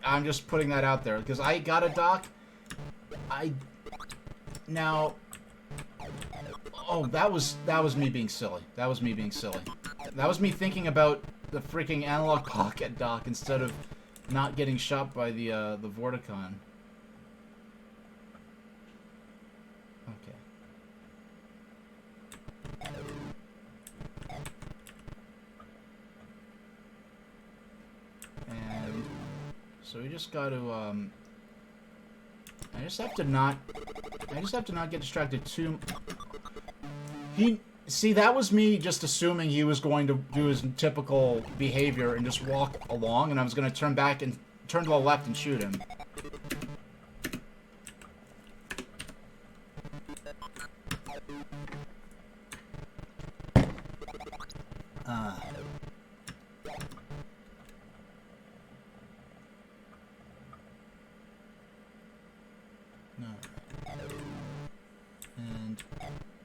I'm just putting that out there because I got a dock. Now, oh, that was me being silly. That was me being silly. That was me thinking about the freaking analog pocket dock instead of not getting shot by the Vorticon. Okay. And so we just got to I just have to not get distracted too. See, that was me just assuming he was going to do his typical behavior and just walk along, and I was going to turn back and turn to the left and shoot him. And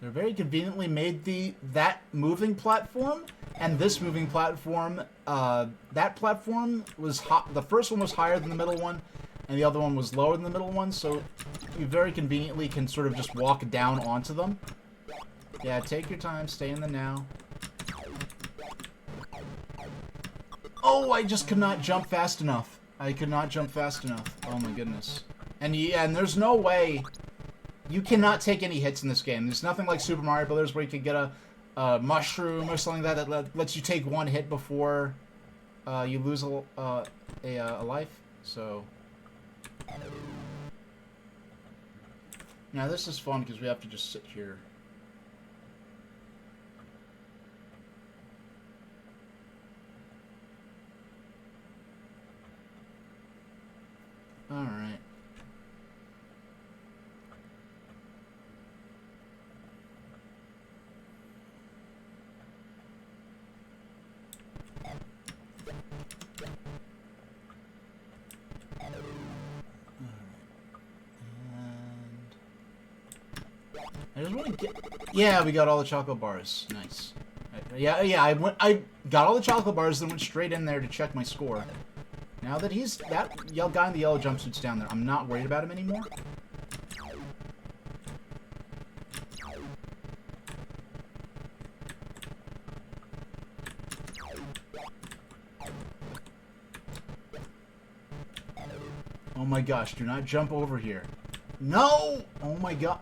they're very conveniently made that moving platform and this moving platform. That platform was the first one was higher than the middle one, and the other one was lower than the middle one. So you very conveniently can sort of just walk down onto them. Yeah, take your time, stay in the now. Oh, I just could not jump fast enough. I could not jump fast enough. Oh my goodness. And yeah, and there's no way. You cannot take any hits in this game. There's nothing like Super Mario Brothers where you can get a mushroom or something like that that lets you take 1 hit before you lose a life. So now this is fun because we have to just sit here. All right. I just want to get... Yeah, we got all the chocolate bars. Nice. Yeah, I got all the chocolate bars, then went straight in there to check my score. Now that that guy in the yellow jumpsuit's down there, I'm not worried about him anymore. Oh my gosh, do not jump over here. No! Oh my god.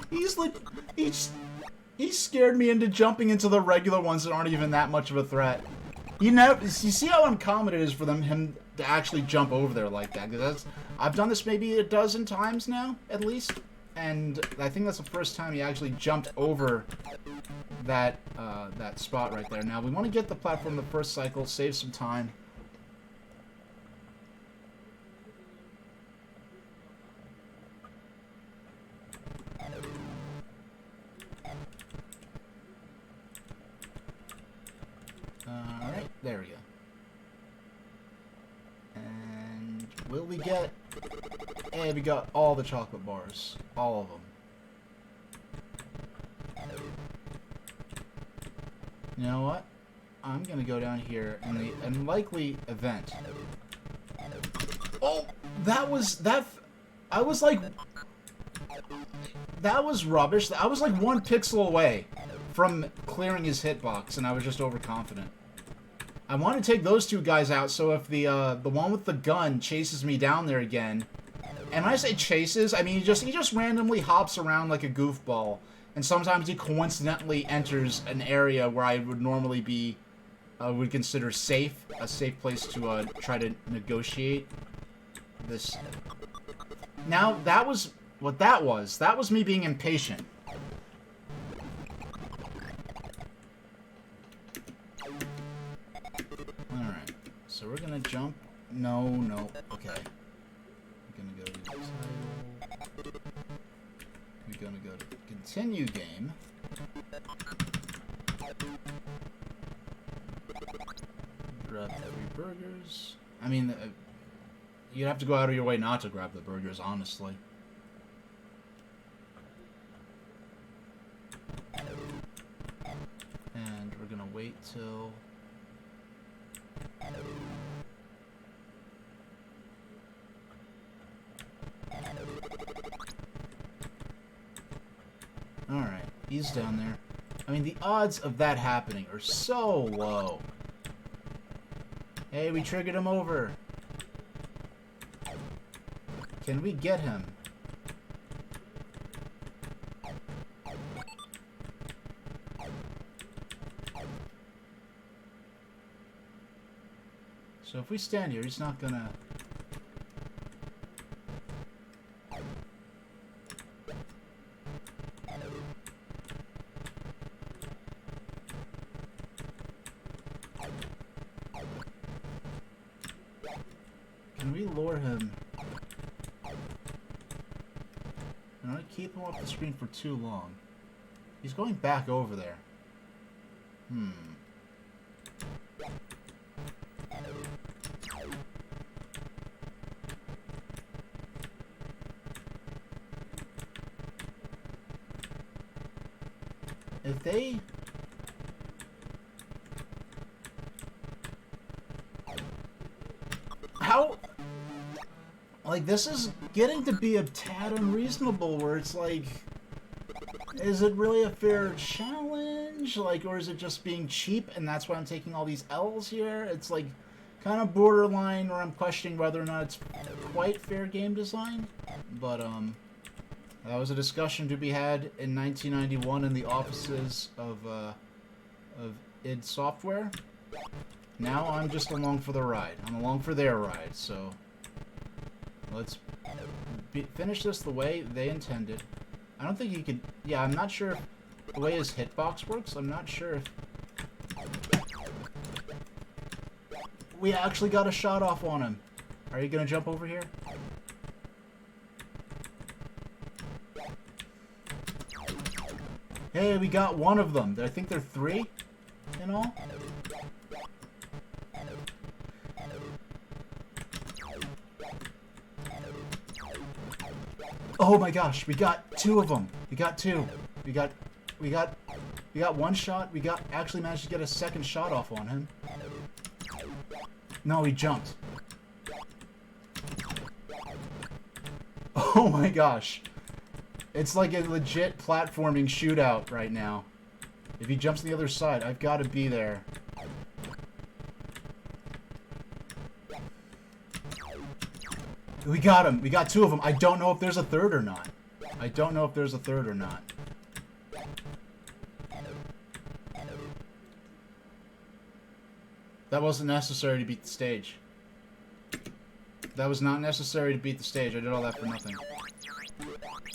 He's like, he scared me into jumping into the regular ones that aren't even that much of a threat. You see how uncommon it is for him to actually jump over there like that. I've done this maybe a dozen times now, at least, and I think that's the first time he actually jumped over that that spot right there. Now we want to get the platform the first cycle, save some time. Alright, there we go. Will we get... Hey, we got all the chocolate bars. All of them. You know what? I'm gonna go down here in the unlikely event. Oh! That was... That... I was like... That was rubbish. I was like 1 pixel away from clearing his hitbox, and I was just overconfident. I want to take those 2 guys out, so if the one with the gun chases me down there again, and when I say chases, I mean he just randomly hops around like a goofball, and sometimes he coincidentally enters an area where I would normally be, would consider safe, a safe place to try to negotiate this. Now that was what that was. That was me being impatient. Alright, so we're gonna jump. No, okay. We're gonna go to the title. We're gonna go to continue game. Grab 3 burgers. I mean, you'd have to go out of your way not to grab the burgers, honestly. And we're gonna wait till... Alright, he's down there. I mean, the odds of that happening are so low. Hey, we triggered him over. Can we get him? So if we stand here, he's not gonna... Can we lure him? I don't keep him off the screen for too long. He's going back over there. If they... How... Like, this is getting to be a tad unreasonable, where it's like... Is it really a fair challenge? Like, or is it just being cheap, and that's why I'm taking all these L's here? It's like, kind of borderline, where I'm questioning whether or not it's quite fair game design. But, that was a discussion to be had in 1991 in the offices of id Software. Now I'm just along for the ride. I'm along for their ride, so let's finish this the way they intended. I don't think he could... Yeah, I'm not sure if the way his hitbox works. I'm not sure if... We actually got a shot off on him. Are you gonna jump over here? Hey, we got one of them. I think they're 3 in all. Oh my gosh, we got 2 of them. We got 2. We got 1 shot. We actually managed to get a second shot off on him. No, he jumped. Oh my gosh. It's like a legit platforming shootout right now. If he jumps on the other side, I've got to be there. We got him. We got 2 of them. I don't know if there's a third or not. I don't know if there's a third or not. That wasn't necessary to beat the stage. That was not necessary to beat the stage. I did all that for nothing.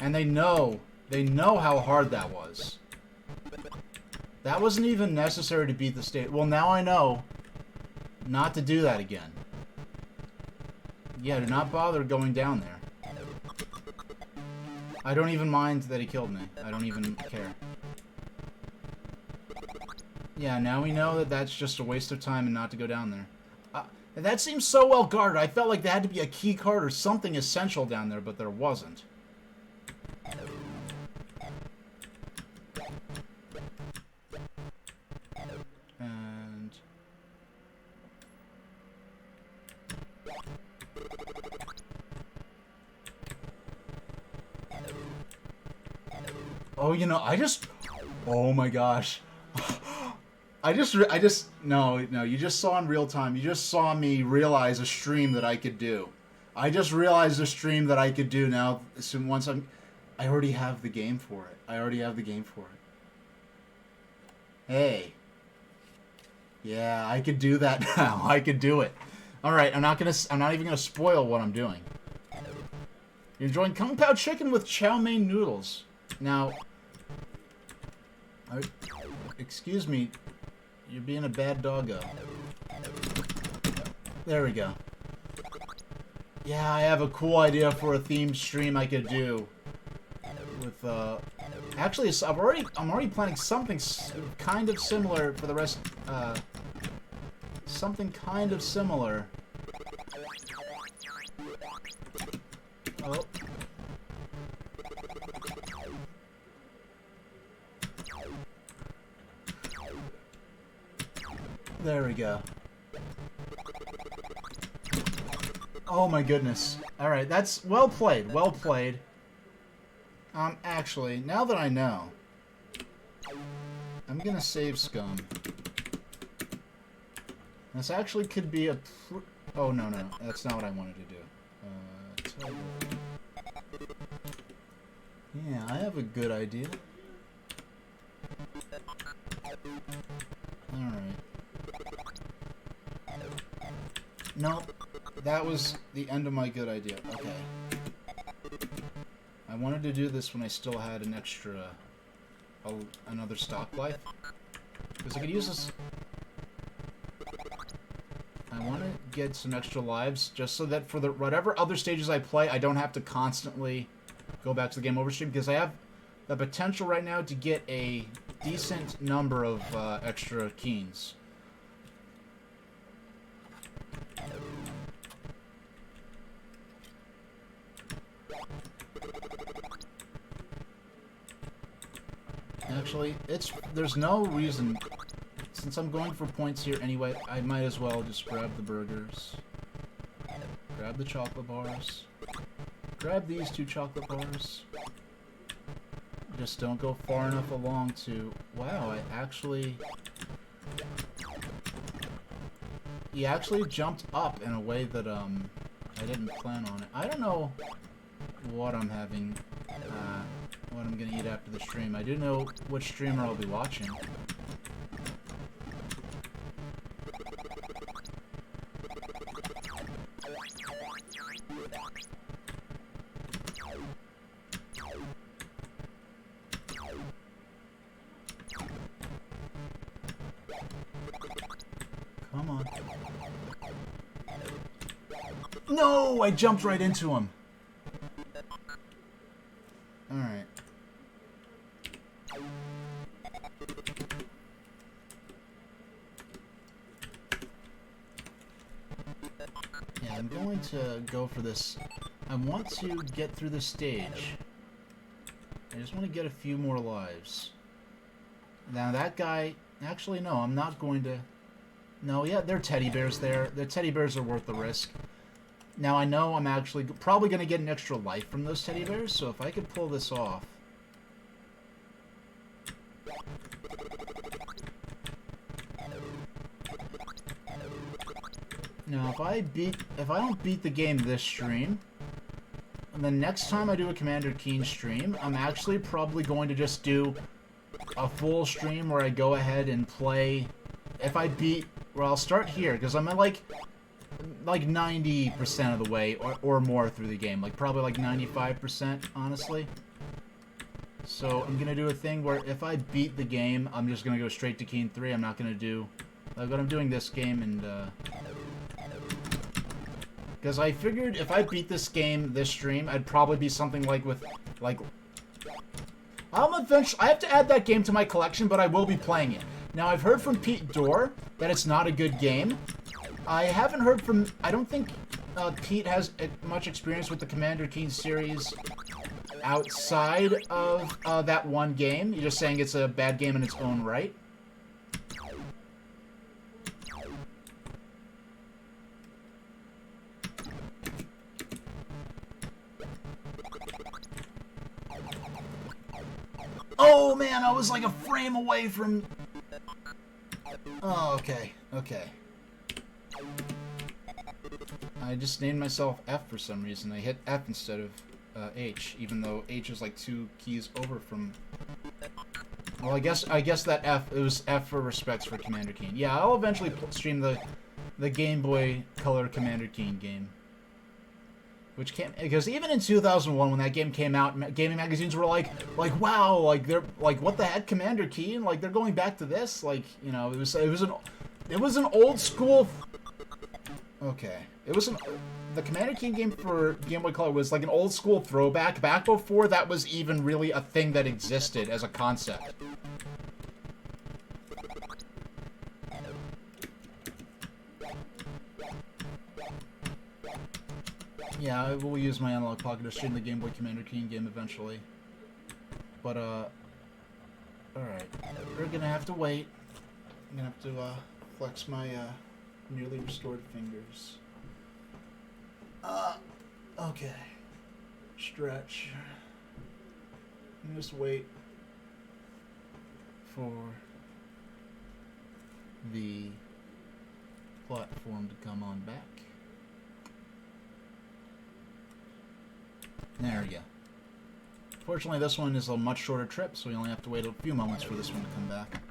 And they know how hard that was. That wasn't even necessary to beat the stage. Well, now I know not to do that again. Yeah, do not bother going down there. I don't even mind that he killed me. I don't even care. Yeah, now we know that that's just a waste of time and not to go down there. That seems so well guarded. I felt like there had to be a key card or something essential down there, but there wasn't. And... oh, you know, oh my gosh. No, you just saw in real time. You just saw me realize a stream that I could do. I just realized a stream that I could do now. So once I already have the game for it. I already have the game for it. Hey. Yeah, I could do that now. I could do it. All right, I'm not even gonna spoil what I'm doing. You're enjoying Kung Pao chicken with chow mein noodles. Now, excuse me. You're being a bad doggo. There we go. Yeah, I have a cool idea for a themed stream I could do. With actually, I'm already planning something kind of similar for the rest. Something kind of similar. Oh. There we go. Oh my goodness. Alright, that's well played, well played. Actually, now that I know, I'm gonna save Scum. This actually could be a oh, no, that's not what I wanted to do. Yeah, I have a good idea. Alright. No, that was the end of my good idea. Okay. I wanted to do this when I still had an extra, another stock life. Because I could use this. I want to get some extra lives just so that for the whatever other stages I play, I don't have to constantly go back to the game over stream. Because I have the potential right now to get a decent number of extra keens. Actually, there's no reason, since I'm going for points here anyway, I might as well just grab the burgers, grab the chocolate bars, grab these 2 chocolate bars, just don't go far enough along to, wow, he actually jumped up in a way that, I didn't plan on it. I don't know what I'm having, what I'm gonna eat after the stream. I do know which streamer I'll be watching. Come on. No! I jumped right into him. Alright. Yeah, I'm going to go for this. I want to get through this stage. I just want to get a few more lives. Now that guy... Actually, no, I'm not going to... No, yeah, there are teddy bears there. The teddy bears are worth the risk. Now, I know I'm actually probably going to get an extra life from those teddy bears, so if I could pull this off... Now, if I don't beat the game this stream, and the next time I do a Commander Keen stream, I'm actually probably going to just do a full stream where I go ahead and play. If I beat, well, I'll start here because I'm at like 90% of the way or more through the game, like probably like 95%, honestly. So I'm gonna do a thing where if I beat the game, I'm just gonna go straight to Keen 3. I'm not gonna do like what I'm doing this game, and because I figured if I beat this game this stream, I'd probably be something like with like I'll eventually I have to add that game to my collection, but I will be playing it. Now I've heard from Pete Dorr that it's not a good game. I haven't heard from... I don't think Pete has much experience with the Commander Keen series outside of that one game. You're just saying it's a bad game in its own right. Oh, man, I was like a frame away from... Oh, okay. Okay. I just named myself F for some reason. I hit F instead of H, even though H is like 2 keys over from... Well, I guess that F, it was F for respects for Commander Keen. Yeah, I'll eventually stream the Game Boy Color Commander Keen game. Which came, because even in 2001 when that game came out, gaming magazines were like wow, like they're like, what the heck, Commander Keen? Like they're going back to this? Like, you know, it was an old school. Okay, the Commander Keen game for Game Boy Color was like an old school throwback back before that was even really a thing that existed as a concept. Yeah, I will use my analog pocket to stream the Game Boy Commander Keen game eventually. But, alright. We're gonna have to wait. I'm gonna have to, flex my, nearly restored fingers. Okay. Stretch. And just wait for the platform to come on back. There we go. Fortunately, this one is a much shorter trip, so we only have to wait a few moments for this one to come back.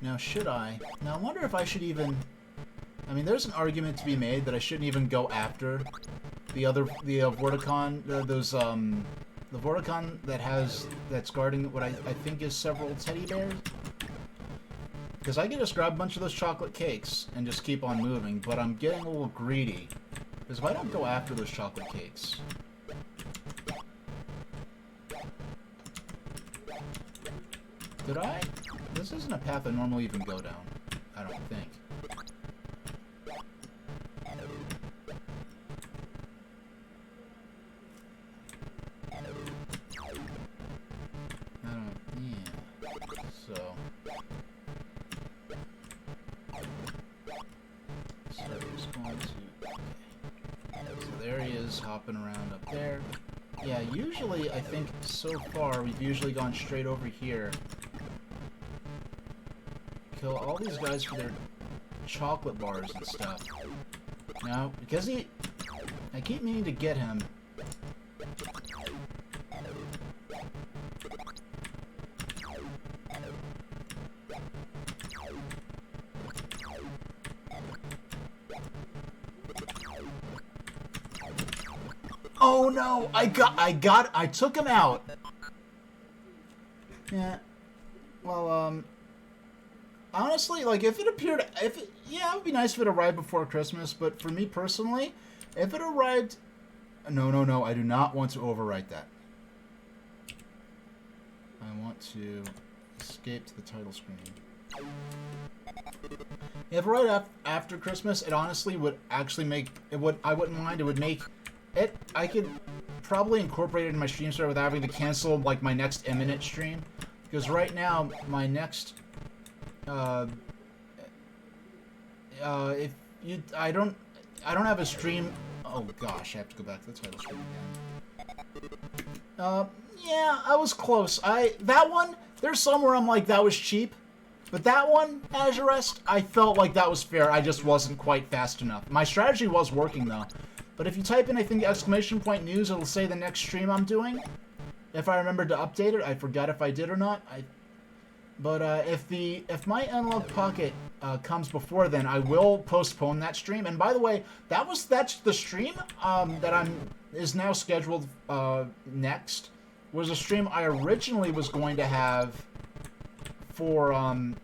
Now, Now, I wonder if I should even... I mean, there's an argument to be made that I shouldn't even go after the Vorticon, the Vorticon that's guarding what I think is several teddy bears. Because I can just grab a bunch of those chocolate cakes and just keep on moving, but I'm getting a little greedy. Because if I don't go after those chocolate cakes... Did I? This isn't a path I normally even go down, I don't think. Hopping around up there. Yeah, usually, I think, so far, we've usually gone straight over here. Kill all these guys for their chocolate bars and stuff. Now, because I keep meaning to get him. Oh no! I took him out! Yeah. Well, honestly, like, yeah, it would be nice if it arrived before Christmas, but for me personally, if it arrived... No, I do not want to overwrite that. I want to escape to the title screen. If right after Christmas, it honestly would actually make... I wouldn't mind, it would make... I could probably incorporate it in my stream start without having to cancel, like, my next imminent stream. Because right now, my next, I don't have a stream. Oh gosh, I have to go back to the title screen again. Yeah, I was close. That one, there's somewhere I'm like, that was cheap. But that one, Azure Rest, I felt like that was fair. I just wasn't quite fast enough. My strategy was working, though. But if you type in, I think, ! news, it'll say the next stream I'm doing. If I remember to update it, I forgot if I did or not. But if my analog pocket comes before then, I will postpone that stream. And by the way, that's the stream that is now scheduled next. Was a stream I originally was going to have for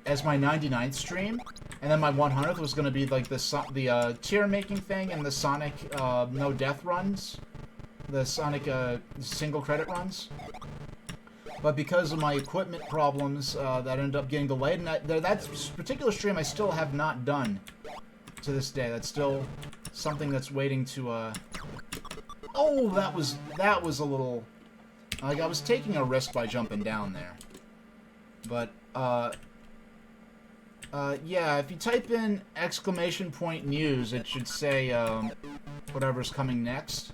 as my 99th stream. And then my 100th was going to be like the tier making thing and the Sonic no death runs. the Sonic single credit runs. But because of my equipment problems, that ended up getting delayed. And that particular stream I still have not done to this day. That's still something that's waiting to, Oh, that was a little... Like, I was taking a risk by jumping down there. But, yeah, if you type in !news, it should say, whatever's coming next.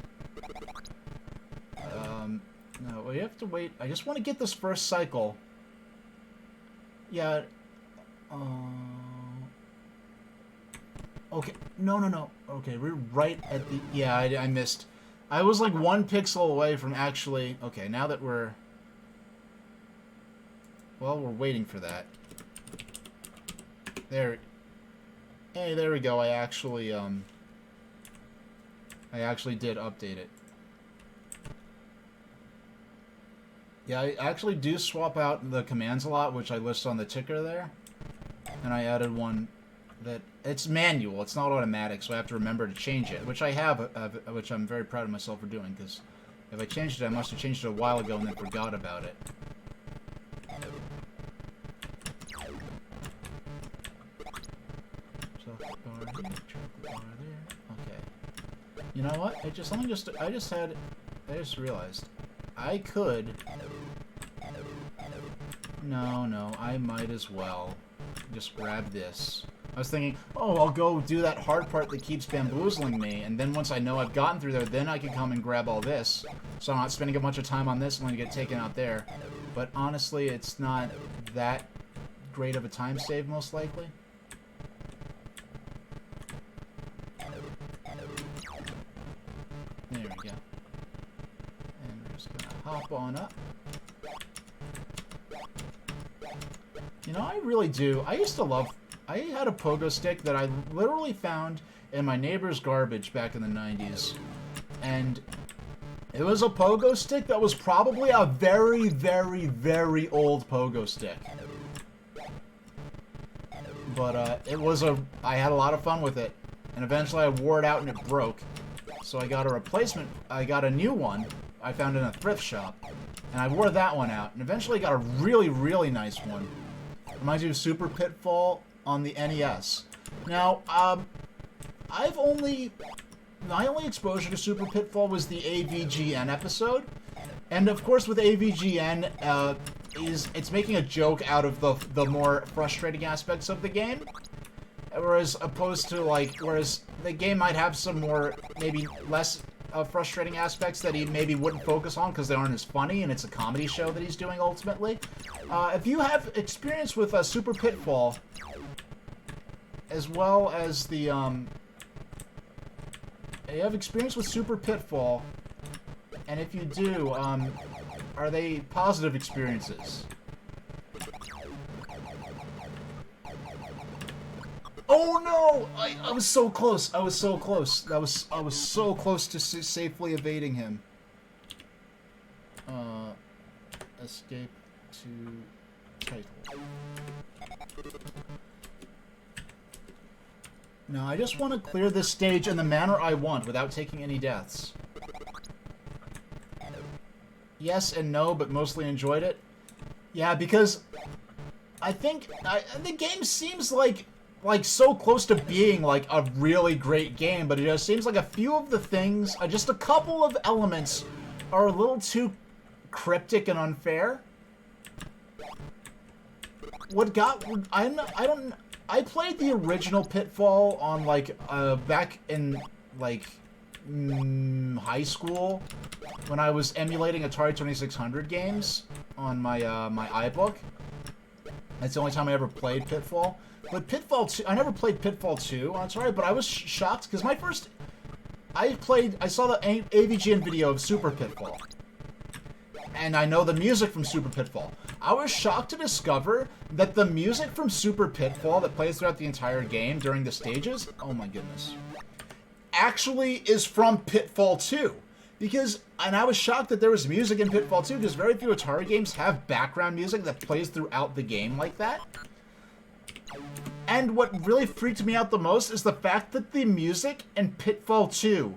No, we have to wait. I just want to get this first cycle. Yeah. Okay. No. Okay, we're right at the... Yeah, I missed. I was like 1 pixel away from actually... Okay, now that we're... Well, we're waiting for that. There. Hey, there we go. I actually did update it. Yeah, I actually do swap out the commands a lot, which I list on the ticker there. And I added one that... It's manual, it's not automatic, so I have to remember to change it, which I have, which I'm very proud of myself for doing, because if I changed it, I must have changed it a while ago and then forgot about it. Chocolate bar here, chocolate bar there. Okay. You know what? I just realized. I could... No, I might as well just grab this. I was thinking, oh, I'll go do that hard part that keeps bamboozling me, and then once I know I've gotten through there, then I can come and grab all this. So I'm not spending a bunch of time on this and then get taken out there. But honestly, it's not that great of a time save, most likely. There we go. And we're just gonna hop on up. You know, I really do. I used to love... I had a pogo stick that I literally found in my neighbor's garbage back in the 90s. And it was a pogo stick that was probably a very, very, very old pogo stick. But it was I had a lot of fun with it. And eventually I wore it out and it broke. So I got a replacement. I got a new one I found in a thrift shop. And I wore that one out. And eventually got a really, really nice one. Reminds me of Super Pitfall on the NES. Now, my only exposure to Super Pitfall was the AVGN episode. And of course with AVGN, it's making a joke out of the more frustrating aspects of the game. Whereas the game might have some more, maybe less frustrating aspects that he maybe wouldn't focus on because they aren't as funny, and it's a comedy show that he's doing ultimately. If you have experience with Super Pitfall, as well as the, you have experience with Super Pitfall, and if you do, are they positive experiences? Oh no! I was so close. I was so close. I was so close to safely evading him. Escape to title. Now I just want to clear this stage in the manner I want without taking any deaths. Yes and no, but mostly enjoyed it. Yeah, because I think the game seems like so close to being like a really great game, but it just seems like a few of the things, just a couple of elements, are a little too cryptic and unfair. I played the original Pitfall on back in high school when I was emulating Atari 2600 games on my my iBook. That's the only time I ever played Pitfall. But Pitfall 2, I never played Pitfall 2 on Atari, but I was shocked because I saw the AVGN video of Super Pitfall. And I know the music from Super Pitfall. I was shocked to discover that the music from Super Pitfall that plays throughout the entire game during the stages, oh my goodness, actually is from Pitfall 2. And I was shocked that there was music in Pitfall 2 because very few Atari games have background music that plays throughout the game like that. And what really freaked me out the most is the fact that the music in Pitfall 2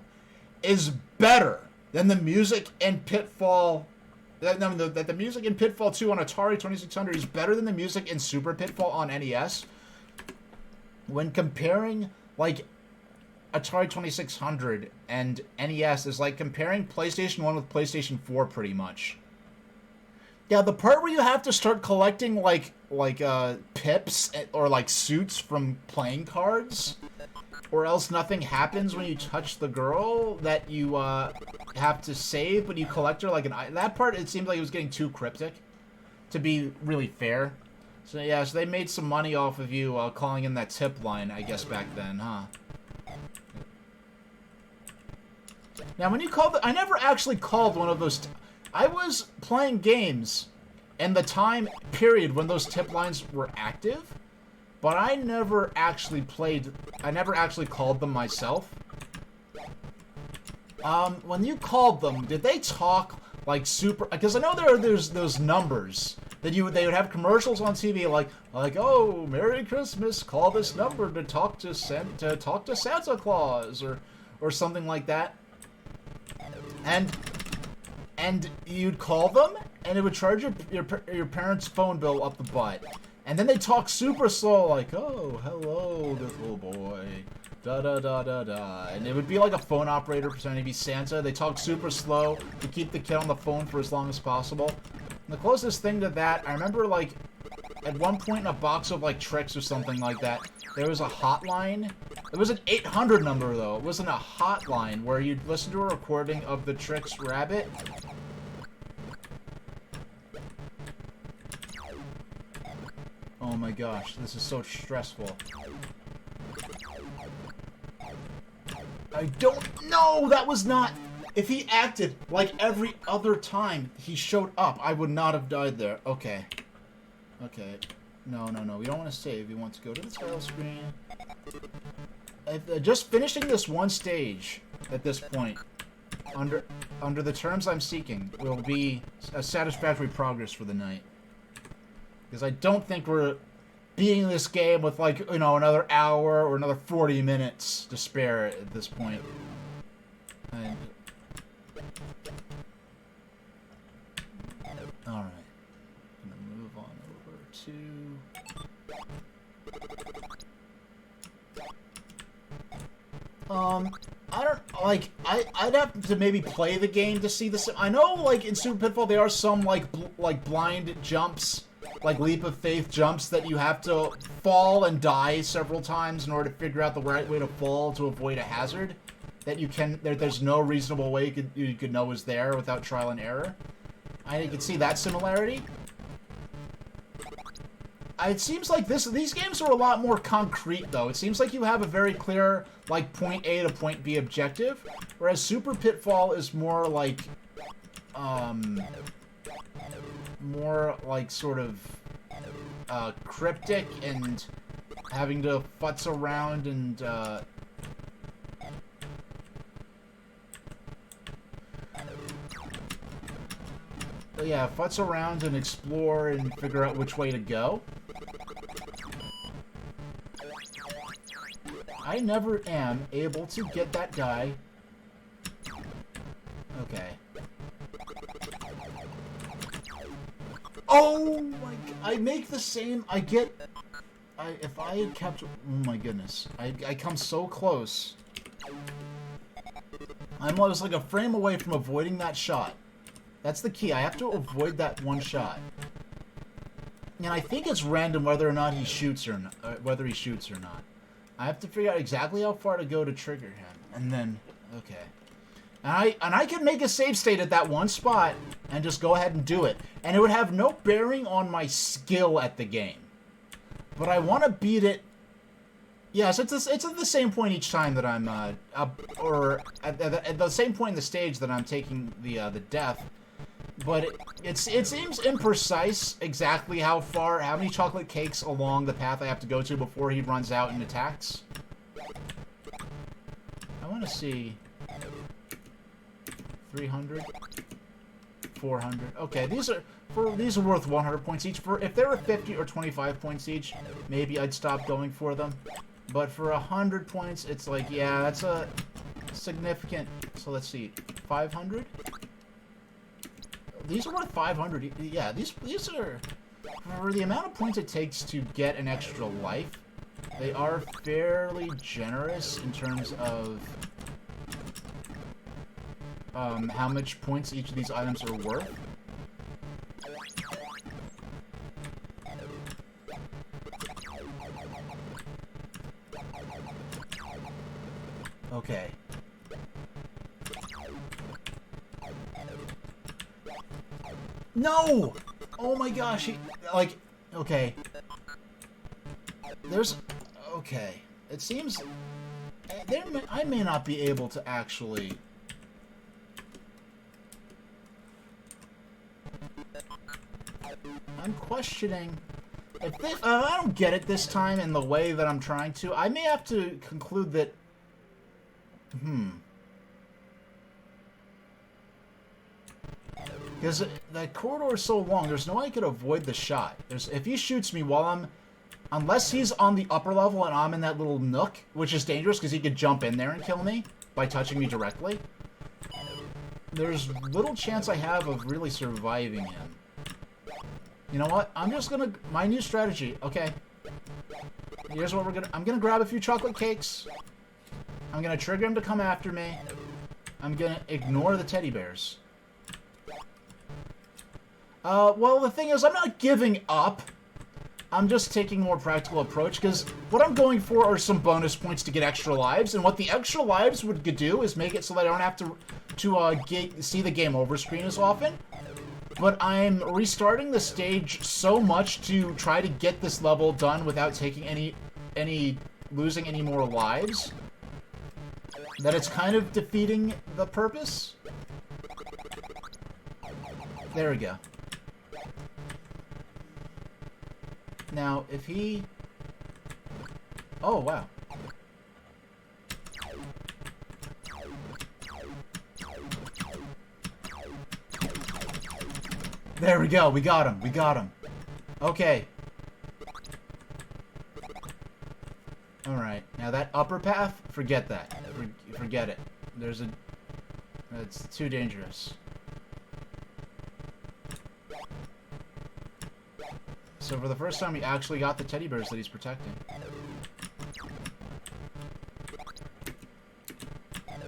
is better then the music in Pitfall... That the music in Pitfall 2 on Atari 2600 is better than the music in Super Pitfall on NES. When comparing, like, Atari 2600 and NES is like comparing PlayStation 1 with PlayStation 4 pretty much. Yeah, the part where you have to start collecting, like pips or, like, suits from playing cards, or else nothing happens when you touch the girl that you, have to save, but you collect her like an... That part, it seemed like it was getting too cryptic, to be really fair. So, yeah, so they made some money off of you, calling in that tip line, I guess, back then, huh? Now, when you called... I never actually called one of those... I was playing games in the time period when those tip lines were active, but I never actually played... I never actually called them myself. When you called them, did they talk like super... Because I know there's those numbers that they would have commercials on TV like, oh, Merry Christmas, call this number to talk to Santa Claus or something like that. And you'd call them, and it would charge your parents' phone bill up the butt. And then they talk super slow, like, oh, hello, little boy, da-da-da-da-da. And it would be like a phone operator pretending to be Santa. They talk super slow to keep the kid on the phone for as long as possible. And the closest thing to that, I remember, like, at one point in a box of, like, tricks or something like that, there was a hotline. It was an 800 number, though. It wasn't a hotline where you'd listen to a recording of the Tricks Rabbit. Oh my gosh, this is so stressful. I don't know! That was not... If he acted like every other time he showed up, I would not have died there. Okay. Okay. No. We don't want to save. We want to go to the title screen. Just finishing this one stage at this point, under the terms I'm seeking, will be a satisfactory progress for the night. Because I don't think we're beating this game with, like, you know, another hour or another 40 minutes to spare at this point. And... Alright. Gonna move on over to... I don't, like, I'd have to maybe play the game to see this. I know, like, in Super Pitfall there are some, like, blind jumps, like leap of faith jumps that you have to fall and die several times in order to figure out the right way to fall to avoid a hazard that you can, there's no reasonable way you could know is there without trial and error. I can see that similarity. It seems like these games are a lot more concrete, though. It seems like you have a very clear, like, point A to point B objective, whereas Super Pitfall is more like, sort of, cryptic and having to futz around and, yeah, futz around and explore and figure out which way to go. I never am able to get that guy. Okay. Oh my god, I make the same, if I had kept, oh my goodness, I come so close. I was like a frame away from avoiding that shot. That's the key, I have to avoid that one shot. And I think it's random whether or not he shoots or not, I have to figure out exactly how far to go to trigger him, and then, okay. And I can make a save state at that one spot and just go ahead and do it. And it would have no bearing on my skill at the game. But I want to beat it. Yes, it's at the same point each time that I'm, or at the same point in the stage that I'm taking the death. But it seems imprecise exactly how many chocolate cakes along the path I have to go to before he runs out and attacks. I want to see... 300, 400. Okay, these are worth 100 points each. If they were 50 or 25 points each, maybe I'd stop going for them. But for 100 points, it's like, yeah, that's a significant. So let's see. 500? These are worth 500. Yeah, these are... For the amount of points it takes to get an extra life, they are fairly generous in terms of how much points each of these items are worth. Okay. No! Oh my gosh, like, okay. There's, okay. It seems, I may not be able to actually... I'm questioning, if I don't get it this time in the way that I'm trying to, I may have to conclude that, because that corridor is so long, there's no way I could avoid the shot. If he shoots me while I'm... Unless he's on the upper level and I'm in that little nook, which is dangerous because he could jump in there and kill me by touching me directly, there's little chance I have of really surviving him. You know what? I'm just gonna... My new strategy. Okay. Here's what we're gonna... I'm gonna grab a few chocolate cakes. I'm gonna trigger him to come after me. I'm gonna ignore the teddy bears. Well, the thing is, I'm not giving up. I'm just taking a more practical approach, because what I'm going for are some bonus points to get extra lives, and what the extra lives would do is make it so that I don't have to see the game over screen as often. But I'm restarting the stage so much to try to get this level done without taking losing any more lives, that it's kind of defeating the purpose. There we go. Now, if he... Oh, wow. There we go. We got him. We got him. Okay. Alright. Now, that upper path, forget that. Forget it. There's a... It's too dangerous. So for the first time, he actually got the teddy bears that he's protecting.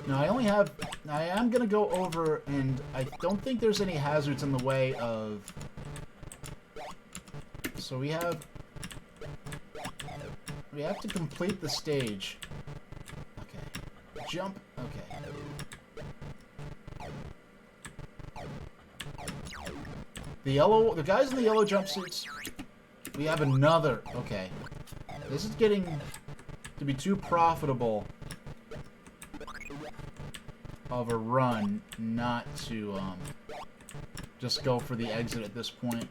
Now, I am going to go over, and I don't think there's any hazards in the way of... So we have to complete the stage. Okay. Jump. Okay. The guys in the yellow jumpsuits... We have another... Okay. This is getting to be too profitable of a run not to just go for the exit at this point.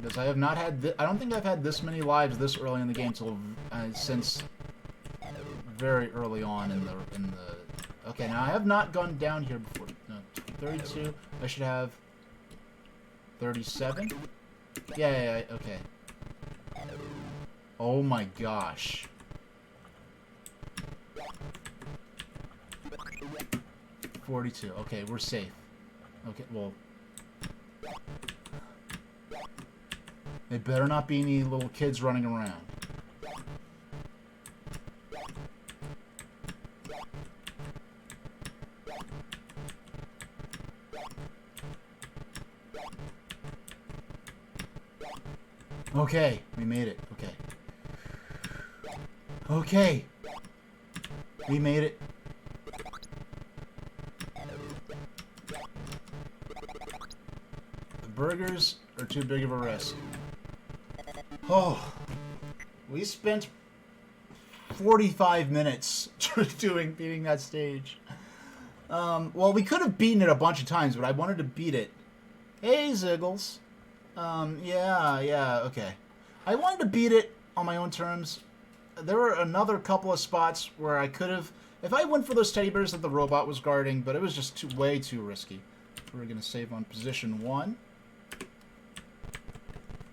Because I have not had... I don't think I've had this many lives this early in the game since very early on in the... Okay, now I have not gone down here before. No, 32. I should have... 37? Yeah, okay. Oh my gosh. 42. Okay, we're safe. Okay, well... There better not be any little kids running around. Okay, we made it. Okay. Okay. We made it. The burgers are too big of a risk. Oh. We spent 45 minutes beating that stage. Well, we could have beaten it a bunch of times, but I wanted to beat it. Hey, Ziggles. Yeah, okay. I wanted to beat it on my own terms. There were another couple of spots where I could have... If I went for those teddy bears that the robot was guarding, but it was just way too risky. We're going to save on position 1.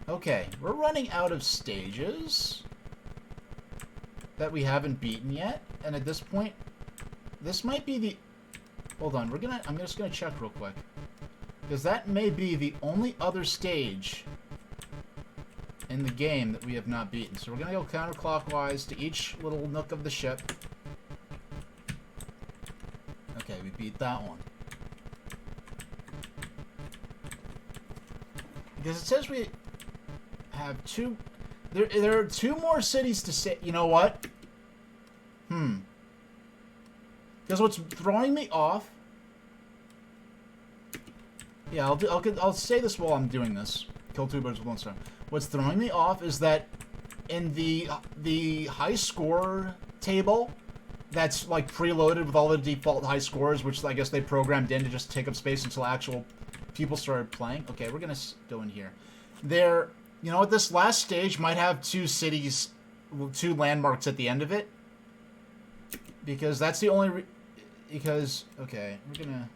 Okay, we're running out of stages that we haven't beaten yet. And at this point, this might be the... Hold on, I'm just gonna check real quick. Because that may be the only other stage in the game that we have not beaten. So we're gonna go counterclockwise to each little nook of the ship. Okay, we beat that one. Because it says we have two... There are 2 more cities to say... You know what? Because what's throwing me off... Yeah, I'll say this while I'm doing this. Kill 2 birds with 1 stone. What's throwing me off is that in the high score table, that's like preloaded with all the default high scores, which I guess they programmed in to just take up space until actual people started playing. Okay, we're gonna go in here. You know what? This last stage might have 2 cities, 2 landmarks at the end of it, because that's the only. Because okay, we're gonna.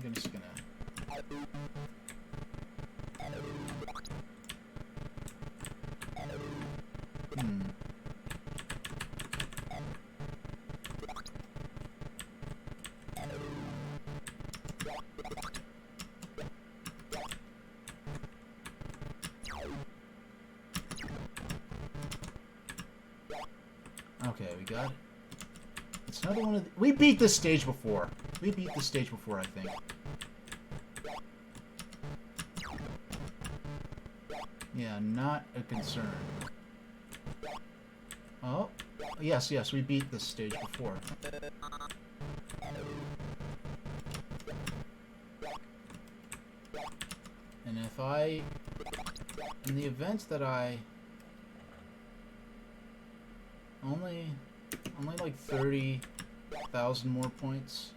I'm just gonna. Okay, we got it. It's another one of the... We beat this stage before. I think. Yeah, not a concern. Oh, yes, we beat this stage before. And if in the event that I only like 30,000 more points.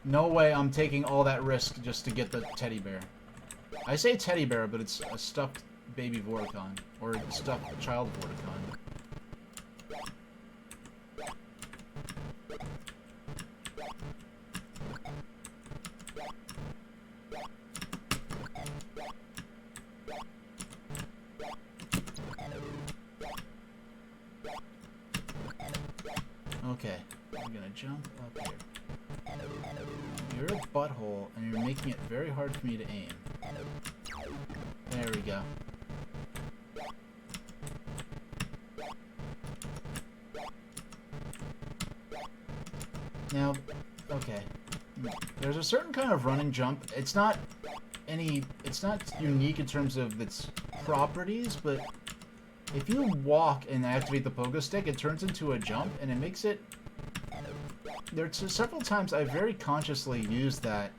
No way I'm taking all that risk just to get the teddy bear. I say teddy bear, but it's a stuffed baby Vorticon. Or a stuffed child Vorticon. Okay, I'm gonna jump up here. You're a butthole, and you're making it very hard for me to aim. There we go. Now, okay. There's a certain kind of running jump. It's not unique in terms of its properties, but if you walk and activate the pogo stick, it turns into a jump, and it makes it... There's several times I very consciously used that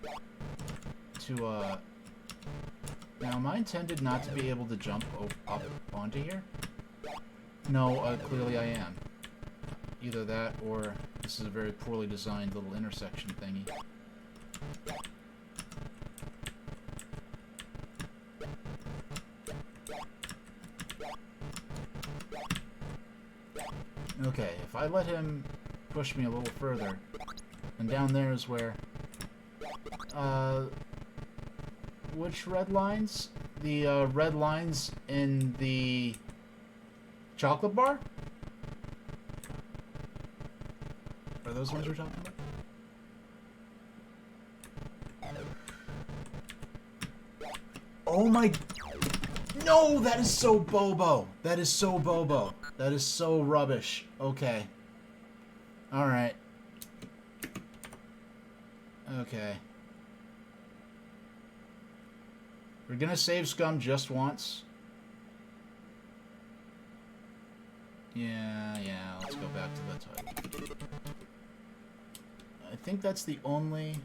to, Now, am I intended not to be able to jump up onto here? No, clearly I am. Either that, or this is a very poorly designed little intersection thingy. Okay, if I let him push me a little further, and down there is where, which red lines? The, red lines in the chocolate bar? Are those ones we're talking about? Oh my... No, that is so Bobo. That is so Bobo. That is so rubbish. Okay. Alright. Okay. We're gonna save Scum just once. Yeah, let's go back to the title. I think that's the only...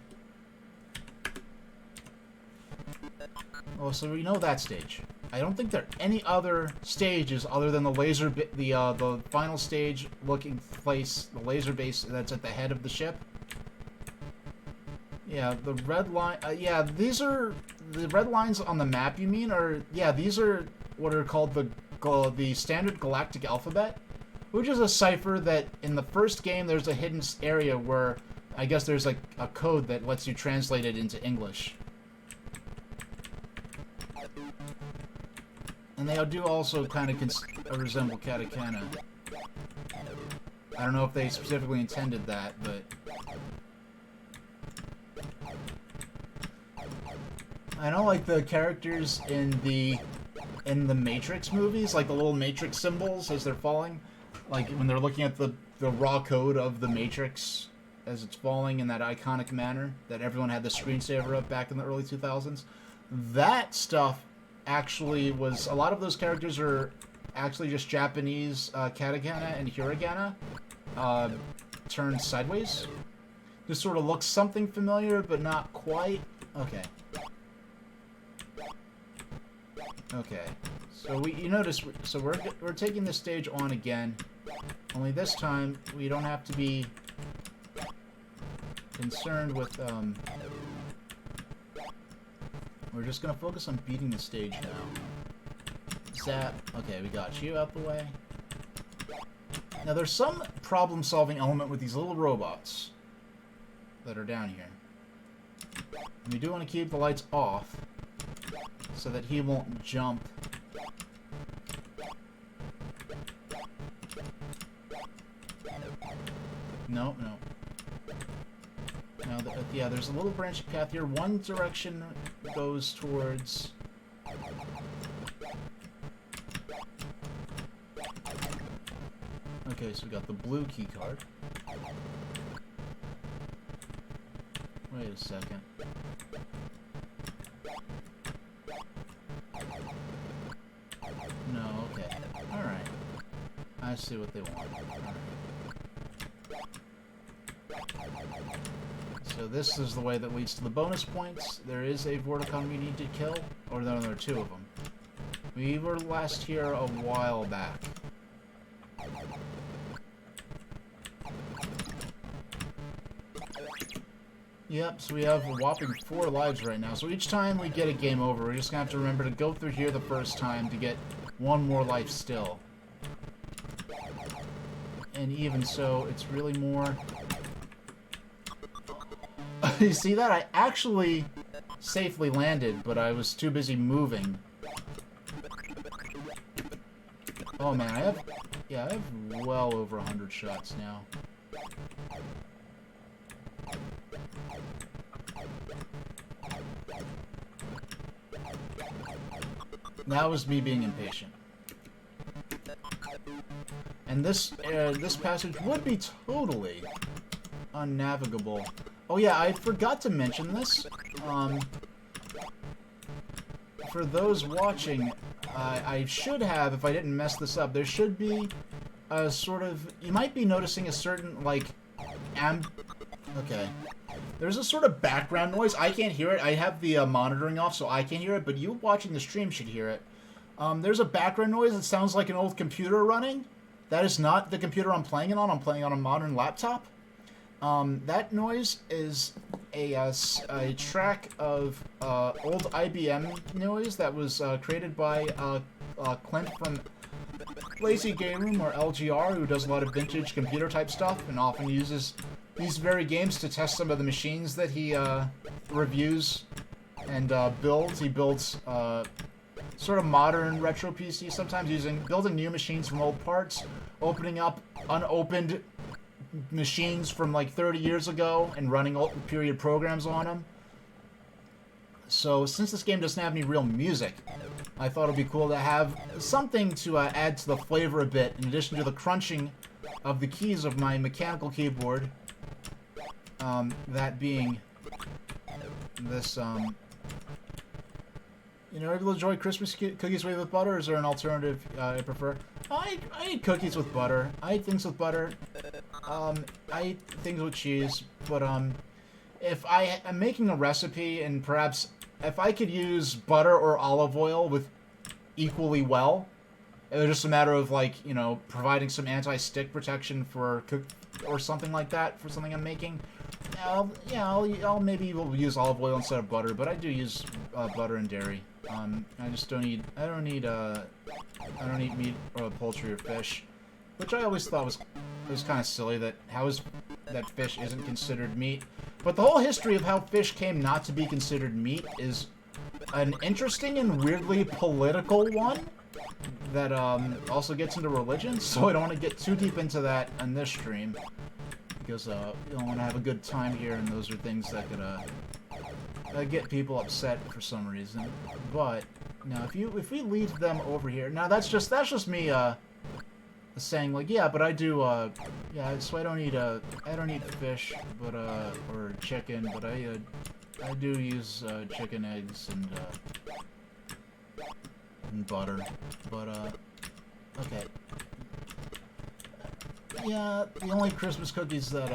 Oh, so we know that stage. I don't think there are any other stages other than the laser the final stage looking place, the laser base that's at the head of the ship. Yeah, the red line. Yeah, these are the red lines on the map. You mean? Or yeah, these are what are called the standard galactic alphabet, which is a cipher that in the first game there's a hidden area where I guess there's like a code that lets you translate it into English. And And they do also kind of resemble katakana. I don't know if they specifically intended that, but... I know, like, the characters in the Matrix movies, like the little Matrix symbols as they're falling, like when they're looking at the raw code of the Matrix as it's falling in that iconic manner that everyone had the screensaver of back in the early 2000s. That stuff actually was... A lot of those characters are actually just Japanese katakana and hiragana turned sideways. This sort of looks something familiar, but not quite. Okay. Okay. So you notice, so we're taking this stage on again. Only this time we don't have to be concerned with we're just gonna focus on beating the stage now. Zap. Okay, we got you out the way. Now there's some problem-solving element with these little robots that are down here. And we do want to keep the lights off so that he won't jump. No. Now, yeah, there's a little branching path here. One direction goes towards... Okay, so we got the blue key card. Wait a second. No, okay. Alright. I see what they want. So this is the way that leads to the bonus points. There is a Vorticon we need to kill. Or no, there are two of them. We were last here a while back. Yep, so we have a whopping 4 lives right now. So each time we get a game over, we're just going to have to remember to go through here the first time to get 1 more life still. And even so, it's really more... You see that? I actually safely landed, but I was too busy moving. Oh man, I have well over 100 shots now. That was me being impatient. And this passage would be totally unnavigable. Oh yeah, I forgot to mention this. For those watching, I should have, if I didn't mess this up, there should be a sort of... You might be noticing a certain, like, okay. There's a sort of background noise. I can't hear it. I have the monitoring off, so I can't hear it, but you watching the stream should hear it. There's a background noise that sounds like an old computer running. That is not the computer I'm playing it on. I'm playing on a modern laptop. That noise is a track of old IBM noise that was created by Clint from Lazy Game Room, or LGR, who does a lot of vintage computer type stuff and often uses these very games to test some of the machines that he reviews and builds. He builds sort of modern retro PCs, sometimes building new machines from old parts, opening up unopened machines from like 30 years ago and running old period programs on them. So since this game doesn't have any real music, I thought it'd be cool to have something to add to the flavor a bit, in addition to the crunching of the keys of my mechanical keyboard. That being this, you know, people enjoy Christmas cookies made with butter, or is there an alternative I prefer? I eat cookies with butter. I eat things with butter. I eat things with cheese, but if I'm making a recipe, and perhaps if I could use butter or olive oil with equally well, it was just a matter of, like, you know, providing some anti-stick protection for or something like that for something I'm making. I'll maybe use olive oil instead of butter, but I do use butter and dairy. I just don't eat meat or poultry or fish, which I always thought was kind of silly, that that fish isn't considered meat. But the whole history of how fish came not to be considered meat is an interesting and weirdly political one. that also gets into religion, so I don't want to get too deep into that on this stream, because you don't want to have a good time here, and those are things that could get people upset for some reason. But now, if we lead them over here, now that's just me saying like, yeah, but I do yeah, so I don't eat fish, but or chicken, but I do use chicken, eggs, and butter, but okay. Yeah, the only Christmas cookies that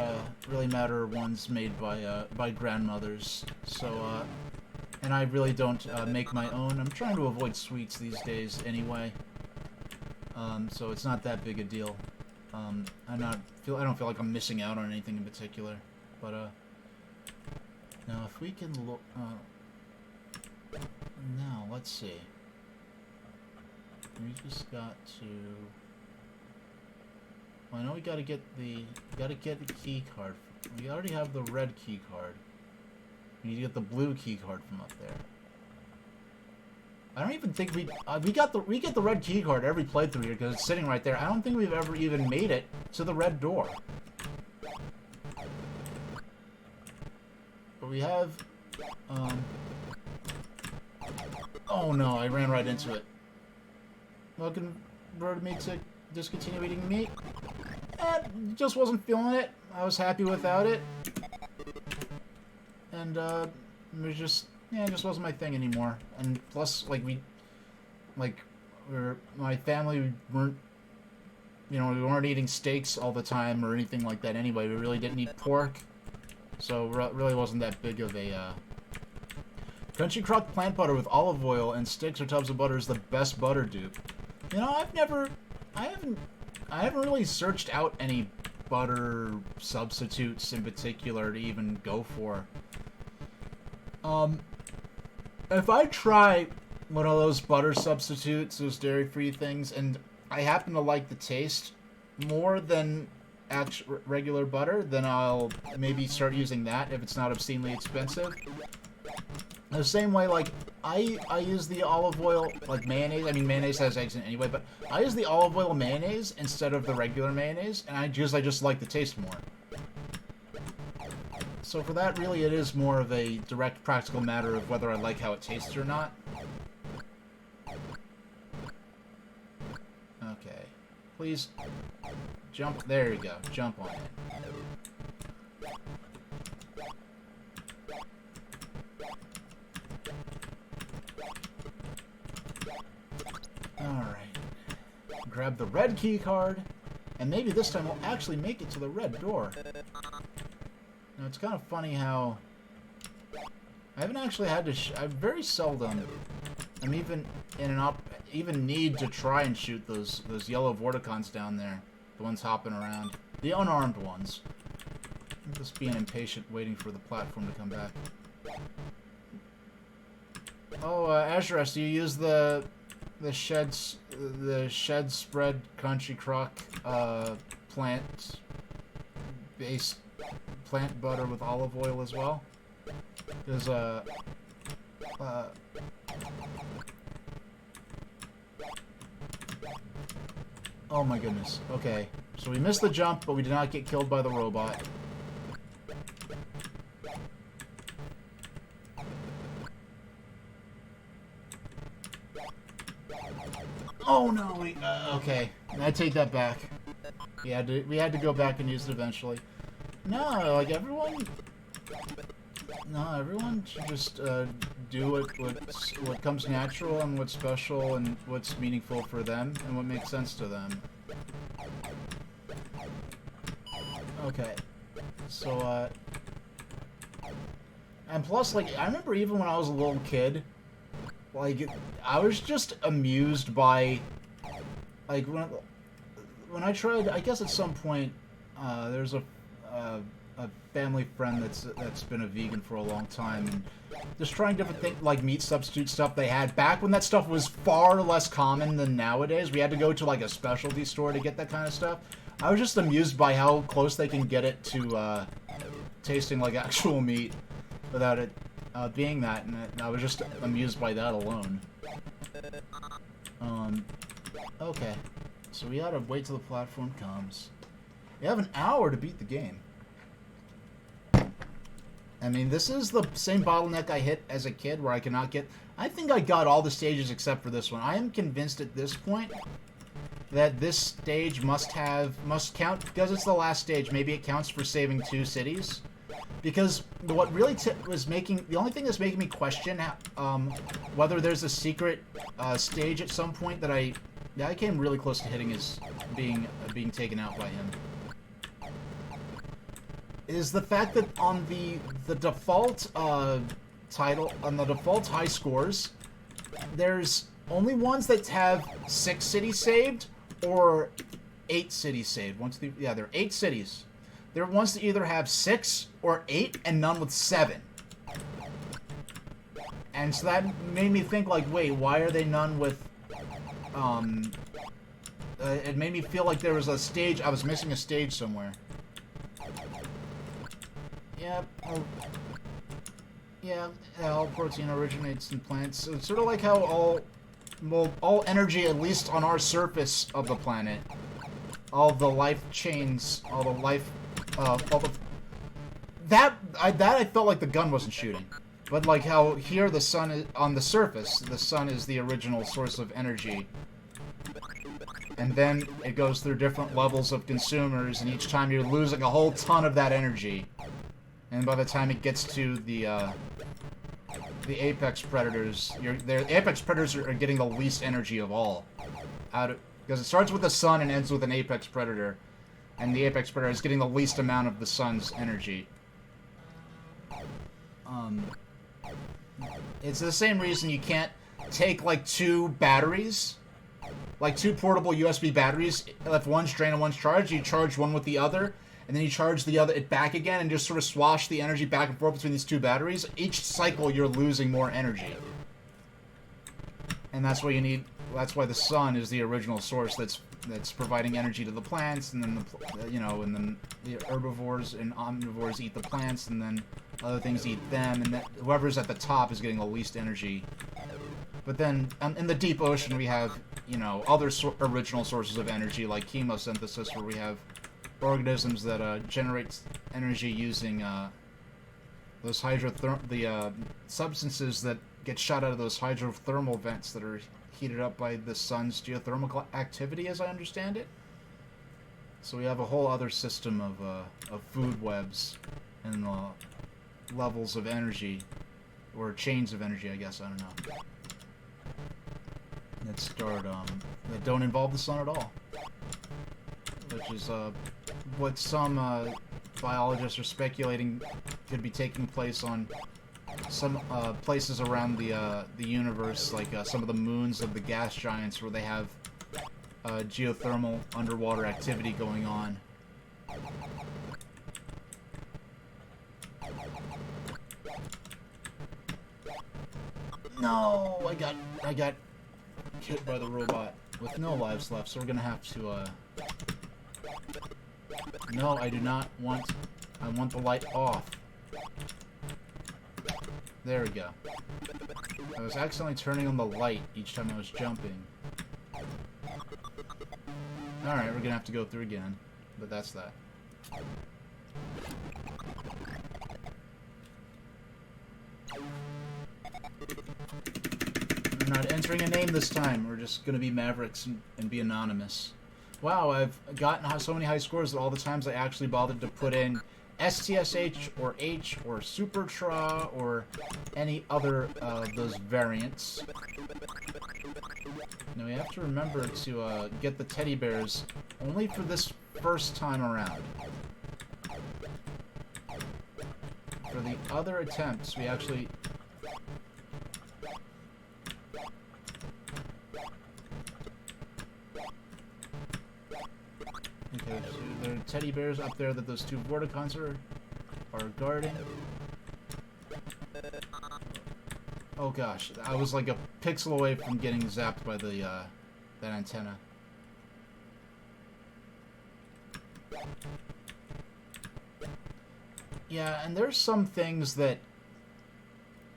really matter are ones made by grandmothers. So and I really don't make my own. I'm trying to avoid sweets these days anyway. So it's not that big a deal. I don't feel like I'm missing out on anything in particular. But now if we can look now let's see. We just got to. Well, I know we gotta get the key card. We already have the red key card. We need to get the blue key card from up there. I don't even think we get the red key card every playthrough here because it's sitting right there. I don't think we've ever even made it to the red door. But we have. Oh no! I ran right into it. Welcome, converted me to discontinue eating meat. Just wasn't feeling it. I was happy without it. And, it was just, yeah, it just wasn't my thing anymore. And plus, like, my family weren't, we weren't eating steaks all the time or anything like that anyway. We really didn't eat pork. So, really wasn't that big of a, Crunchy Crock plant butter with olive oil and sticks or tubs of butter is the best butter dupe. I haven't really searched out any butter substitutes in particular to even go for. If I try one of those butter substitutes, those dairy-free things, and I happen to like the taste more than regular butter, then I'll maybe start using that if it's not obscenely expensive. The same way, like, I use the olive oil, like mayonnaise. I mean, mayonnaise has eggs in it anyway, but I use the olive oil mayonnaise instead of the regular mayonnaise, and I just like the taste more. So for that, really, it is more of a direct, practical matter of whether I like how it tastes or not. Okay. Please, jump. There you go. Jump on it. Alright. Grab the red key card, and maybe this time we'll actually make it to the red door. Now, it's kind of funny how I haven't actually had to I very seldom I'm even need to try and shoot those yellow Vorticons down there. The ones hopping around. The unarmed ones. I'm just being impatient waiting for the platform to come back. Oh, Azurus, do you use the shed spread Crunchy Crock plant-based plant butter with olive oil as well? Because oh my goodness. Okay, so we missed the jump, but we did not get killed by the robot. Oh no, okay. I take that back. We had to go back and use it eventually. No, like everyone should just do what comes natural and what's special and what's meaningful for them and what makes sense to them. Okay. So and plus, like, I remember even when I was a little kid, like, I was just amused by, like, when I tried, I guess at some point, there's a family friend that's been a vegan for a long time, and just trying different things, like meat substitute stuff they had, back when that stuff was far less common than nowadays. We had to go to, like, a specialty store to get that kind of stuff. I was just amused by how close they can get it to, tasting like actual meat without it being that, and I was just amused by that alone. Okay. So we gotta wait till the platform comes. We have an hour to beat the game. I mean, this is the same bottleneck I hit as a kid where I cannot get... I think I got all the stages except for this one. I am convinced at this point that this stage must count, because it's the last stage, maybe it counts for saving 2 cities. Because what really was making... The only thing that's making me question whether there's a secret stage at some point that I came really close to hitting is being taken out by him. Is the fact that on the default title, on the default high scores, there's only ones that have 6 cities saved or 8 cities saved. There are 8 cities. There are ones that either have 6 or 8 and none with 7. And so that made me think, like, wait, why are they none with... it made me feel like there was a stage... I was missing a stage somewhere. Yeah, all protein originates in plants. So it's sort of like how all energy, at least on our surface of the planet, all the life chains, all the life, I felt like the gun wasn't shooting. But like how here the sun is, on the surface, the sun is the original source of energy. And then it goes through different levels of consumers, and each time you're losing a whole ton of that energy. And by the time it gets to the apex predators, the apex predators are getting the least energy of all. Because it starts with the sun and ends with an apex predator, and the apex predator is getting the least amount of the sun's energy. It's the same reason you can't take like 2 batteries, like 2 portable USB batteries. If one's drained and one's charged, you charge one with the other. And then you charge it back again and just sort of swash the energy back and forth between these 2 batteries. Each cycle, you're losing more energy. And that's why you need... That's why the sun is the original source that's providing energy to the plants, and then and then the herbivores and omnivores eat the plants, and then other things eat them, and whoever's at the top is getting the least energy. But then in the deep ocean, we have other original sources of energy, like chemosynthesis, where we have organisms that generate energy using those the substances that get shot out of those hydrothermal vents that are heated up by the sun's geothermal activity, as I understand it. So we have a whole other system of food webs and levels of energy, or chains of energy, I guess, I don't know, that don't involve the sun at all. Which is what some biologists are speculating could be taking place on some places around the universe, like some of the moons of the gas giants, where they have geothermal underwater activity going on. No, I got hit by the robot with no lives left, so we're gonna have to. No, I do not want... I want the light off. There we go. I was accidentally turning on the light each time I was jumping. Alright, we're gonna have to go through again. But that's that. We're not entering a name this time. We're just gonna be Mavericks and be anonymous. Wow, I've gotten so many high scores that all the times I actually bothered to put in STSH or H or Super Tra or any other of those variants. Now we have to remember to get the teddy bears only for this first time around. For the other attempts, we actually... Okay, so there are teddy bears up there that those 2 Vorticons are guarding. Oh gosh, I was like a pixel away from getting zapped by the that antenna. Yeah, and there's some things that...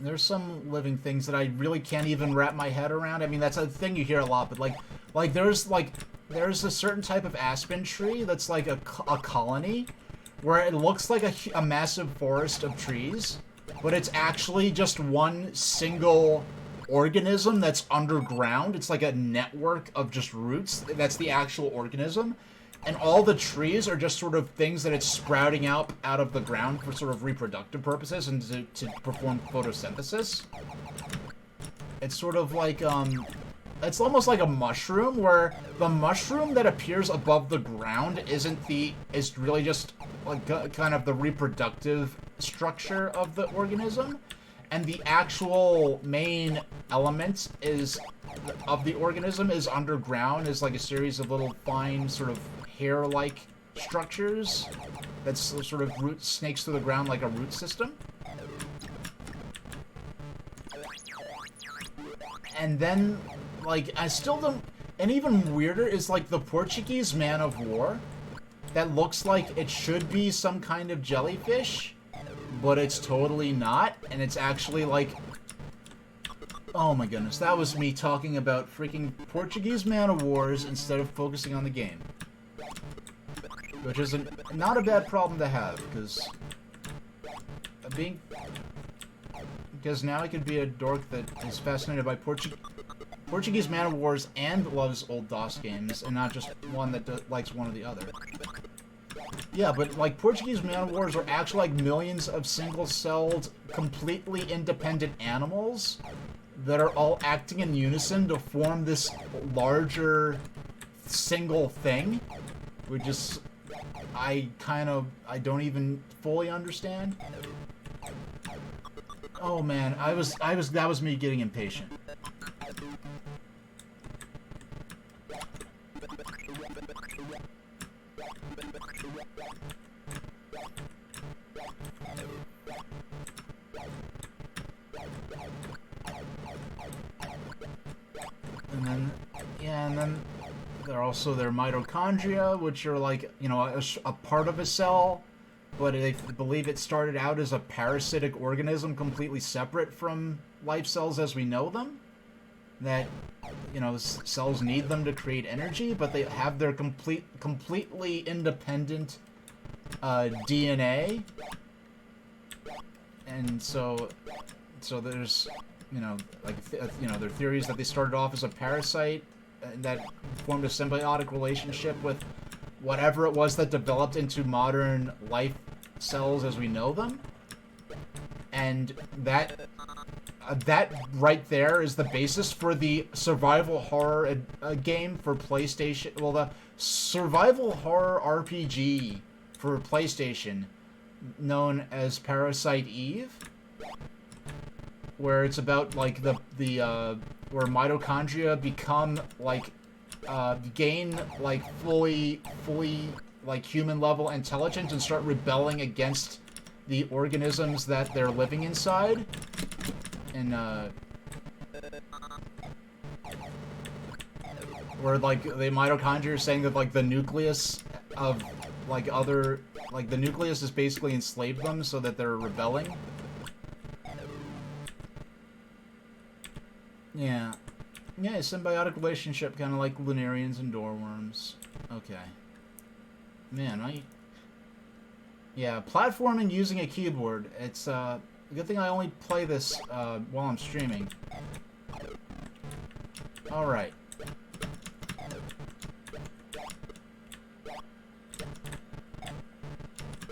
There's some living things that I really can't even wrap my head around. I mean, that's a thing you hear a lot, but like, Like, there's a certain type of aspen tree that's like a colony, where it looks like a massive forest of trees, but it's actually just one single organism that's underground. It's like a network of just roots. That's the actual organism. And all the trees are just sort of things that it's sprouting out of the ground for sort of reproductive purposes and to perform photosynthesis. It's sort of like, it's almost like a mushroom, where the mushroom that appears above the ground is really just like kind of the reproductive structure of the organism, and the actual main element of the organism is underground, is like a series of little fine sort of hair-like structures that sort of snakes through the ground like a root system. And then, like, I still don't... And even weirder is, like, the Portuguese man of war that looks like it should be some kind of jellyfish, but it's totally not, and it's actually, like... Oh my goodness, that was me talking about freaking Portuguese man of wars instead of focusing on the game. Which is not a bad problem to have, because... Because now I could be a dork that is fascinated by Portuguese Man of Wars and loves old DOS games, and not just one that likes one or the other. Yeah, but, like, Portuguese Man of Wars are actually, like, millions of single-celled, completely independent animals that are all acting in unison to form this larger single thing, which is... I don't even fully understand. Oh man, that was me getting impatient. And then, yeah, and then they're also their mitochondria, which are like, you know, a part of a cell, but they believe it started out as a parasitic organism completely separate from life cells as we know them. That, you know, cells need them to create energy, but they have their completely independent DNA. And so there's, you know, like, you know, their theories that they started off as a parasite that formed a symbiotic relationship with whatever it was that developed into modern life cells as we know them. And that right there is the basis for the survival horror game for PlayStation. Well, the survival horror RPG for PlayStation known as Parasite Eve, where it's about, like, where mitochondria become, like, gain, like, fully, like, human-level intelligence and start rebelling against the organisms that they're living inside. And, where, like, the mitochondria are saying that, like, the nucleus of, like, the nucleus has basically enslaved them so that they're rebelling. Yeah. Yeah, a symbiotic relationship, kind of like Lunarians and Doorworms. Okay. Man, yeah, platforming using a keyboard. It's, a good thing I only play this, while I'm streaming. Alright.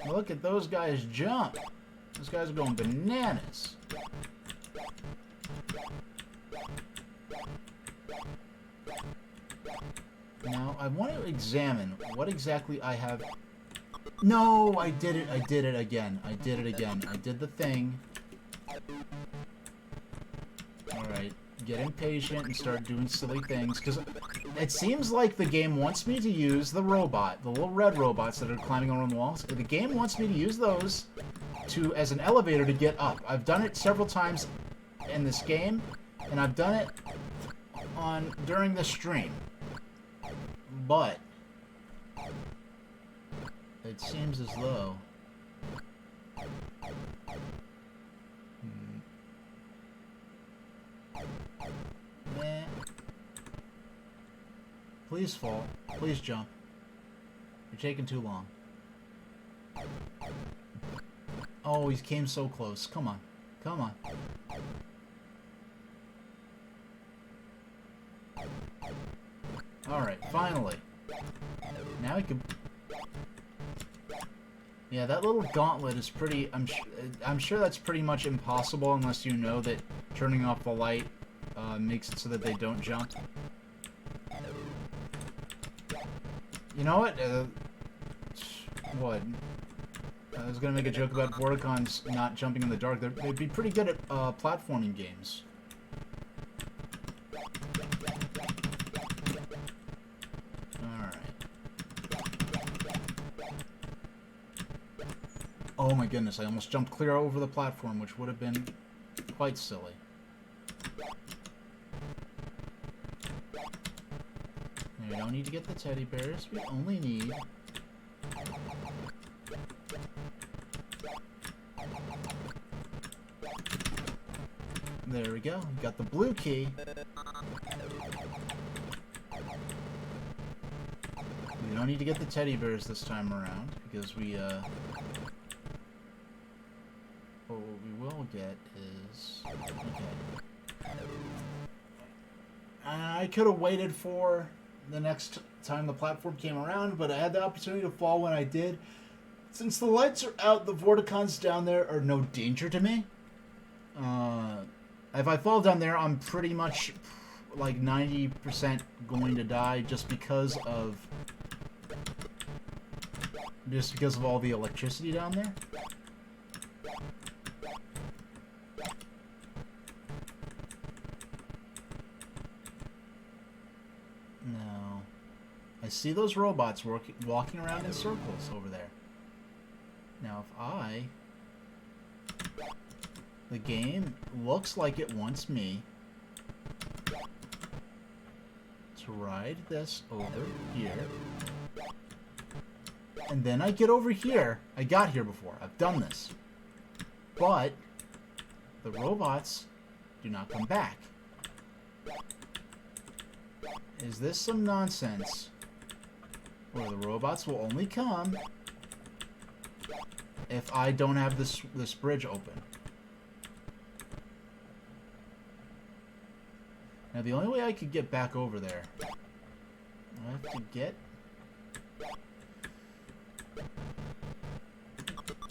Look at those guys jump. Those guys are going bananas. Now, I want to examine what exactly I have... No, I did it again. I did the thing. Alright, get impatient and start doing silly things, because it seems like the game wants me to use the robot, the little red robots that are climbing around the walls. The game wants me to use those as an elevator to get up. I've done it several times in this game, and I've done it during the stream. But it seems as though Please fall. Please jump. You're taking too long. Oh, he came so close. Come on. Come on. Alright, finally. Now we can... Yeah, that little gauntlet is pretty... I'm sure that's pretty much impossible unless you know that turning off the light makes it so that they don't jump. You know what? What? I was gonna make a joke about Vorticons not jumping in the dark. They'd be pretty good at platforming games. Oh my goodness, I almost jumped clear over the platform, which would have been quite silly. We don't need to get the teddy bears, we only need... There we go, we got the blue key. We don't need to get the teddy bears this time around, because we, what we will get is... Okay. I could have waited for the next time the platform came around, but I had the opportunity to fall when I did. Since the lights are out, the Vorticons down there are no danger to me. If I fall down there, I'm pretty much like 90% going to die just because of all the electricity down there. No. I see those robots walking around in circles over there. Now, if the game looks like it wants me to ride this over here. And then I get over here. I got here before. I've done this. But the robots do not come back. Is this some nonsense? Where the robots will only come if I don't have this bridge open. Now the only way I could get back over there, I have to get...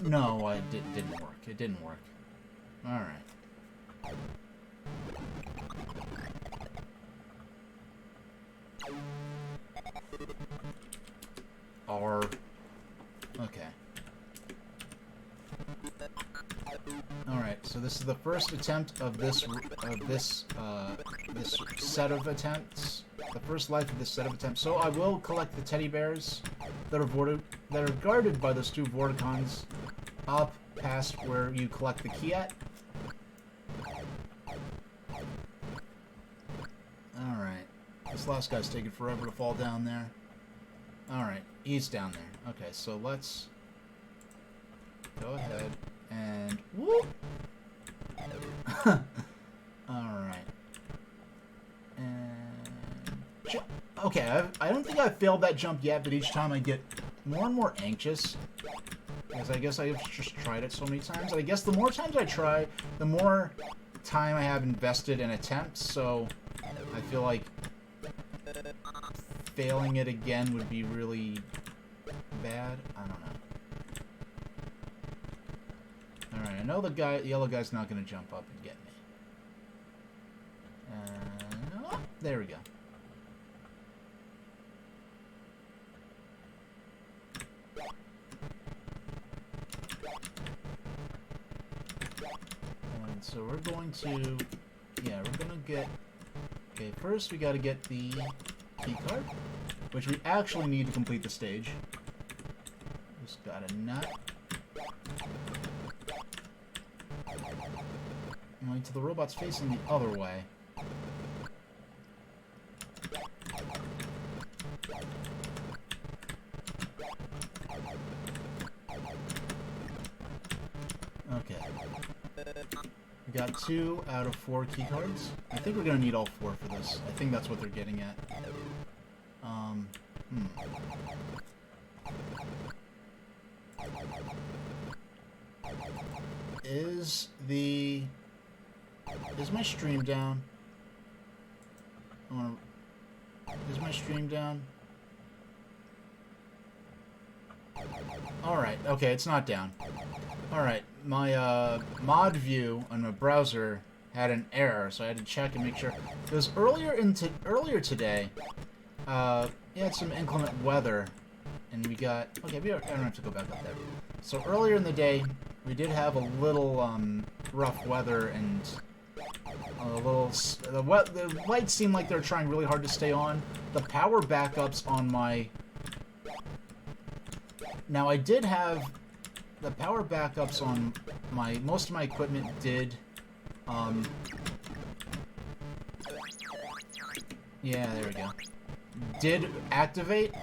No, it didn't work. It didn't work. Alright. Okay. Alright, so this is the first attempt of this set of attempts. The first life of this set of attempts. So I will collect the teddy bears that are guarded by those two Vorticons up past where you collect the key at. Alright. This last guy's taking forever to fall down there. Alright, he's down there. Okay, so let's go ahead and whoop! Alright. And jump. Okay, I don't think I've failed that jump yet, but each time I get more and more anxious. Because I guess I've just tried it so many times. And I guess the more times I try, the more time I have invested in attempts, so I feel like failing it again would be really bad. I don't know. Alright, I know the yellow guy's not going to jump up and get me. Oh, there we go. And so we're going to... Yeah, we're going to get... Okay, first we got to get the key card, which we actually need to complete the stage. Just got a nut. Only to the robot's facing the other way. Okay. We got 2 out of 4 key cards. I think we're gonna need all 4 for this. I think that's what they're getting at. is the... Is my stream down? Is my stream down? Alright, okay, it's not down. Alright, my mod view on my browser had an error, so I had to check and make sure. Because earlier today, we had some inclement weather, and we got... Okay, I don't have to go back up there. So earlier in the day, we did have a little rough weather, and a little... The lights seem like they're trying really hard to stay on. The power backups on my... Now, I did have... The power backups on my... Most of my equipment did... Yeah, there we go. Did activate,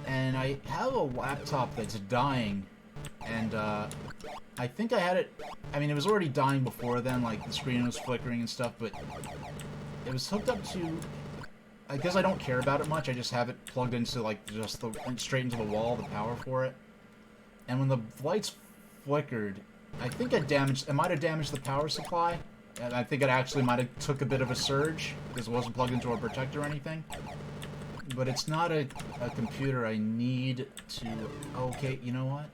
and I have a laptop that's dying, and I think I had it... I mean, it was already dying before then, like, the screen was flickering and stuff, but it was hooked up to... I guess I don't care about it much, I just have it plugged into, like, just straight into the wall, the power for it. And when the lights flickered, I think it might have damaged the power supply. And I think it actually might have took a bit of a surge, because it wasn't plugged into a protector or anything. But it's not a computer I need to... Okay, you know what?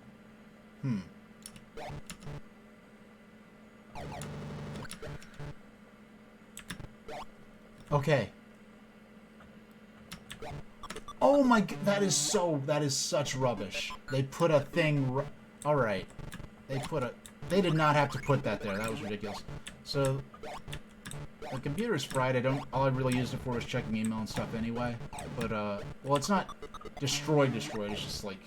Okay. Oh my god, that is such rubbish. They put a thing... Alright. They did not have to put that there. That was ridiculous. So, the computer's fried. All I really used it for was checking email and stuff anyway. But, well, it's not destroyed. It's just, like,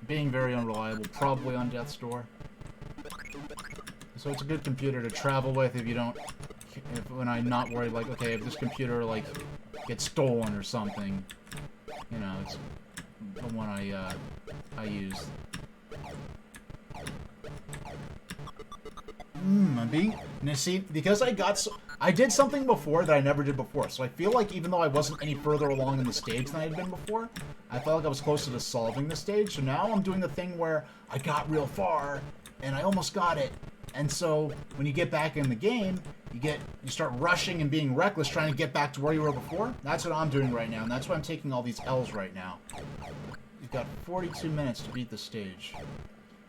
being very unreliable, probably on death's door. So it's a good computer to travel with when I'm not worried, like, okay, if this computer, like, gets stolen or something, you know, it's the one I use. See, because I did something before that I never did before, so I feel like even though I wasn't any further along in the stage than I had been before, I felt like I was closer to solving the stage, so now I'm doing the thing where I got real far, and I almost got it, and so when you get back in the game, you start rushing and being reckless trying to get back to where you were before. That's what I'm doing right now, and that's why I'm taking all these L's right now. You've got 42 minutes to beat the stage.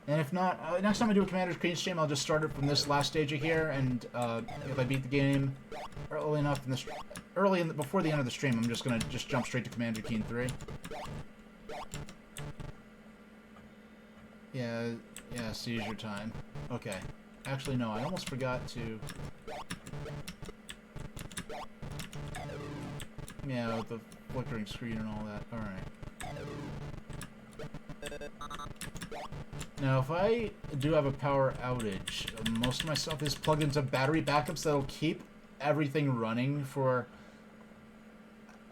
And if not, next time I do a Commander's Keen stream, I'll just start it from this last stage here, and if I beat the game early enough before the end of the stream, I'm just gonna jump straight to Commander Keen 3. Yeah, seizure time. Okay. Actually, no, I almost forgot to... Yeah, with the flickering screen and all that. Alright. Now, if I do have a power outage, most of my stuff is plugged into battery backups that'll keep everything running for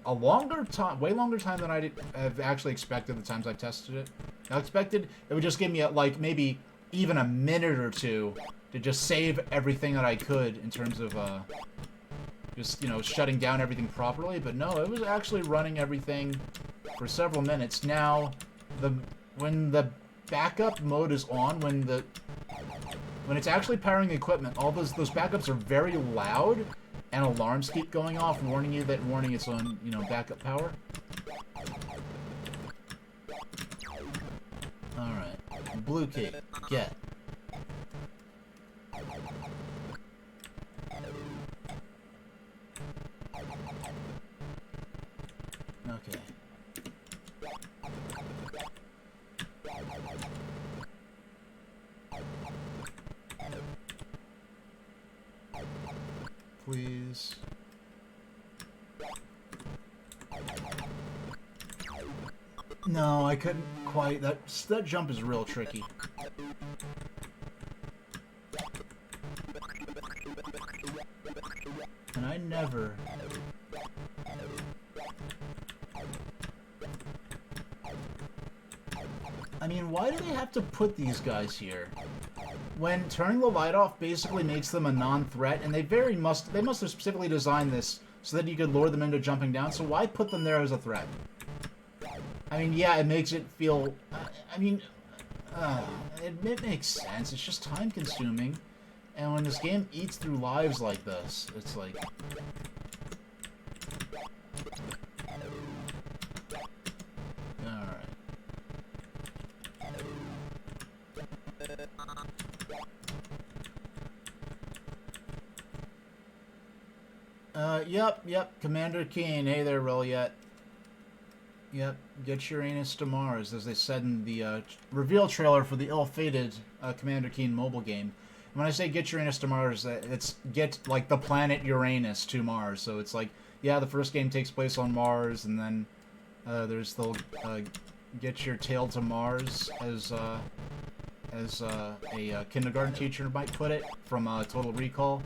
a longer time, way longer time than I have actually expected the times I've tested it. I expected it would just give me, like, maybe even a minute or two to just save everything that I could in terms of, just, you know, shutting down everything properly, but no, it was actually running everything for several minutes. Now, when the backup mode is on, when it's actually powering the equipment, all those backups are very loud, and alarms keep going off, warning you that it's on, you know, backup power. Alright. Blue key. Get. Okay. Please. No, I couldn't quite. That jump is real tricky. And I never... I mean, why do they have to put these guys here? When turning the light off basically makes them a non-threat, and they must have specifically designed this so that you could lure them into jumping down, so why put them there as a threat? I mean, yeah, it makes it feel... I mean, It makes sense. It's just time consuming. And when this game eats through lives like this, it's like... Alright. Yep. Commander Keen. Hey there, Rolliet. Yep, get Uranus to Mars, as they said in the reveal trailer for the ill-fated Commander Keen mobile game. And when I say get Uranus to Mars, it's get, like, the planet Uranus to Mars. So it's like, yeah, the first game takes place on Mars, and then there's the get your tail to Mars, as a kindergarten teacher might put it, from Total Recall.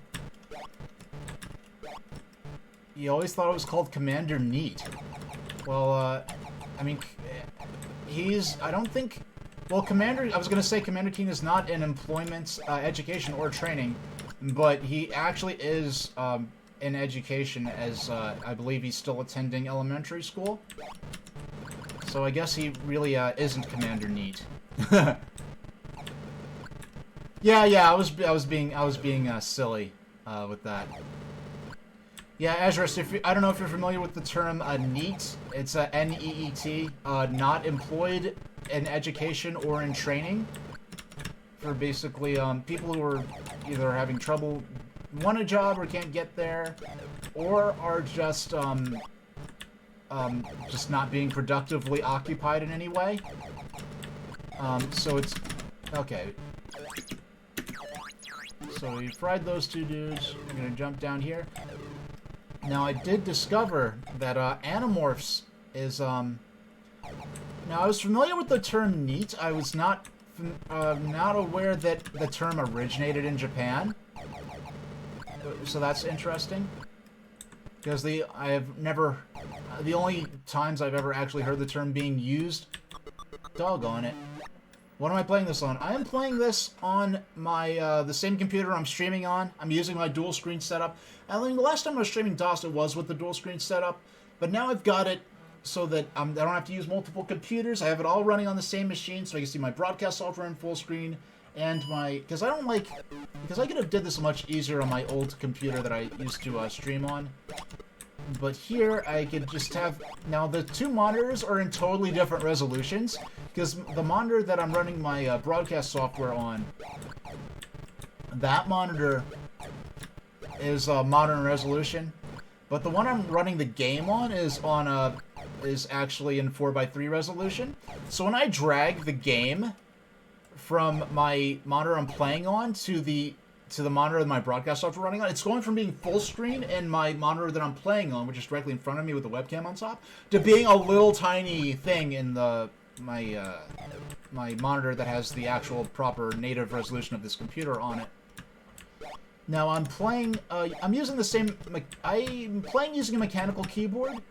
You always thought it was called Commander Neat. Well, I mean, I don't think... Well, I was going to say Commander Keen is not in employment, education, or training, but he actually is in education, as I believe he's still attending elementary school. So I guess he really isn't Commander Neat. Yeah, I was being silly with that. Yeah, Azurus, I don't know if you're familiar with the term NEET. It's N-E-E-T, not employed in education or in training. For basically people who are either having trouble, want a job or can't get there, or are just not being productively occupied in any way. So it's... Okay. So we fried those two dudes. I'm gonna jump down here. Now, I did discover that Animorphs is, Now, I was familiar with the term NEET. I was not aware that the term originated in Japan. So that's interesting. Because the only times I've ever actually heard the term being used... Doggone it. What am I playing this on? I am playing this on my, the same computer I'm streaming on. I'm using my dual screen setup. I mean, the last time I was streaming DOS, it was with the dual screen setup. But now I've got it so that I don't have to use multiple computers. I have it all running on the same machine, so I can see my broadcast software in full screen. And because I could have did this much easier on my old computer that I used to stream on. But here, I could just have... Now, the two monitors are in totally different resolutions, because the monitor that I'm running my broadcast software on, that monitor is modern resolution, but the one I'm running the game on is actually in 4:3 resolution. So when I drag the game from my monitor I'm playing on to the monitor that my broadcast software running on, it's going from being full screen in my monitor that I'm playing on, which is directly in front of me with the webcam on top, to being a little tiny thing in my monitor that has the actual proper native resolution of this computer on it. Now I'm playing. I'm using the same. I'm playing using a mechanical keyboard,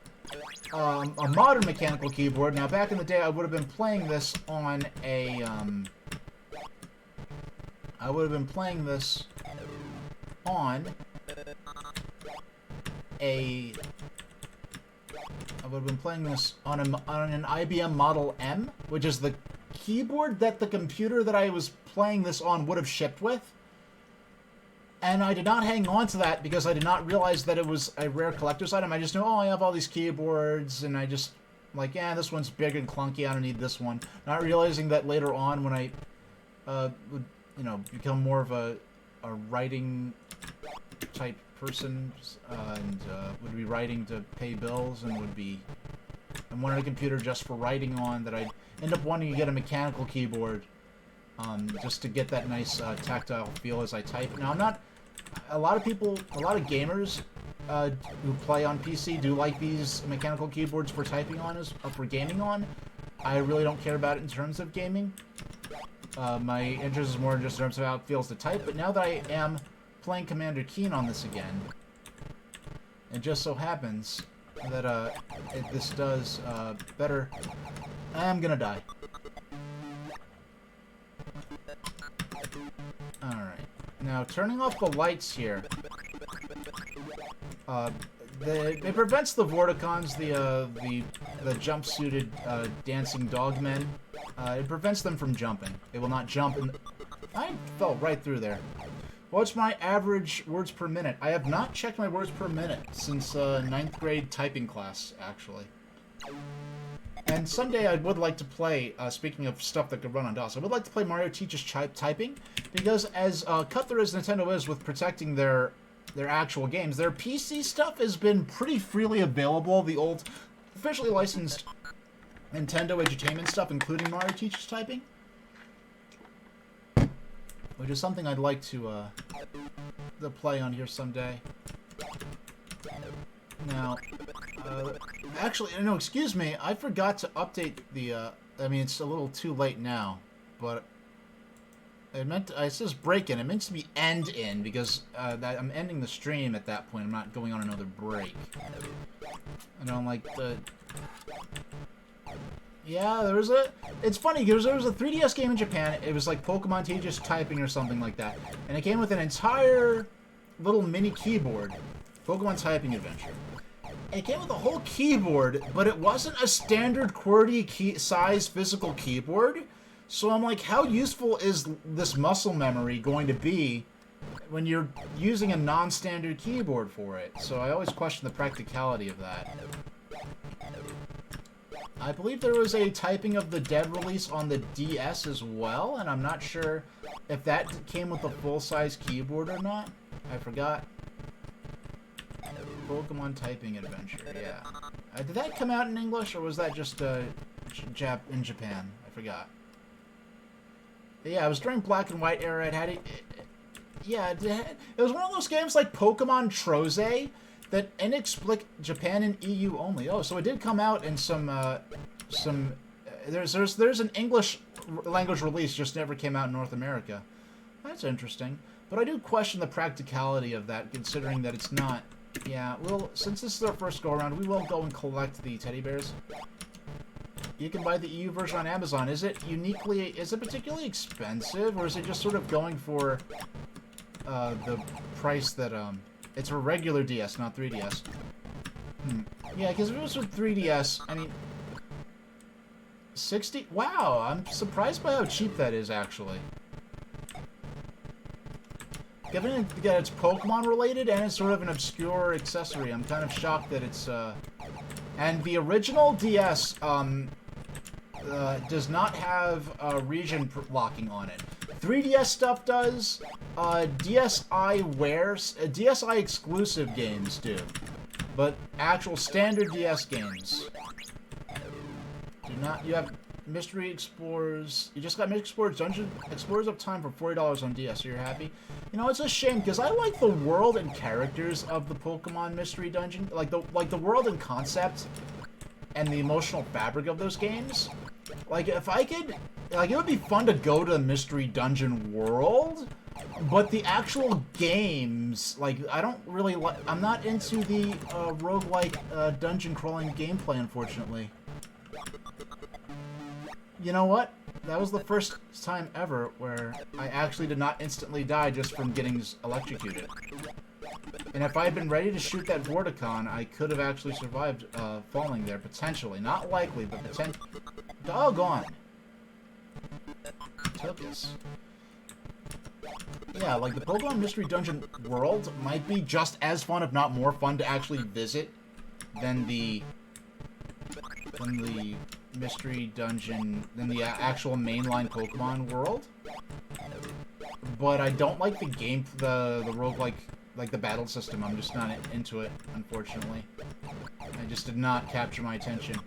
a modern mechanical keyboard. Now back in the day, I would have been playing this on a. I would have been playing this on a. I would have been playing this on an IBM Model M, which is the keyboard that the computer that I was playing this on would have shipped with. And I did not hang on to that because I did not realize that it was a rare collector's item. I just knew, oh, I have all these keyboards, and I just, like, yeah, this one's big and clunky, I don't need this one. Not realizing that later on when I would, you know, become more of a writing type person, and would be writing to pay bills, and wanted a computer just for writing on, that I'd end up wanting to get a mechanical keyboard, just to get that nice tactile feel as I type. Now, I'm not... A lot of gamers who play on PC do like these mechanical keyboards for typing on, for gaming on. I really don't care about it in terms of gaming. My interest is more just in terms of how it feels to type, but now that I am playing Commander Keen on this again, it just so happens that this does better. I'm gonna die. Alright. Now, turning off the lights here. It prevents the Vorticons, the jump-suited dancing dogmen. It prevents them from jumping. It will not jump. I fell right through there. What's my average words per minute? I have not checked my words per minute since 9th grade typing class, actually. And someday I would like to play, speaking of stuff that could run on DOS, I would like to play Mario Teaches Typing, because as cutthroat as Nintendo is with protecting their actual games, their PC stuff has been pretty freely available. The old, officially licensed Nintendo Edutainment stuff, including Mario Teaches Typing, which is something I'd like to play on here someday. Now, actually, no, excuse me, I forgot to update the, I mean, it's a little too late now, but it says break-in, it meant to be end-in, because I'm ending the stream at that point, I'm not going on another break. I don't like the... Yeah, there was a... It's funny, because there was a 3DS game in Japan, it was like Pokemon Teaches Typing or something like that, and it came with an entire little mini keyboard, Pokemon Typing Adventure. It came with a whole keyboard, but it wasn't a standard QWERTY size physical keyboard. So I'm like, how useful is this muscle memory going to be when you're using a non-standard keyboard for it? So I always question the practicality of that. I believe there was a typing of the dev release on the DS as well, and I'm not sure if that came with a full-size keyboard or not. I forgot. Pokemon Typing Adventure, yeah. Did that come out in English, or was that just in Japan? I forgot. But yeah, it was during Black and White era. It had it was one of those games like Pokemon Troze that inexplicably Japan and EU only. Oh, so it did come out in there's an English language release, just never came out in North America. That's interesting. But I do question the practicality of that, considering that it's not. Yeah, well, since this is our first go-around, we will go and collect the teddy bears. You can buy the EU version on Amazon. Is it particularly expensive, or is it just sort of going for the price that, it's a regular DS, not 3DS? Yeah, because if it was with 3DS, I mean, 60? Wow, I'm surprised by how cheap that is, actually. Given that it's Pokemon related and it's sort of an obscure accessory, I'm kind of shocked that it's, and the original DS, does not have region locking on it. 3DS stuff does, DSi exclusive games do, but actual standard DS games do not. You have Mystery Explorers, you just got Mystery Explorers Dungeon Explorers of Time for $40 on DS, so you're happy? You know, it's a shame, because I like the world and characters of the Pokemon Mystery Dungeon, like the world and concept, and the emotional fabric of those games. Like, if I could, like, it would be fun to go to the Mystery Dungeon world, but the actual games, like, I don't really like, I'm not into the roguelike dungeon crawling gameplay, unfortunately. You know what? That was the first time ever where I actually did not instantly die just from getting electrocuted. And if I had been ready to shoot that Vorticon, I could have actually survived falling there, potentially. Not likely, but potentially. Doggone. Tokus. Yeah, like the Pokemon Mystery Dungeon world might be just as fun, if not more fun, to actually visit than the Mystery Dungeon, than the actual mainline Pokemon world. But I don't like the game, the roguelike, like the battle system. I'm just not into it, unfortunately. It just did not capture my attention.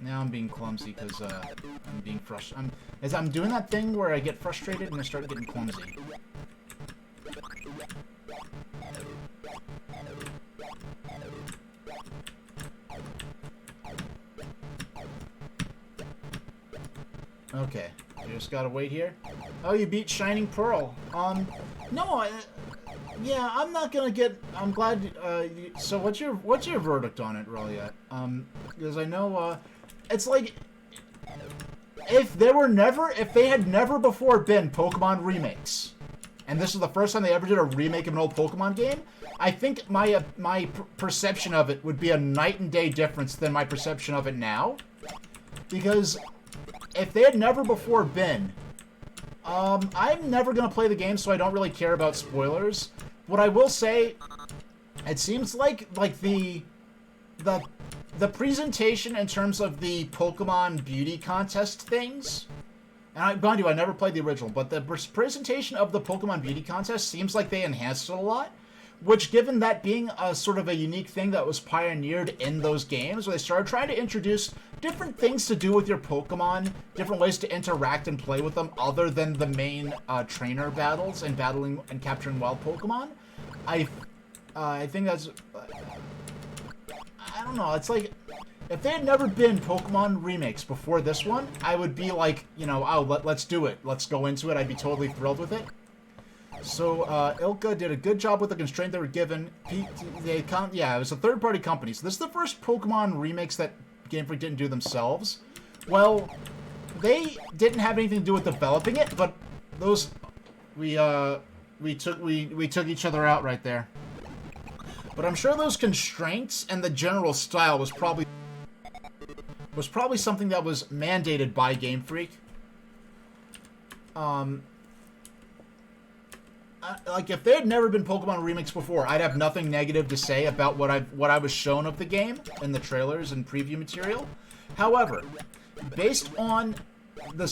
Now I'm being clumsy because I'm being frustrated. As I'm doing that thing where I get frustrated and I start getting clumsy. Okay, you just gotta wait here. Oh, you beat Shining Pearl. No, yeah, I'm not gonna get. I'm glad. So what's your verdict on it, Roliet? Because I know, it's like if they had never before been Pokemon remakes, and this is the first time they ever did a remake of an old Pokemon game, I think my perception of it would be a night and day difference than my perception of it now, because if they had never before been, I'm never going to play the game, so I don't really care about spoilers. What I will say, it seems like the presentation in terms of the Pokemon beauty contest things, and mind you, I never played the original, but the presentation of the Pokemon beauty contest seems like they enhanced it a lot, which, given that being a sort of a unique thing that was pioneered in those games, where they started trying to introduce different things to do with your Pokemon, different ways to interact and play with them other than the main trainer battles and battling and capturing wild Pokemon. I think that's... I don't know, it's like... If they had never been Pokemon remakes before this one, I would be like, you know, oh, let's do it. Let's go into it. I'd be totally thrilled with it. So, Ilka did a good job with the constraint they were given. Yeah, it was a third-party company. So this is the first Pokemon remakes that Game Freak didn't do themselves. Well, they didn't have anything to do with developing it, but those... We took each other out right there. But I'm sure those constraints and the general style was probably something that was mandated by Game Freak. Like, if there had never been Pokemon remakes before, I'd have nothing negative to say about what I was shown of the game in the trailers and preview material. However, based on the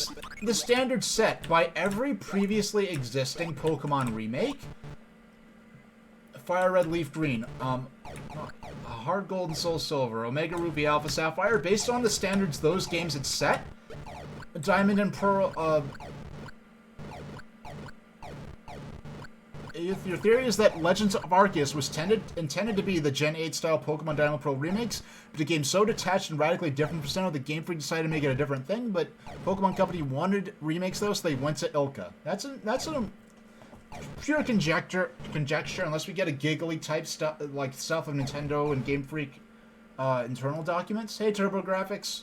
standard set by every previously existing Pokemon remake, Fire Red, Leaf Green, Heart Gold and Soul Silver, Omega Ruby, Alpha Sapphire, based on the standards those games had set, Diamond and Pearl, your theory is that Legends of Arceus was intended to be the Gen 8 style Pokemon Diamond Pearl remakes, but the game's so detached and radically different from Sinnoh that Game Freak decided to make it a different thing, but Pokemon Company wanted remakes though, so they went to Ilka. That's a pure conjecture, unless we get a giggly type stuff like stuff of Nintendo and Game Freak internal documents. Hey, TurboGrafx.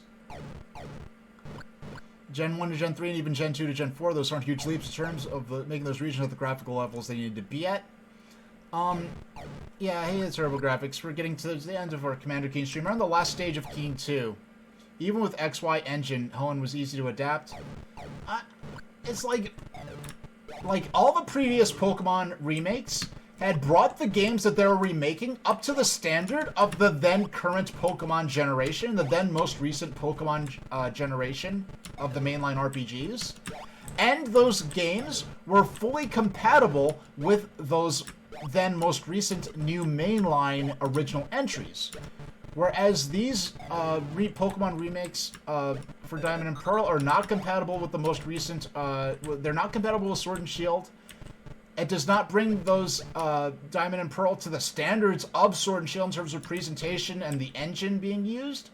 Gen 1 to Gen 3 and even Gen 2 to Gen 4, those aren't huge leaps in terms of making those regions at the graphical levels they needed to be at. Yeah, hey, TurboGrafx. We're getting to the end of our Commander Keen stream. We're on the last stage of Keen 2. Even with XY Engine, Hoenn was easy to adapt. It's like all the previous Pokemon remakes had brought the games that they were remaking up to the standard of the then current Pokemon generation, the then most recent Pokemon generation of the mainline RPGs. And those games were fully compatible with those then most recent new mainline original entries. Whereas these Pokemon remakes for Diamond and Pearl are not compatible with the most recent, they're not compatible with Sword and Shield. It does not bring those Diamond and Pearl to the standards of Sword and Shield in terms of presentation and the engine being used.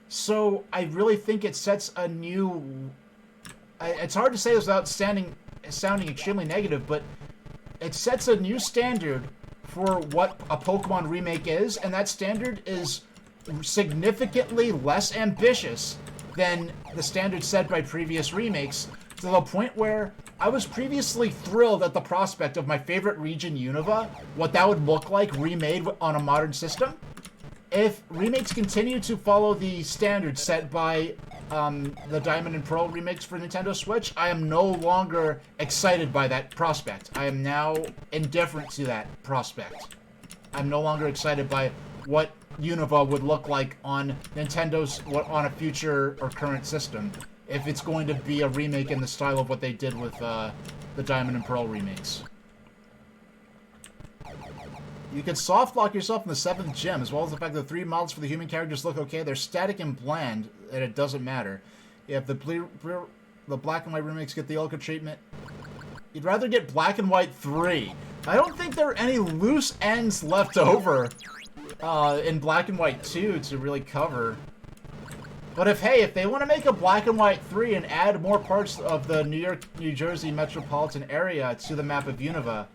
So I really think it sets a new... It's hard to say this without sounding extremely negative, but it sets a new standard for what a Pokemon remake is, and that standard is significantly less ambitious than the standard set by previous remakes, to the point where I was previously thrilled at the prospect of my favorite region, Unova, what that would look like remade on a modern system. If remakes continue to follow the standards set by the Diamond and Pearl remakes for Nintendo Switch, I am no longer excited by that prospect. I am now indifferent to that prospect. I'm no longer excited by what Unova would look like on Nintendo's, on a future or current system, if it's going to be a remake in the style of what they did with the Diamond and Pearl remakes. You can soft lock yourself in the 7th gym, as well as the fact that the 3 models for the human characters look okay. They're static and bland, and it doesn't matter. If the black and white remakes get the Ilka treatment, you'd rather get Black and White 3. I don't think there are any loose ends left over in Black and White 2 to really cover. But if they want to make a Black and White 3 and add more parts of the New York, New Jersey metropolitan area to the map of Unova,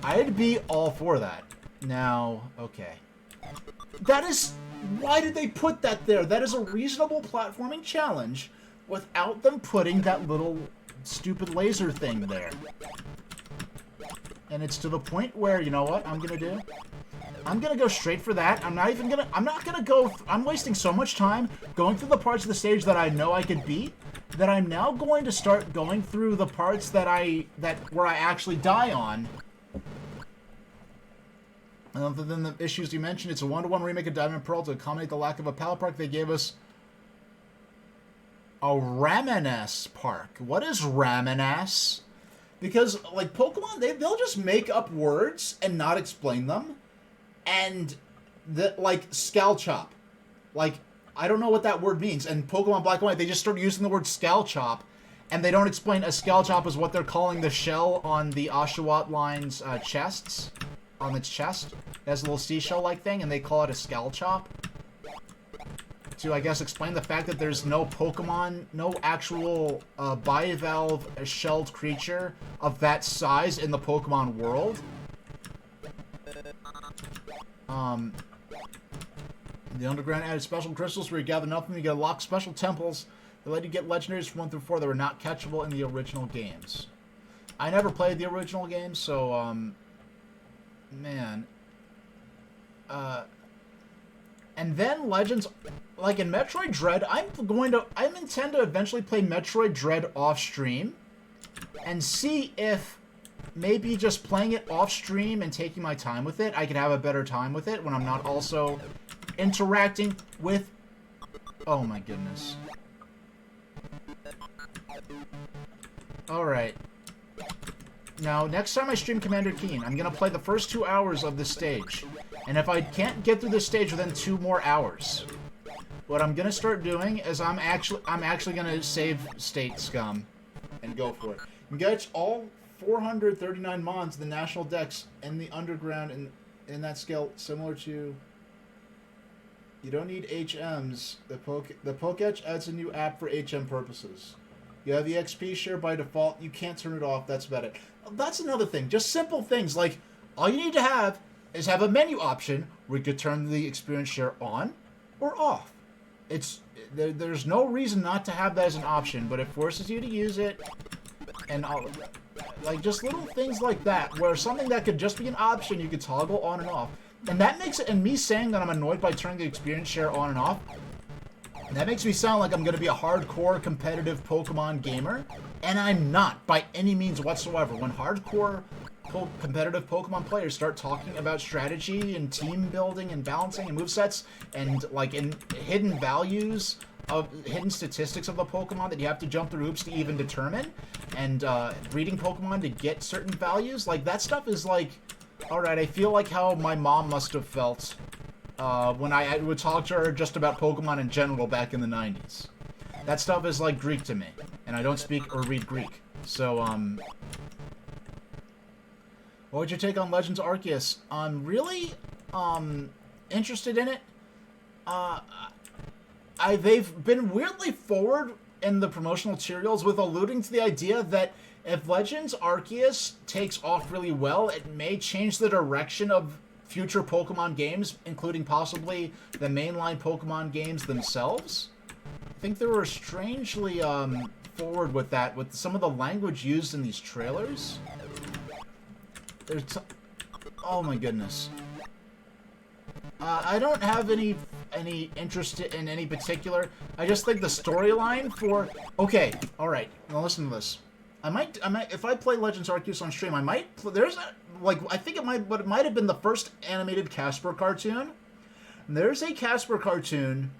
I'd be all for that. Now, okay. That is... Why did they put that there? That is a reasonable platforming challenge without them putting that little stupid laser thing there. And it's to the point where, you know what I'm gonna do? I'm gonna go straight for that. I'm not gonna go... I'm wasting so much time going through the parts of the stage that I know I could beat that I'm now going to start going through the parts where I actually die on. And other than the issues you mentioned, it's a 1-to-1 remake of Diamond and Pearl to accommodate the lack of a Pallet Park. They gave us a Ramanas Park. What is Ramanas? Because, like, Pokemon, they'll just make up words and not explain them. And, like, Scalchop. Like, I don't know what that word means. And Pokemon Black and White, they just start using the word Scalchop. And they don't explain a Scalchop is what they're calling the shell on the Oshawott line's chests. On its chest. It has a little seashell-like thing, and they call it a Scalchop. To, I guess, explain the fact that there's no Pokemon, no actual bivalve shelled creature of that size in the Pokemon world. The Underground added special crystals where you gather nothing, you get locked special temples that let you get legendaries from 1 through 4 that were not catchable in the original games. I never played the original games, so, man. And then Legends, like in Metroid Dread, I intend to eventually play Metroid Dread off stream and see if maybe just playing it off stream and taking my time with it, I could have a better time with it when I'm not also interacting with... Oh my goodness. Alright. Now, next time I stream Commander Keen, I'm going to play the first 2 hours of this stage. And if I can't get through this stage within 2 more hours, what I'm going to start doing is I'm actually going to save State Scum and go for it. You get all 439 mons, the National Dex, in the Underground in that scale, similar to... You don't need HMs. The Pokétch adds a new app for HM purposes. You have the XP share by default. You can't turn it off. That's about it. That's another thing. Just simple things. Like, all you need to have is have a menu option where you could turn the experience share on or off. There's no reason not to have that as an option, but it forces you to use it. And like, just little things like that, where something that could just be an option, you could toggle on and off. And that makes it, and me saying that I'm annoyed by turning the experience share on and off, that makes me sound like I'm going to be a hardcore competitive Pokemon gamer, and I'm not by any means whatsoever. When hardcore competitive Pokemon players start talking about strategy and team building and balancing and movesets and like in hidden values of hidden statistics of the Pokemon that you have to jump through hoops to even determine, and breeding Pokemon to get certain values, like that stuff is like, alright, I feel like how my mom must have felt when I would talk to her just about Pokemon in general back in the 90s. That stuff is like Greek to me, and I don't speak or read Greek. So, what would your take on Legends Arceus? I'm really, interested in it. They've been weirdly forward in the promotional materials with alluding to the idea that if Legends Arceus takes off really well, it may change the direction of future Pokemon games, including possibly the mainline Pokemon games themselves. I think they were strangely forward with that, with some of the language used in these trailers. Oh my goodness. I don't have any interest in any particular. I just think the storyline for... Okay, alright. Now listen to this. I might, if I play Legends Arceus on stream, I might, there's a, like, I think it might have been the first animated Casper cartoon. There's a Casper cartoon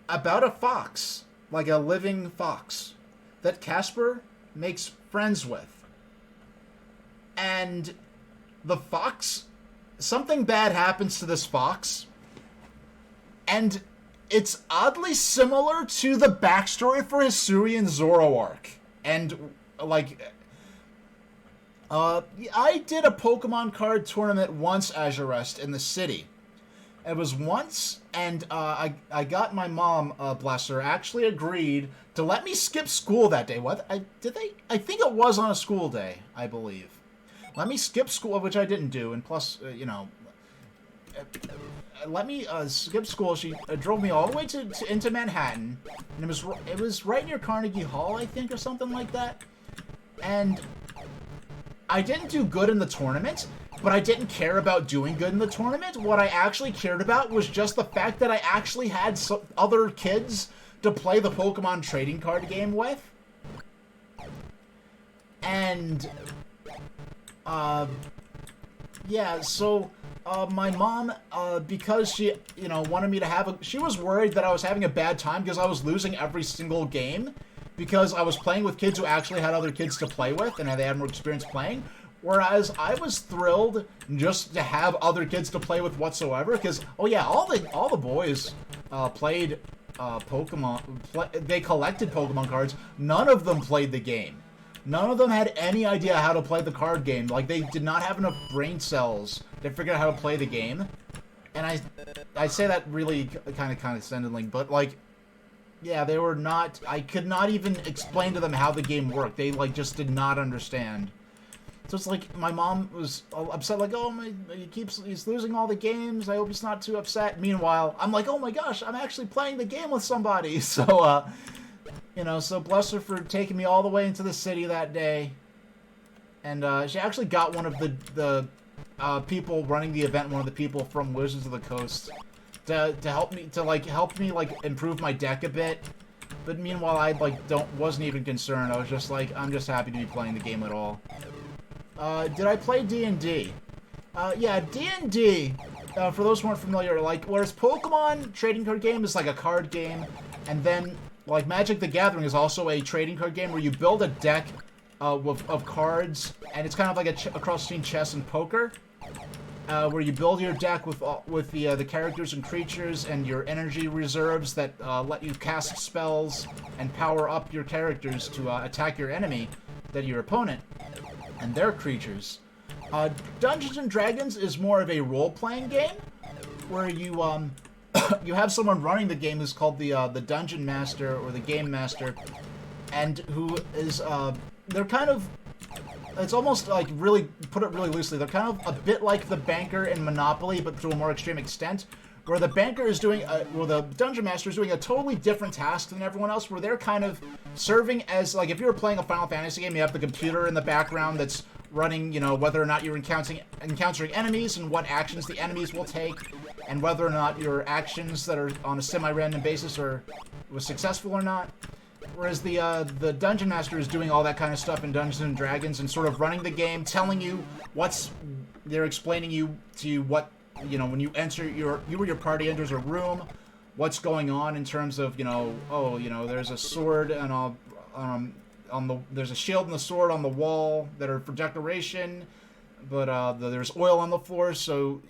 about a fox, like a living fox, that Casper makes friends with. And the fox, something bad happens to this fox, and it's oddly similar to the backstory for Hisui and Zoroark. And like, I did a Pokemon card tournament once, Azurest, in the city. It was once, and I got my mom, bless her, actually agreed to let me skip school that day. What? I think it was on a school day, I believe. Let me skip school, which I didn't do, and plus, you know, let me skip school. She drove me all the way into Manhattan, and it was right near Carnegie Hall, I think, or something like that. And I didn't do good in the tournament, but I didn't care about doing good in the tournament. What I actually cared about was just the fact that I actually had some other kids to play the Pokemon trading card game with. And, yeah, so, my mom, because she, you know, wanted me to have she was worried that I was having a bad time because I was losing every single game because I was playing with kids who actually had other kids to play with and they had more experience playing. Whereas I was thrilled just to have other kids to play with whatsoever because, oh yeah, all the boys, played, Pokemon, they collected Pokemon cards. None of them played the game. None of them had any idea how to play the card game. Like, they did not have enough brain cells to figure out how to play the game. And I say that really kind of condescendingly, but, like, yeah, they were not... I could not even explain to them how the game worked. They, like, just did not understand. So it's like, my mom was upset, like, oh, he's losing all the games. I hope he's not too upset. Meanwhile, I'm like, oh my gosh, I'm actually playing the game with somebody. So, you know, so bless her for taking me all the way into the city that day. And she actually got one of the people running the event, one of the people from Wizards of the Coast, to help me improve my deck a bit. But meanwhile, I wasn't even concerned. I was just like, I'm just happy to be playing the game at all. Did I play D&D? Yeah, D&D. For those who aren't familiar, like, whereas Pokemon trading card game is like a card game, and then like Magic the Gathering is also a trading card game where you build a deck of cards, and it's kind of like a cross between chess and poker, where you build your deck with the characters and creatures and your energy reserves that let you cast spells and power up your characters to attack your enemy, your opponent, and their creatures. Dungeons and Dragons is more of a role-playing game, where you you have someone running the game who's called the Dungeon Master or the Game Master, and who is they're kind of, it's almost like, really put it really loosely, they're kind of a bit like the banker in Monopoly, but to a more extreme extent, where the banker is doing the Dungeon Master is doing a totally different task than everyone else, where they're kind of serving as, like, if you were playing a Final Fantasy game, you have the computer in the background that's running, you know, whether or not you're encountering enemies and what actions the enemies will take, and whether or not your actions that are on a semi-random basis was successful or not. Whereas the Dungeon Master is doing all that kind of stuff in Dungeons and Dragons and sort of running the game, telling you they're explaining to you what, you know, when you enter you or your party enters a room, what's going on in terms of, you know, oh, you know, there's a sword and there's a shield and a sword on the wall that are for decoration, but there's oil on the floor, so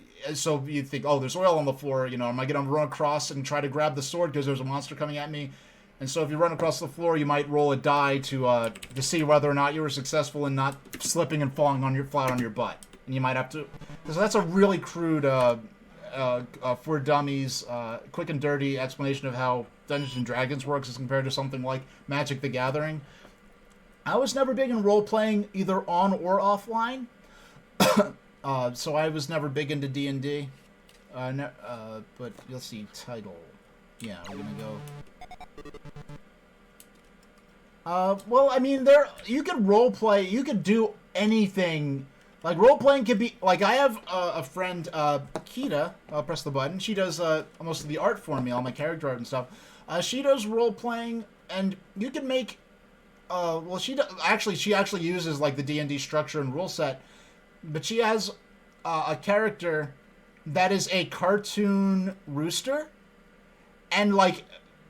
you think, oh, there's oil on the floor, you know, am I gonna run across and try to grab the sword because there's a monster coming at me? And so if you run across the floor, you might roll a die to see whether or not you were successful in not slipping and falling flat on your butt. And you might have to... So that's a really crude, for dummies, quick and dirty explanation of how Dungeons and Dragons works as compared to something like Magic the Gathering. I was never big in role-playing either on or offline. So I was never big into D&D. But you'll see title. Yeah, we're gonna go... well, I mean, you could role-play, you could do anything. Like, role-playing could be, like, I have a friend, Akita, I'll press the button, she does most of the art for me, all my character art and stuff. She does role-playing, and you can make, well, she actually uses, like, the D&D structure and rule set, but she has a character that is a cartoon rooster, and, like,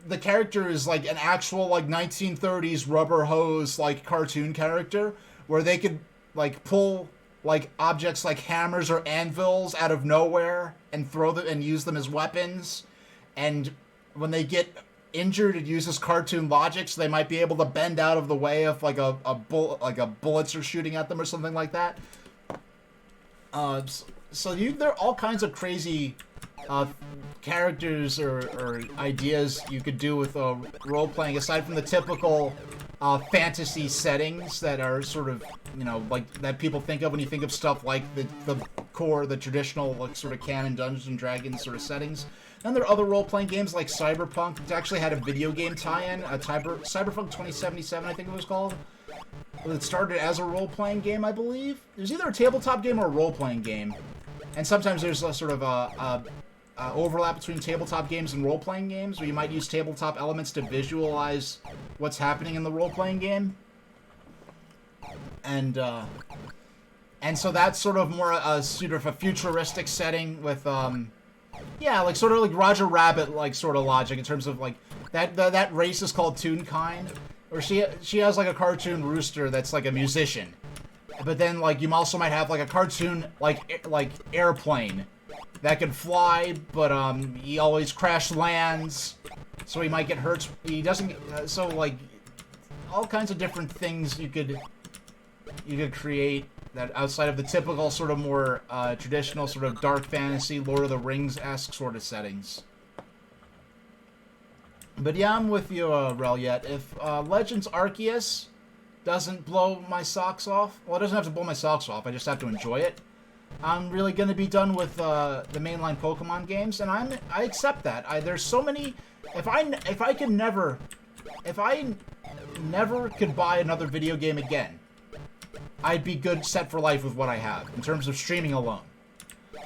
the character is like an actual, like, 1930s rubber hose, like, cartoon character, where they could, like, pull, like, objects like hammers or anvils out of nowhere and throw them and use them as weapons. And when they get injured, it uses cartoon logic, so they might be able to bend out of the way if, like, a bullets are shooting at them or something like that. So there are all kinds of crazy characters or ideas you could do with role-playing, aside from the typical fantasy settings that are sort of, you know, like, that people think of when you think of stuff like the traditional, like, sort of canon Dungeons and Dragons sort of settings. Then there are other role-playing games like Cyberpunk, which actually had a video game tie-in, Cyberpunk 2077, I think it was called. It started as a role-playing game, I believe. There's either a tabletop game or a role-playing game. And sometimes there's a sort of overlap between tabletop games and role-playing games, where you might use tabletop elements to visualize what's happening in the role-playing game. and so that's sort of more a sort of a futuristic setting with yeah, like sort of like Roger Rabbit like sort of logic in terms of like that race is called Toonkind, or she has like a cartoon rooster that's like a musician, but then like you also might have like a cartoon like airplane that can fly, but he always crash lands, so he might get hurt. He doesn't. So like all kinds of different things you could create that outside of the typical sort of more traditional sort of dark fantasy, Lord of the Rings-esque sort of settings. But yeah, I'm with you, Reliet. If Legends Arceus doesn't blow my socks off, well, it doesn't have to blow my socks off. I just have to enjoy it. I'm really going to be done with the mainline Pokemon games, and I accept that. There's so many. If I never could buy another video game again, I'd be good set for life with what I have in terms of streaming alone.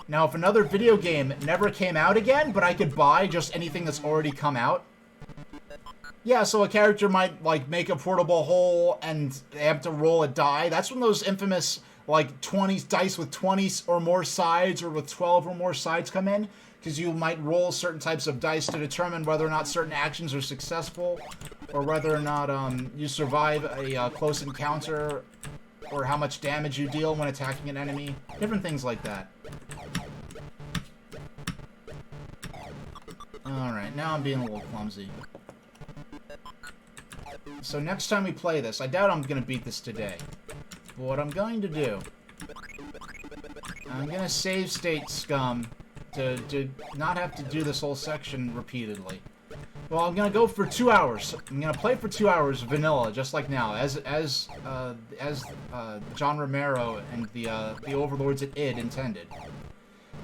Now, if another video game never came out again, but I could buy just anything that's already come out, yeah, so a character might like make a portable hole and they have to roll a die. That's when those infamous like 20 dice with 20 or more sides or with 12 or more sides come in, because you might roll certain types of dice to determine whether or not certain actions are successful, or whether or not you survive a close encounter, or how much damage you deal when attacking an enemy. Different things like that. Alright, now I'm being a little clumsy. So next time we play this, I doubt I'm going to beat this today. But what I'm going to do, I'm going to save state scum to not have to do this whole section repeatedly. Well, I'm gonna go for 2 hours. I'm gonna play for 2 hours vanilla, just like now, as John Romero and the overlords at id intended.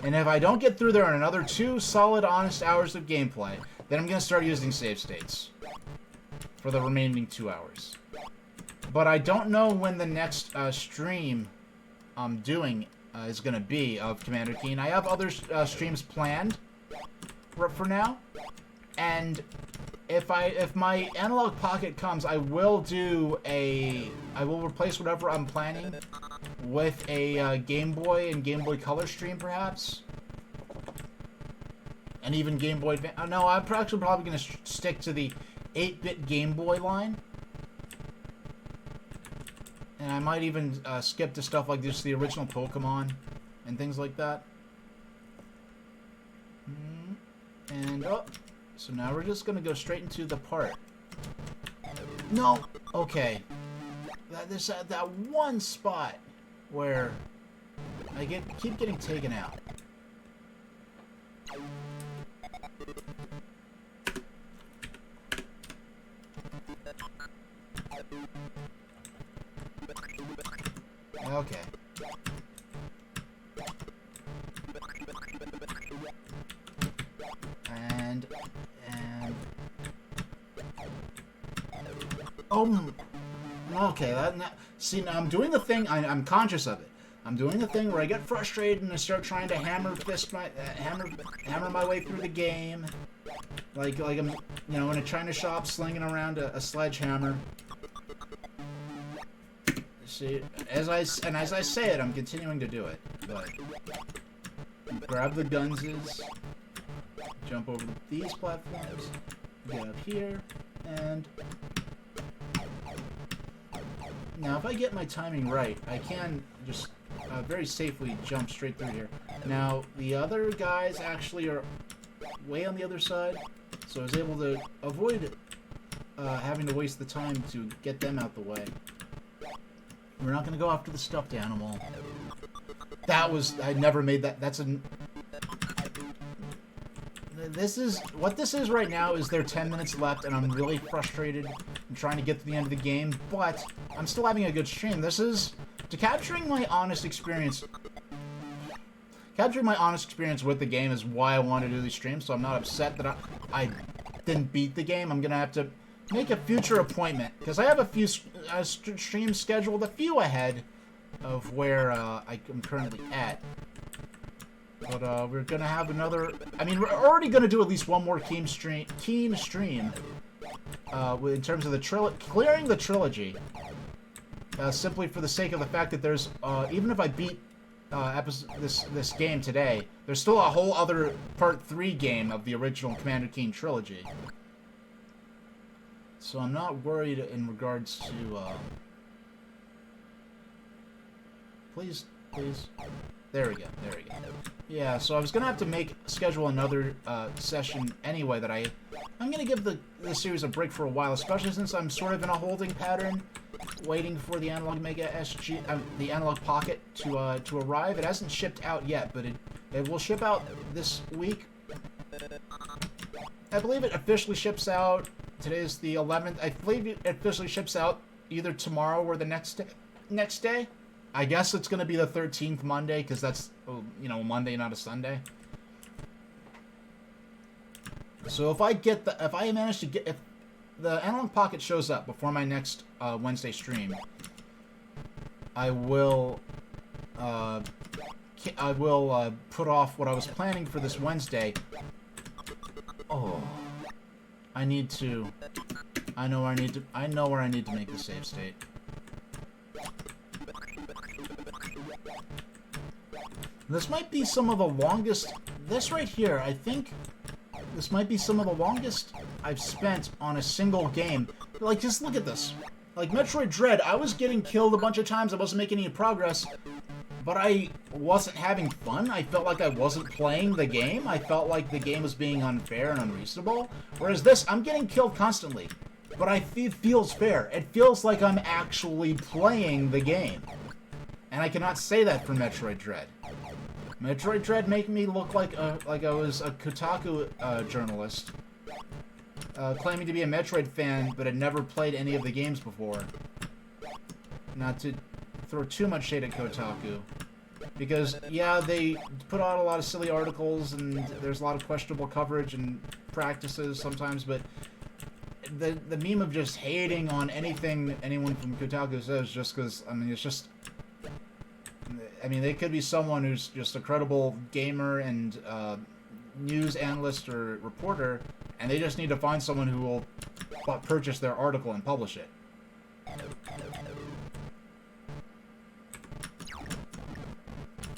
And if I don't get through there in another 2 solid, honest hours of gameplay, then I'm gonna start using save states for the remaining 2 hours. But I don't know when the next stream I'm doing is gonna be of Commander Keen. I have other streams planned for now. And if my Analog Pocket comes, I will replace whatever I'm planning with a Game Boy and Game Boy Color stream, perhaps, and even Game Boy Advance. No, I'm actually probably going to stick to the 8-bit Game Boy line, and I might even skip to stuff like just the original Pokemon and things like that. And oh. So now we're just gonna go straight into the part. No, okay. There's that one spot where I keep getting taken out. Okay. And okay. See, now I'm doing the thing. I'm conscious of it. I'm doing the thing where I get frustrated and I start trying to hammer my way through the game, like I'm, in a China shop slinging around a sledgehammer. See, as I say it, I'm continuing to do it. But grab the gunses, jump over these platforms, get up here, and now if I get my timing right, I can just very safely jump straight through here. Now the other guys actually are way on the other side, so I was able to avoid having to waste the time to get them out the way. We're not going to go after the stuffed animal. I never made that. What this is right now is there 10 minutes left, and I'm really frustrated. I'm trying to get to the end of the game, but I'm still having a good stream. This is capturing my honest experience. Capturing my honest experience with the game is why I want to do these streams, so I'm not upset that I didn't beat the game. I'm going to have to make a future appointment, because I have a few streams scheduled, a few ahead of where I'm currently at. But we're going to have another... I mean, we're already going to do at least one more Keen stream in terms of clearing the trilogy. simply for the sake of the fact that there's even if I beat this game today, there's still a whole other Part 3 game of the original Commander Keen trilogy. So I'm not worried in regards to... Please. There we go. Yeah, so I was going to have to schedule another session anyway that I'm going to give the series a break for a while, especially since I'm sort of in a holding pattern, waiting for the Analog Mega SG, the Analog Pocket to arrive. It hasn't shipped out yet, but it will ship out this week. I believe it officially ships out. Today's the 11th. I believe it officially ships out either tomorrow or the next day. I guess it's going to be the 13th Monday, because that's, Monday, not a Sunday. So if if the Analog Pocket shows up before my next Wednesday stream, I will put off what I was planning for this Wednesday. Oh, I know where I need to make the save state. This might be some of the longest... This right here, I think... This might be some of the longest I've spent on a single game. Like, just look at this. Like, Metroid Dread, I was getting killed a bunch of times. I wasn't making any progress. But I wasn't having fun. I felt like I wasn't playing the game. I felt like the game was being unfair and unreasonable. Whereas this, I'm getting killed constantly. But it feels fair. It feels like I'm actually playing the game. And I cannot say that for Metroid Dread. Metroid Dread made me look like I was a Kotaku journalist, claiming to be a Metroid fan, but had never played any of the games before. Not to throw too much shade at Kotaku, because yeah, they put out a lot of silly articles, and there's a lot of questionable coverage and practices sometimes, but the meme of just hating on anything anyone from Kotaku says just because, it's just... they could be someone who's just a credible gamer and news analyst or reporter, and they just need to find someone who will purchase their article and publish it.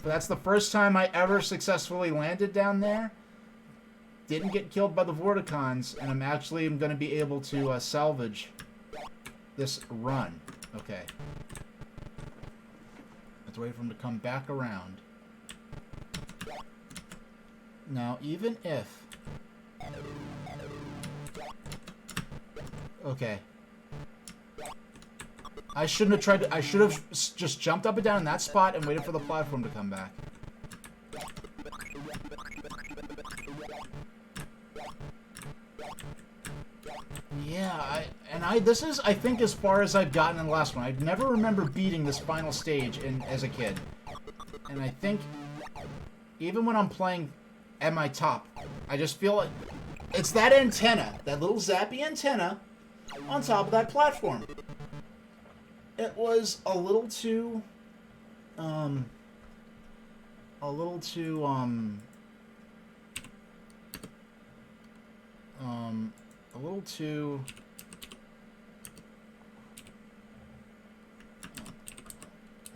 But that's the first time I ever successfully landed down there. Didn't get killed by the Vorticons, and I'm going to be able to salvage this run. Okay. Let's wait for him to come back around. Now, even if... Okay. I shouldn't have tried to... I should have just jumped up and down in that spot and waited for the platform to come back. Yeah, this is, I think, as far as I've gotten in the last one. I never remember beating this final stage as a kid. And I think, even when I'm playing at my top, I just feel like it's that antenna, that little zappy antenna, on top of that platform. It was a little too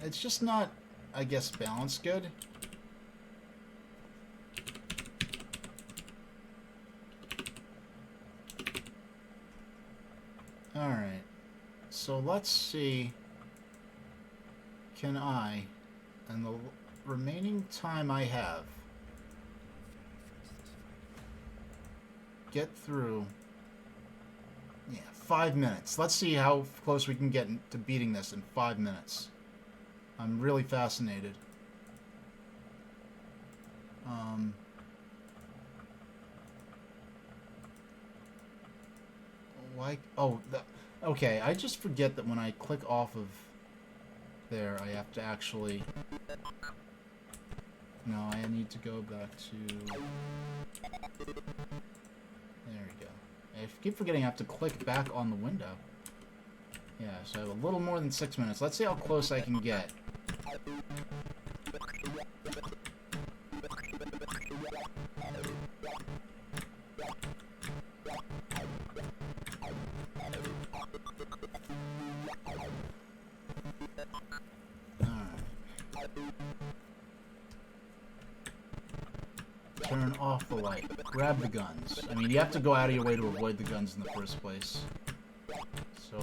it's just not, I guess, balanced good. Alright, so let's see, can I, in the remaining time I have, get through, 5 minutes. Let's see how close we can get to beating this in 5 minutes. I'm really fascinated. Okay, I just forget that when I click off of there, I have to actually... No, I need to go back to... There we go. I keep forgetting I have to click back on the window. Yeah, so I have a little more than 6 minutes. Let's see how close I can get. turn off the light. Grab the guns. I mean, you have to go out of your way to avoid the guns in the first place. So,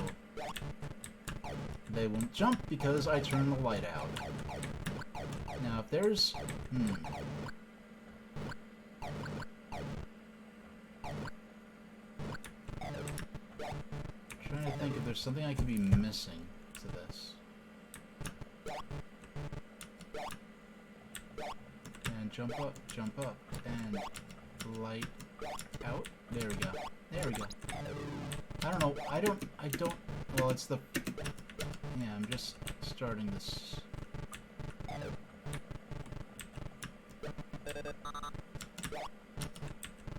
they won't jump because I turn the light out. Now, if there's... trying to think if there's something I could be missing to this. And jump up, and light out. There we go. There we go. I don't know. I don't... Well, it's the... Yeah, I'm just starting this...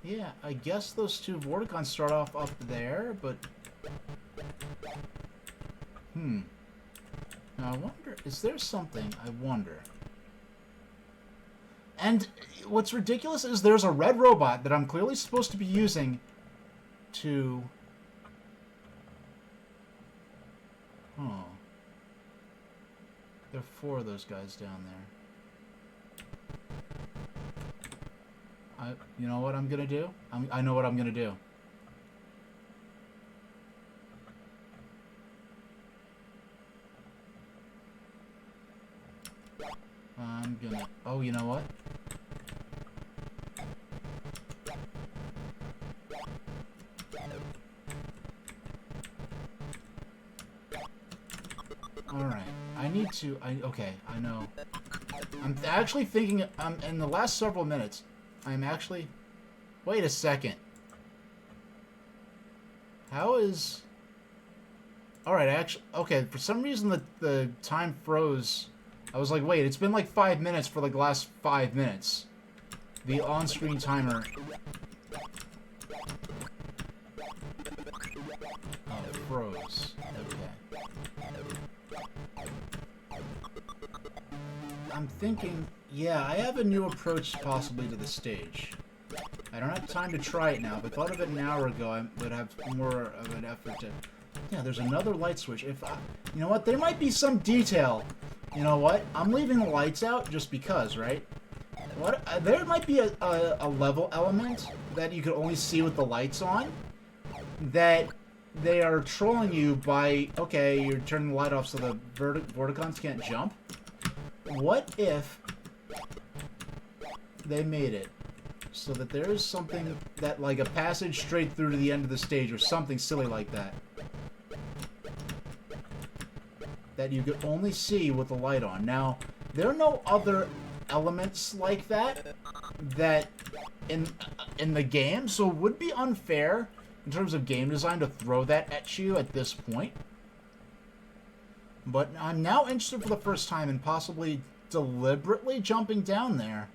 Yeah, I guess those two Vorticons start off up there, but... Now, I wonder... Is there something... I wonder... And what's ridiculous is there's a red robot that I'm clearly supposed to be using to... There are 4 of those guys down there. You know what I'm gonna do? I know what I'm gonna do. I'm gonna... Oh, you know what? Alright. I need to... Okay, I know. I'm actually thinking... in the last several minutes, I'm actually... Wait a second. How is... Alright, actually... Okay, for some reason the time froze... I was like, wait, it's been like 5 minutes for like the last 5 minutes. The on-screen timer... Oh, it froze. Okay. I'm thinking... Yeah, I have a new approach possibly to the stage. I don't have time to try it now, but thought of it an hour ago, I would have more of an effort to... Yeah, there's another light switch. If I... You know what? There might be some detail... You know what? I'm leaving the lights out just because, right? What? There might be a level element that you could only see with the lights on. That they are trolling you by, okay, you're turning the light off so the Vorticons can't jump. What if they made it so that there is something that, like a passage straight through to the end of the stage or something silly like that? That you could only see with the light on. Now, there are no other elements like that in the game, so it would be unfair in terms of game design to throw that at you at this point. But I'm now interested for the first time in possibly deliberately jumping down there,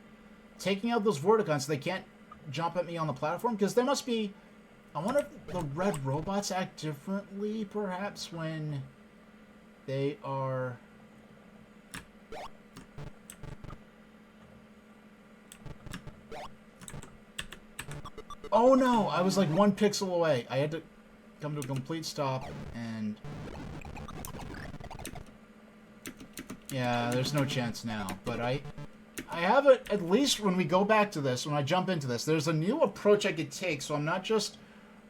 taking out those Vorticons so they can't jump at me on the platform, because there must be... I wonder if the red robots act differently, perhaps, when... They are... Oh no! I was like 1 pixel away. I had to come to a complete stop and... Yeah, there's no chance now. But I have it, at least when we go back to this, when I jump into this, there's a new approach I could take, so I'm not just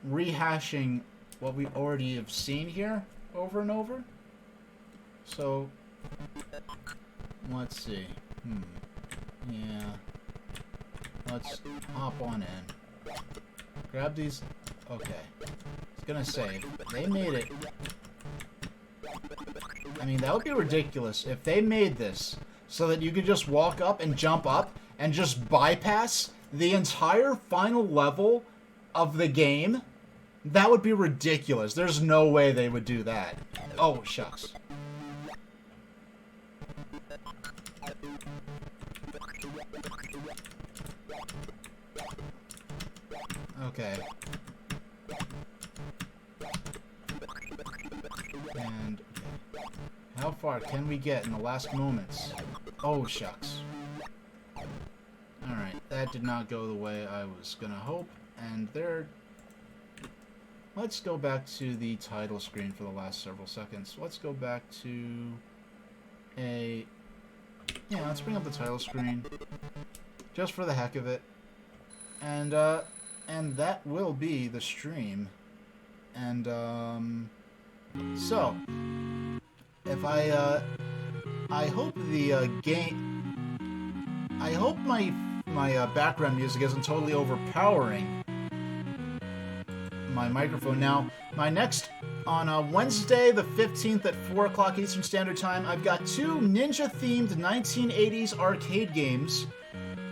rehashing what we already have seen here over and over. So, let's see. Yeah. Let's hop on in. Grab these. Okay. It's gonna say, they made it. I mean, that would be ridiculous if they made this so that you could just walk up and jump up and just bypass the entire final level of the game. That would be ridiculous. There's no way they would do that. Oh, shucks. Okay. And how far can we get in the last moments? Oh, shucks. Alright, that did not go the way I was gonna hope, and there... Let's go back to the title screen for the last several seconds. Let's go back to a... Yeah, let's bring up the title screen. Just for the heck of it. And that will be the stream. And so if I hope the game. I hope my background music isn't totally overpowering my microphone. Now, my next on Wednesday the 15th at 4 o'clock Eastern Standard Time, I've got 2 ninja-themed 1980s arcade games.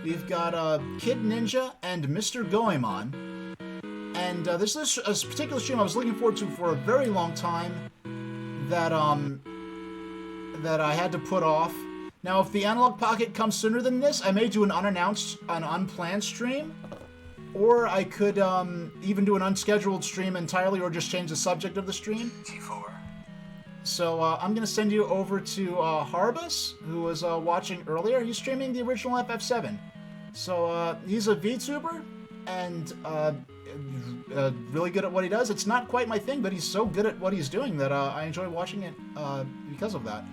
We've got Kid Ninja and Mr. Goemon. And this is a particular stream I was looking forward to for a very long time that I had to put off. Now, if the Analog Pocket comes sooner than this, I may do an unplanned stream. Or I could even do an unscheduled stream entirely, or just change the subject of the stream. T4. So I'm going to send you over to Harbus, who was watching earlier. He's streaming the original FF7. So he's a VTuber, and really good at what he does. It's not quite my thing, but he's so good at what he's doing that I enjoy watching it because of that.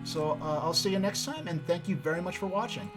So I'll see you next time, and thank you very much for watching.